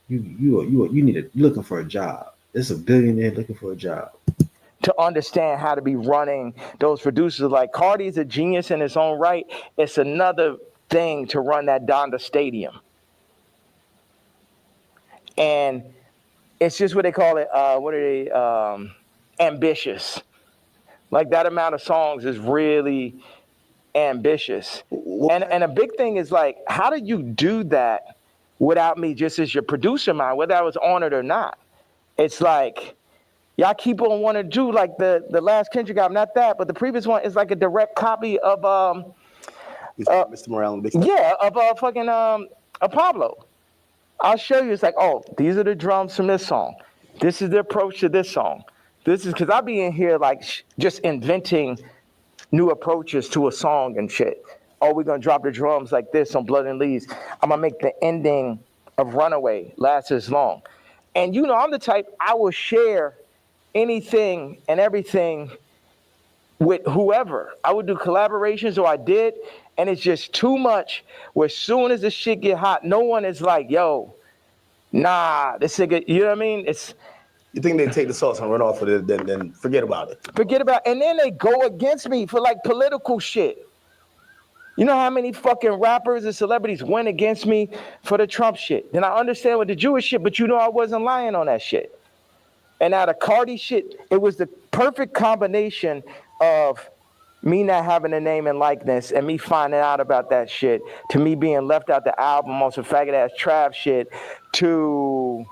You need you're looking for a job. There's a billionaire looking for a job. To understand how to be running those producers, like Cardi's a genius in his own right. It's another thing to run that Donda Stadium. And it's just what they call it, ambitious. Like, that amount of songs is really ambitious. And a big thing is, like, how do you do that without me just as your producer, man, whether I was honored or not? It's like, y'all keep on wanting to do, like, the last Kendrick album, not that, but the previous one is like a direct copy of Mr. Morale and Big Stuff. Yeah, of Pablo. I'll show you. It's like, oh, these are the drums from this song. This is the approach to this song. This is because I be in here like just inventing new approaches to a song and shit. Oh, we're gonna drop the drums like this on Blood and Leaves. I'm gonna make the ending of Runaway last as long. And I'm the type, I will share anything and everything with whoever. I would do collaborations, or I did, and it's just too much where as soon as the shit get hot, no one is like, yo, Nah, this nigga, you know what I mean? It's You think they take the sauce and run off with it, then forget about it. and then they go against me for like political shit. You know how many fucking rappers and celebrities went against me for the Trump shit? Then I understand with the Jewish shit, but you know I wasn't lying on that shit. And now the Cardi shit, it was the perfect combination of me not having a name and likeness and me finding out about that shit, to me being left out the album on some faggot ass Trav shit, to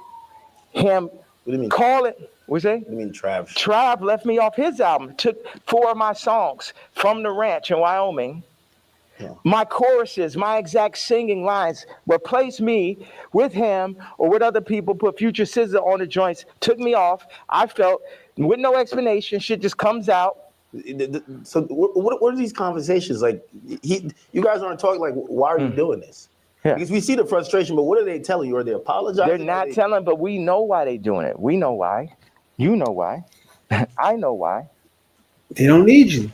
him What do you mean? calling. What's that? What do you mean, Trav? Trav left me off his album, took 4 of my songs from the ranch in Wyoming. Yeah. My choruses, my exact singing lines, replaced me with him or with other people, put Future Scissor on the joints, took me off. I felt, with no explanation, shit just comes out. So what are these conversations like? You guys aren't talking like, why are you doing this? Yeah. Because we see the frustration, but what are they telling you? Are they apologizing? They're not telling, but we know why they're doing it. We know why. You know why. I know why. They don't need you.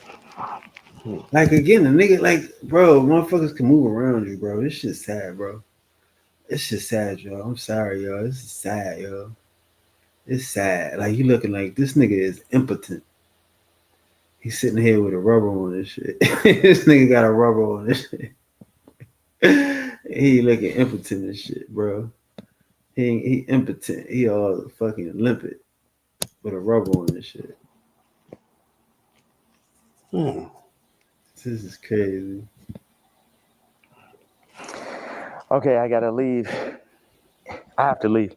Like, again, the nigga, like, bro, motherfuckers can move around you, bro. This shit's sad, bro. It's just sad, yo. I'm sorry, yo. This is sad, yo. It's sad. Like, you looking like this nigga is impotent. He's sitting here with a rubber on this shit. This nigga got a rubber on this shit. He looking impotent and shit, bro. He impotent. He all fucking limpid with a rubber on this shit. This is crazy. Okay, I gotta leave. I have to leave.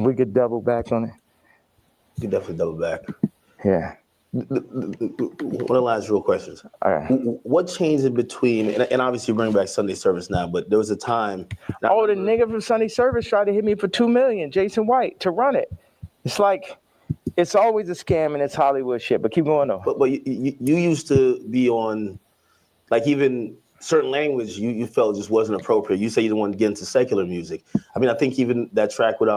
We could double back on it. You can definitely double back. Yeah. One of the last real questions. All right. What changed in between, and obviously you bring back Sunday service now, but there was a time. The nigga from Sunday service tried to hit me for $2 million, Jason White, to run it. It's like, it's always a scam and it's Hollywood shit, but keep going though. But you used to be on, like, even certain language you felt just wasn't appropriate. You say you didn't want to get into secular music. I mean, I think even that track with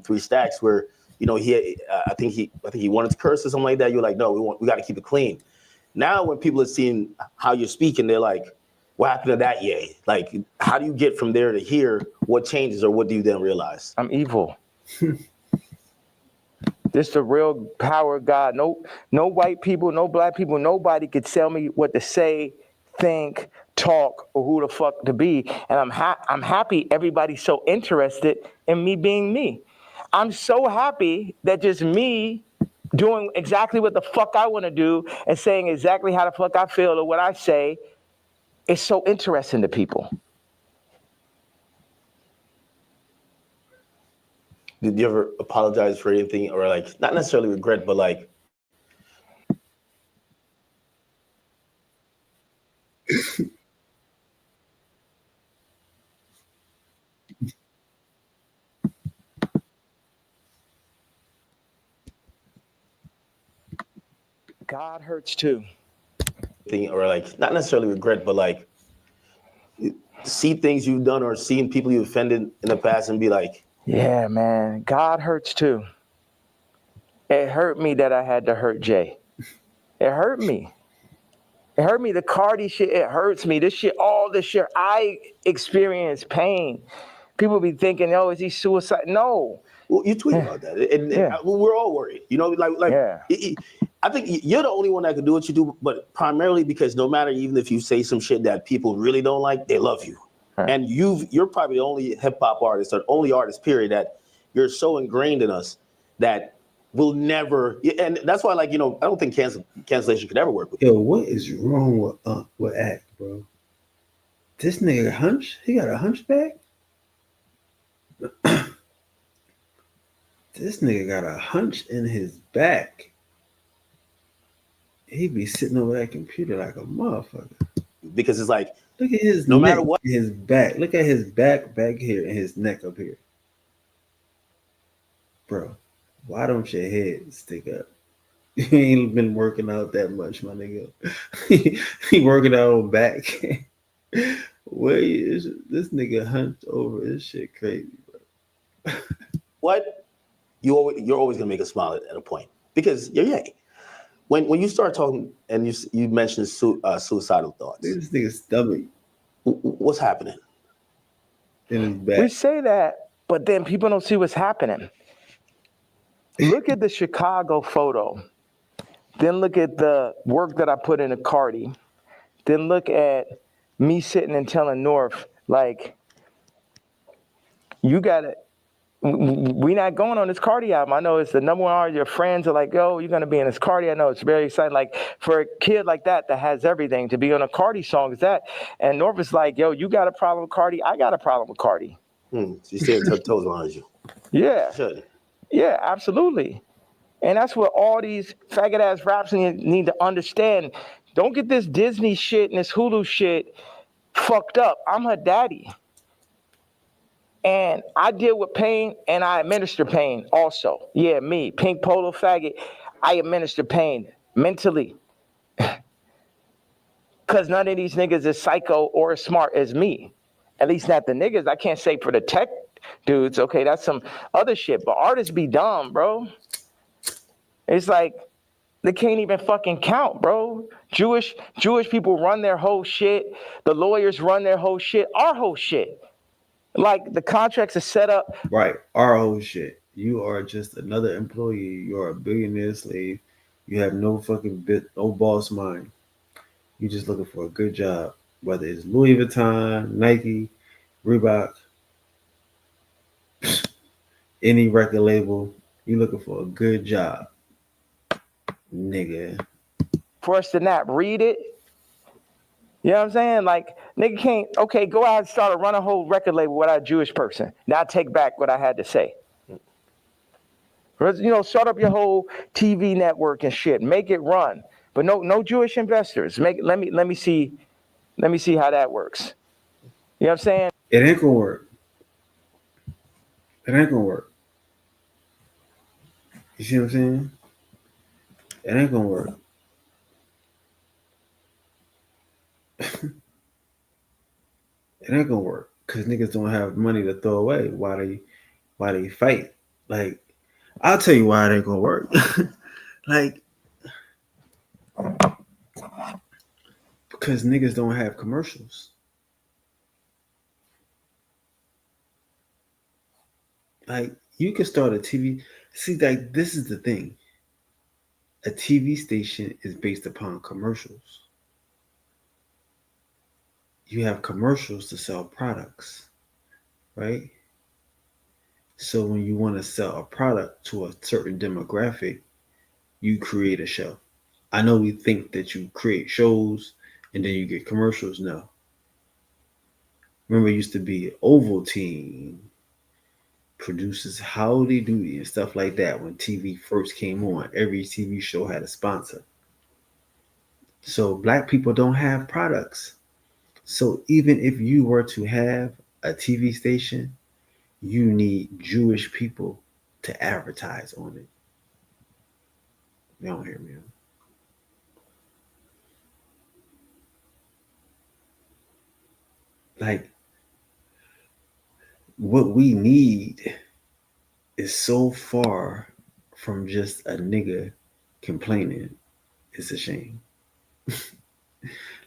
3 Stacks where, you know, I think he wanted to curse or something like that. You're like, no, we got to keep it clean. Now when people are seeing how you're speaking, they're like, what happened to that yay? Like, how do you get from there to here? What changes, or what do you then realize? I'm evil. This the real power of God. No white people, no black people, nobody could tell me what to say, think, talk, or who the fuck to be. And I'm happy everybody's so interested in me being me. I'm so happy that just me doing exactly what the fuck I want to do and saying exactly how the fuck I feel or what I say is so interesting to people. Did you ever apologize for anything, or like, not necessarily regret, but like, God hurts too. Or like, not necessarily regret, but like, see things you've done or seen people you offended in the past and be like, yeah, man, God hurts too. It hurt me that I had to hurt Jay. It hurt me. It hurt me. The Cardi shit, it hurts me. This shit, all this shit, I experience pain. People be thinking, oh, is he suicide? No. Well, you tweet about that. And we're all worried. You know, like I think you're the only one that can do what you do, but primarily because no matter, even if you say some shit that people really don't like, they love you. Right. And you're probably the only hip hop artist, or only artist, period, that you're so ingrained in us that we'll never. And that's why, like, you know, I don't think cancellation could ever work with you. Yo, what is wrong with Act, bro? This nigga hunch? He got a hunchback? This nigga got a hunch in his back. He be sitting over that computer like a motherfucker. Because it's like, look at his no neck, matter what, his back. Look at his back here and his neck up here. Bro, why don't your head stick up? You ain't been working out that much, my nigga. He working out on back. Where is this nigga hunched over? This shit crazy, bro. What? You're always gonna make us smile at a point because you're Ye. When you start talking and you mentioned suicidal thoughts, this nigga's stomach. What's happening in his back? We say that But then people don't see what's happening. Look at the Chicago photo. Then look at the work that I put into Cardi. Then look at me sitting and telling North, like, you gotta, we not going on this Cardi album. I know it's the number one artist. Your friends are like, yo, you're gonna be in this Cardi. I know it's very exciting. Like, for a kid like that has everything, to be on a Cardi song is that. And North is like, yo, you got a problem with Cardi? I got a problem with Cardi. She's staying toes behind you. Yeah. Should. Yeah, absolutely. And that's what all these faggot ass raps need to understand. Don't get this Disney shit and this Hulu shit fucked up. I'm her daddy. And I deal with pain and I administer pain also. Yeah, me, pink polo faggot, I administer pain mentally. Because none of these niggas is psycho or as smart as me. At least not the niggas. I can't say for the tech dudes. Okay, that's some other shit. But artists be dumb, bro. It's like they can't even fucking count, bro. Jewish people run their whole shit. The lawyers run their whole shit. Our whole shit. Like the contracts are set up. Right. Our whole shit. You are just another employee. You are a billionaire slave. You have no fucking no boss mind. You just looking for a good job. Whether it's Louis Vuitton, Nike, Reebok, any record label, you looking for a good job. Nigga. For us to not read it. You know what I'm saying? Like, nigga can't, okay, go out and start run a whole record label without a Jewish person. Now I take back what I had to say. You know, start up your whole TV network and shit. Make it run. But no Jewish investors. Let me see how that works. You know what I'm saying? It ain't gonna work. It ain't gonna work. You see what I'm saying? It ain't gonna work. It ain't gonna work because niggas don't have money to throw away while they fight. Like, I'll tell you why it ain't gonna work. Like, because niggas don't have commercials. Like, you can start a TV. See, like, this is the thing. A TV station is based upon commercials. You have commercials to sell products, right? So when you want to sell a product to a certain demographic, you create a show. I know we think that you create shows and then you get commercials. No. Remember, it used to be Ovaltine produces Howdy Doody and stuff like that when TV first came on. Every TV show had a sponsor. So black people don't have products. So even if you were to have a TV station, you need Jewish people to advertise on it. You don't hear me. Like, what we need is so far from just a nigga complaining. It's a shame.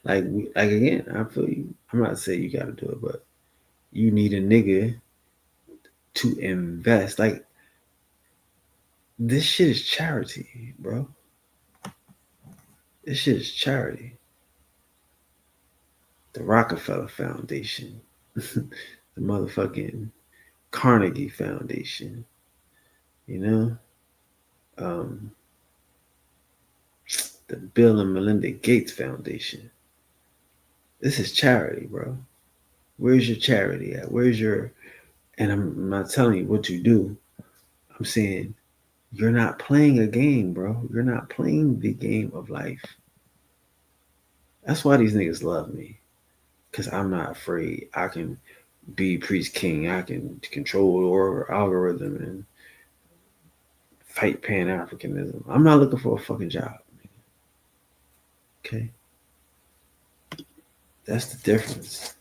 Like again, I feel you. I'm not saying you got to do it, but you need a nigga to invest. Like, this shit is charity, bro. This shit is charity. The Rockefeller Foundation, the motherfucking Carnegie Foundation, you know, the Bill and Melinda Gates Foundation. This is charity, bro. Where's your charity at? And I'm not telling you what you do. I'm saying you're not playing a game, bro. You're not playing the game of life. That's why these niggas love me. Because I'm not afraid. I can be priest king. I can control the algorithm and fight Pan-Africanism. I'm not looking for a fucking job. Okay? That's the difference.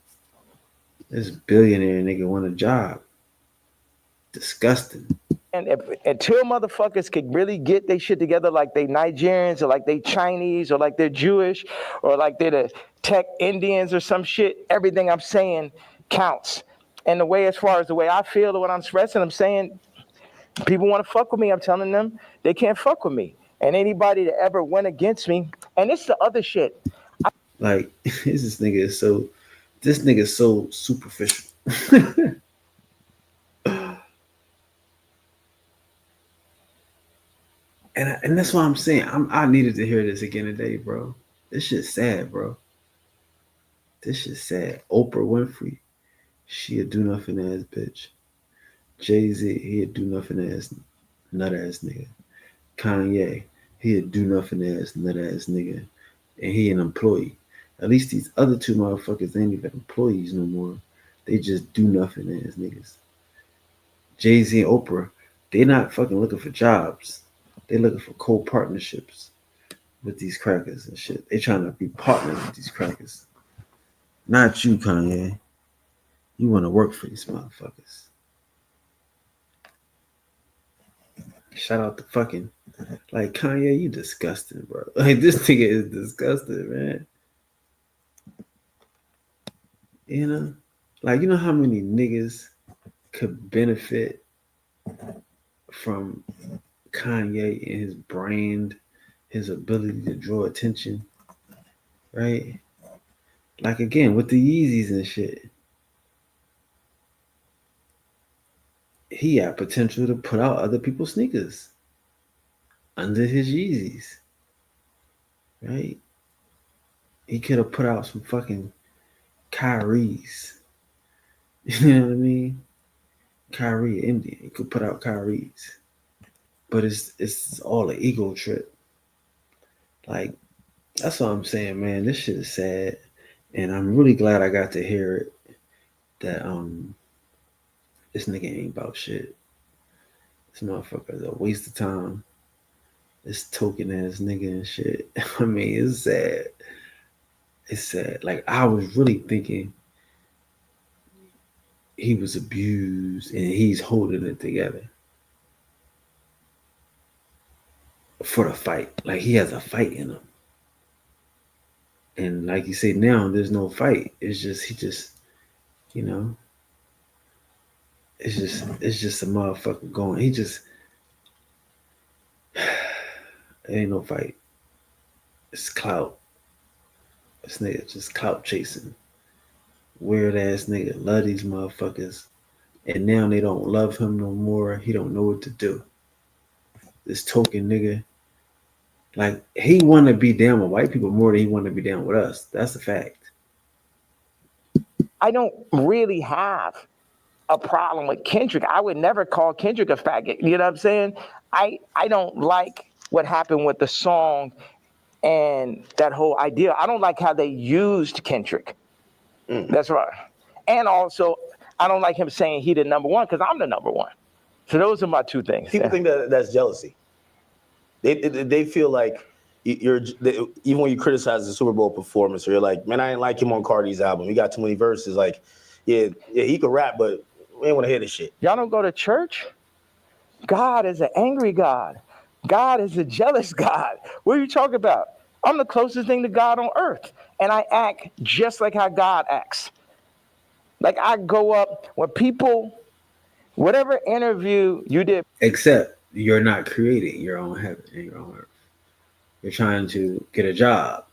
This billionaire nigga want a job. Disgusting. And until motherfuckers could really get their shit together like they Nigerians or like they Chinese or like they're Jewish or like they're the tech Indians or some shit, everything I'm saying counts. And the way, as far as the way I feel or what I'm expressing, I'm saying people want to fuck with me. I'm telling them they can't fuck with me. And anybody that ever went against me, and it's the other shit. Like, this nigga is so superficial. And that's why I'm saying I needed to hear this again today, bro. This shit's sad, bro. This shit's sad. Oprah Winfrey, she a do nothing ass bitch. Jay-Z, he a do nothing ass nut ass nigga. Kanye, he a do nothing ass nut ass nigga, and he an employee. At least these other two motherfuckers ain't even employees no more. They just do nothing ass niggas. Jay-Z and Oprah, they not fucking looking for jobs. They looking for co-partnerships with these crackers and shit. They trying to be partners with these crackers. Not you, Kanye. You want to work for these motherfuckers. Shout out to fucking, like, Kanye, you disgusting, bro. Like, this nigga is disgusting, man. You know? Like, you know how many niggas could benefit from Kanye and his brand, his ability to draw attention, right? Like, again, with the Yeezys and shit, he had potential to put out other people's sneakers under his Yeezys, right? He could have put out some fucking Kyrie's. You know what I mean? Kyrie, Indian. He could put out Kyrie's. But it's all an ego trip. Like, that's what I'm saying, man. This shit is sad. And I'm really glad I got to hear it. That this nigga ain't about shit. This motherfucker is a waste of time. This token ass nigga and shit. I mean, it's sad. It's sad. Like, I was really thinking he was abused and he's holding it together for the fight. Like, he has a fight in him. And like you say, now there's no fight. It's just, he just, you know, it's just a motherfucker going. He just, it ain't no fight. It's clout. This nigga just clout chasing. Weird ass nigga. Love these motherfuckers. And now they don't love him no more. He don't know what to do. This token nigga. Like, he want to be down with white people more than he want to be down with us. That's a fact. I don't really have a problem with Kendrick. I would never call Kendrick a faggot. You know what I'm saying? I don't like what happened with the song and that whole idea. I don't like how they used Kendrick. That's right. And also, I don't like him saying he the number one because I'm the number one. So those are my two things. People think that that's jealousy. They feel like even when you criticize the Super Bowl performance, or you're like, man, I didn't like him on Cardi's album. He got too many verses. Like, yeah, he could rap, but we ain't want to hear this shit. Y'all don't go to church? God is an angry God. God is a jealous God. What are you talking about? I'm the closest thing to God on earth. And I act just like how God acts. Like, I go up when people, whatever interview you did. Except you're not creating your own heaven and your own earth. You're trying to get a job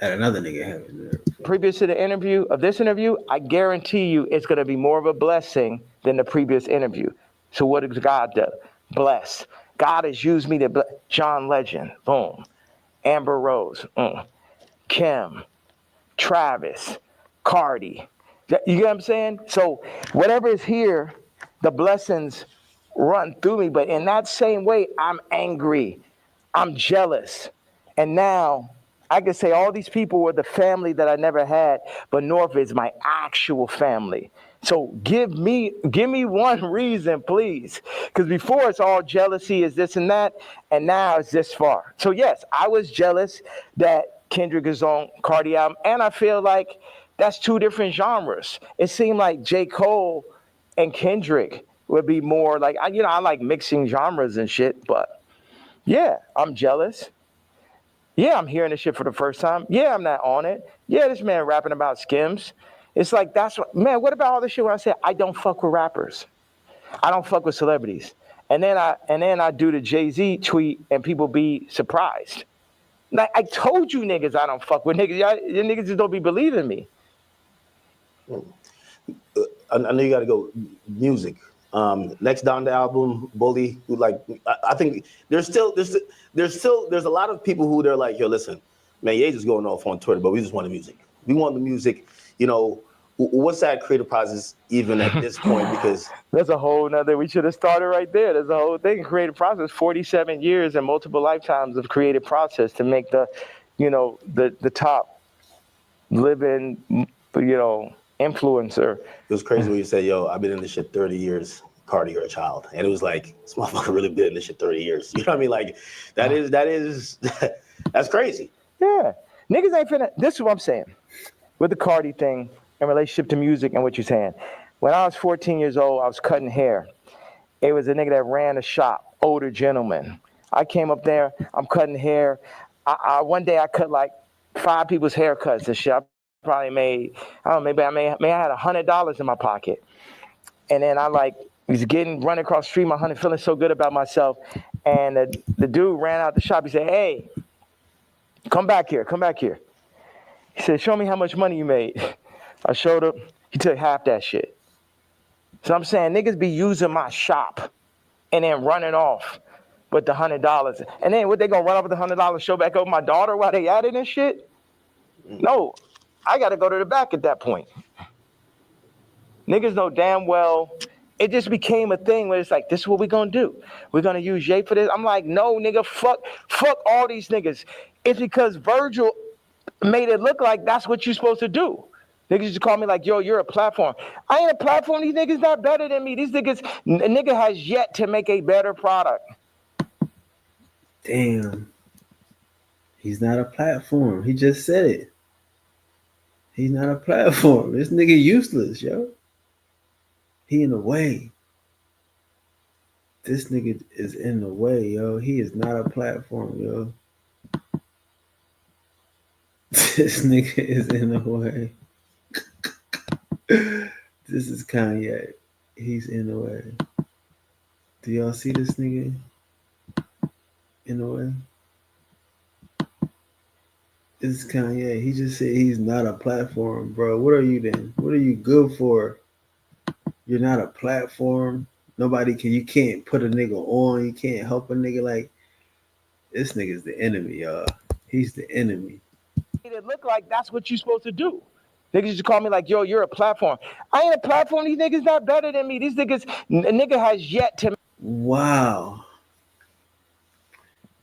at another nigga heaven and earth. Previous to the interview of this interview, I guarantee you it's going to be more of a blessing than the previous interview. So what does God do? Bless. God has used me to bless. John Legend, boom. Amber Rose, Kim, Travis, Cardi. You get what I'm saying? So whatever is here, the blessings run through me. But in that same way, I'm angry. I'm jealous. And now I can say all these people were the family that I never had, but North is my actual family. So give me one reason, please. Because before it's all jealousy is this and that, and now it's this far. So yes, I was jealous that Kendrick is on Cardi album, and I feel like that's two different genres. It seemed like J. Cole and Kendrick would be more like, I like mixing genres and shit, but yeah, I'm jealous. Yeah, I'm hearing this shit for the first time. Yeah, I'm not on it. Yeah, this man rapping about Skims. It's like, that's what, man, what about all this shit where I said, I don't fuck with rappers. I don't fuck with celebrities. And then I do the Jay-Z tweet and people be surprised. Like, I told you niggas I don't fuck with niggas. You niggas just don't be believing me. I know you got to go music. Next down the album, Bully. Like, I think there's a lot of people who they're like, yo, listen, man, Ye just going off on Twitter, but we just want the music. We want the music. You know, what's that creative process even at this point? Because there's a whole nother. We should have started right there. There's a whole thing. Creative process. 47 years and multiple lifetimes of creative process to make the top living, influencer. It was crazy when you said, yo, I've been in this shit 30 years. Cardi, you're a child. And it was like, this motherfucker really been in this shit 30 years. You know what I mean? Like, that's crazy. Yeah. Niggas ain't finna, this is what I'm saying. With the Cardi thing in relationship to music and what you're saying. When I was 14 years old, I was cutting hair. It was a nigga that ran a shop, older gentleman. I came up there, I'm cutting hair. One day I cut like 5 people's haircuts and shit. I probably made, I don't know, maybe I had $100 in my pocket. And then I was running across the street, feeling so good about myself. And the dude ran out the shop. He said, hey, come back here. He said, show me how much money you made. I showed him. He took half that shit. So I'm saying niggas be using my shop and then running off with the $100. And then what, they gonna run off with the $100, show back over my daughter while they at it and shit? No, I gotta go to the back at that point. Niggas know damn well, it just became a thing where it's like, this is what we're gonna do. We're gonna use Ye for this. I'm like, no, nigga, fuck all these niggas. It's because Virgil made it look like that's what you're supposed to do. Niggas used to call me like, yo, you're a platform. I ain't a platform. These niggas not better than me. These niggas, a nigga has yet to make a better product. Damn. He's not a platform. He just said it. He's not a platform. This nigga useless, yo. He in the way. This nigga is in the way, yo. He is not a platform, yo. This nigga is in the way. This is Kanye. He's in the way. Do y'all see this nigga in the way? This is Kanye. He just said he's not a platform, bro. What are you then? What are you good for? You're not a platform. You can't put a nigga on. You can't help a nigga. Like, this nigga's the enemy, y'all. He's the enemy. It look like that's what you're supposed to do. Niggas used to call me like, yo, you're a platform. I ain't a platform. These niggas not better than me. These niggas, a nigga has yet to. Wow.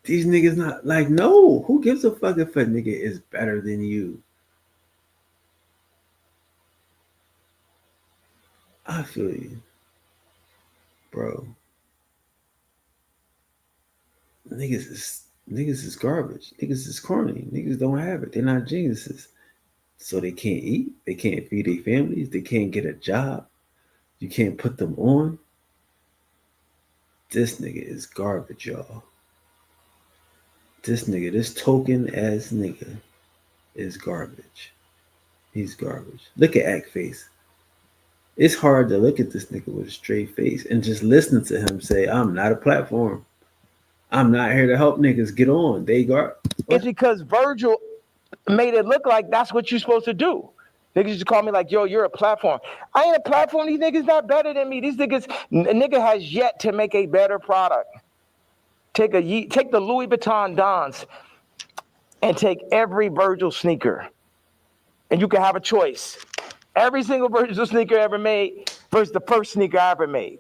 These niggas not, like, no. Who gives a fuck if a nigga is better than you? I feel you. Bro. Niggas is garbage. Niggas is corny. Niggas don't have it. They're not geniuses. So they can't eat. They can't feed their families. They can't get a job. You can't put them on. This nigga is garbage, y'all. This token ass nigga is garbage. He's garbage. Look at Act Face. It's hard to look at this nigga with a straight face and just listen to him say, I'm not a platform. I'm not here to help niggas get on. It's because Virgil made it look like that's what you're supposed to do. Niggas used to call me like, yo, you're a platform. I ain't a platform. These niggas not better than me. These niggas, a nigga has yet to make a better product. Take the Louis Vuitton Dons and take every Virgil sneaker. And you can have a choice. Every single Virgil sneaker ever made versus the first sneaker I ever made.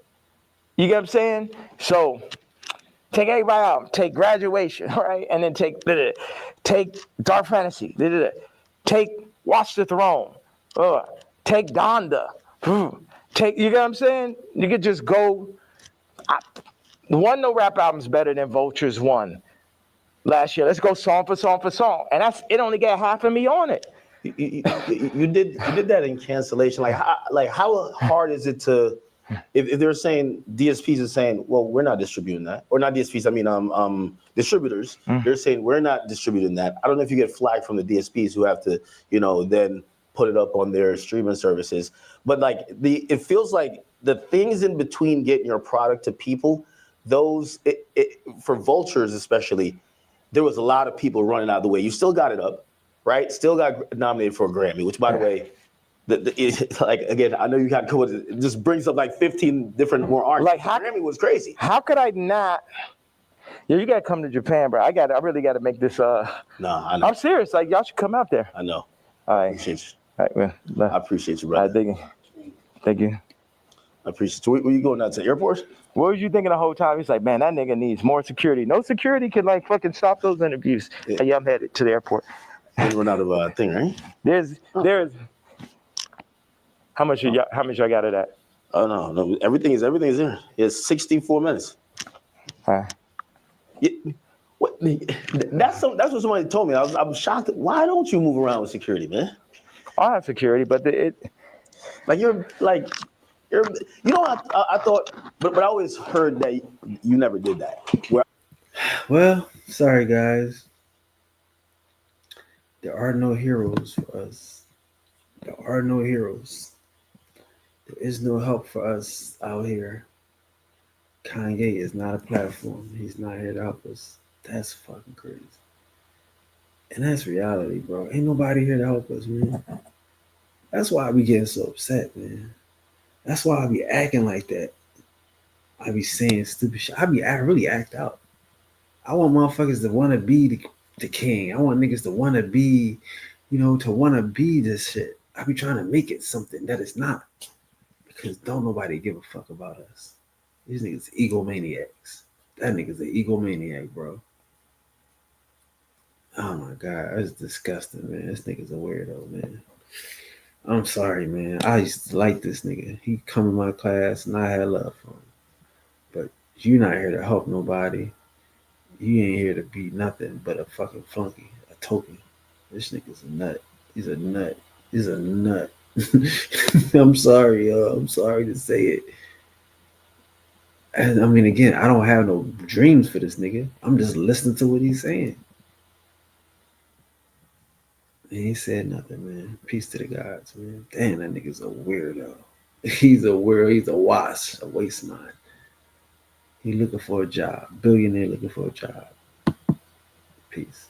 You get what I'm saying? So take everybody out. Take Graduation, right? And then take Dark Fantasy. Take Watch the Throne. Take Donda. You get what I'm saying? You could just go. No rap album's better than Vulture's one last year. Let's go song for song for song. And it only got half of me on it. You did that in Cancellation. How hard is it to, if they're saying DSPs are saying, well, we're not distributing that, or not DSPs, I mean distributors. They're saying we're not distributing that. I don't know if you get flagged from the DSPs who have to, then put it up on their streaming services. But like it feels like the things in between getting your product to people, those for vultures especially, there was a lot of people running out of the way. You still got it up, right? Still got nominated for a Grammy, which by the way, like again, I know you got to it just brings up like 15 different more artists. Like Grammy was crazy. How could I not? Yeah, you gotta come to Japan, bro. I really gotta make this. No, I know. I'm serious. Like y'all should come out there. I know. All right. I appreciate you. All right, well, I appreciate you, brother. Thank you. I appreciate you. Where you going now, to the airport? What was you thinking the whole time? He's like, man, that nigga needs more security. No security can like fucking stop those interviews. Yeah. Hey, I'm headed to the airport. You run out of thing, right? There's. How much I got it at? Oh no, everything is there. It's 64 minutes. All right. Yeah, that's what somebody told me. I was shocked. Why don't you move around with security, man? I have security, but you know, I thought, but I always heard that you never did that. Well, sorry guys. There are no heroes for us. There are no heroes. There is no help for us out here. Kanye is not a platform. He's not here to help us. That's fucking crazy. And that's reality, bro. Ain't nobody here to help us, man. That's why I be getting so upset, man. That's why I be acting like that. I be saying stupid shit. I really act out. I want motherfuckers to want to be the king. I want niggas to want to be, to want to be this shit. I be trying to make it something that it's not. Because don't nobody give a fuck about us. These niggas egomaniacs. That nigga's an egomaniac, bro. Oh my God, that's disgusting, man. This nigga's a weirdo, man. I'm sorry, man. I used to like this nigga. He come in my class and I had love for him. But you not here to help nobody. You ain't here to be nothing but a fucking flunky, a token. This nigga's a nut. He's a nut. He's a nut. I'm sorry, yo. I'm sorry to say it. And I mean, again, I don't have no dreams for this nigga. I'm just listening to what he's saying. He ain't said nothing, man. Peace to the gods, man. Damn, that nigga's a weirdo. He's a weirdo. He's a wash, a waste mind. He looking for a job. Billionaire looking for a job. Peace.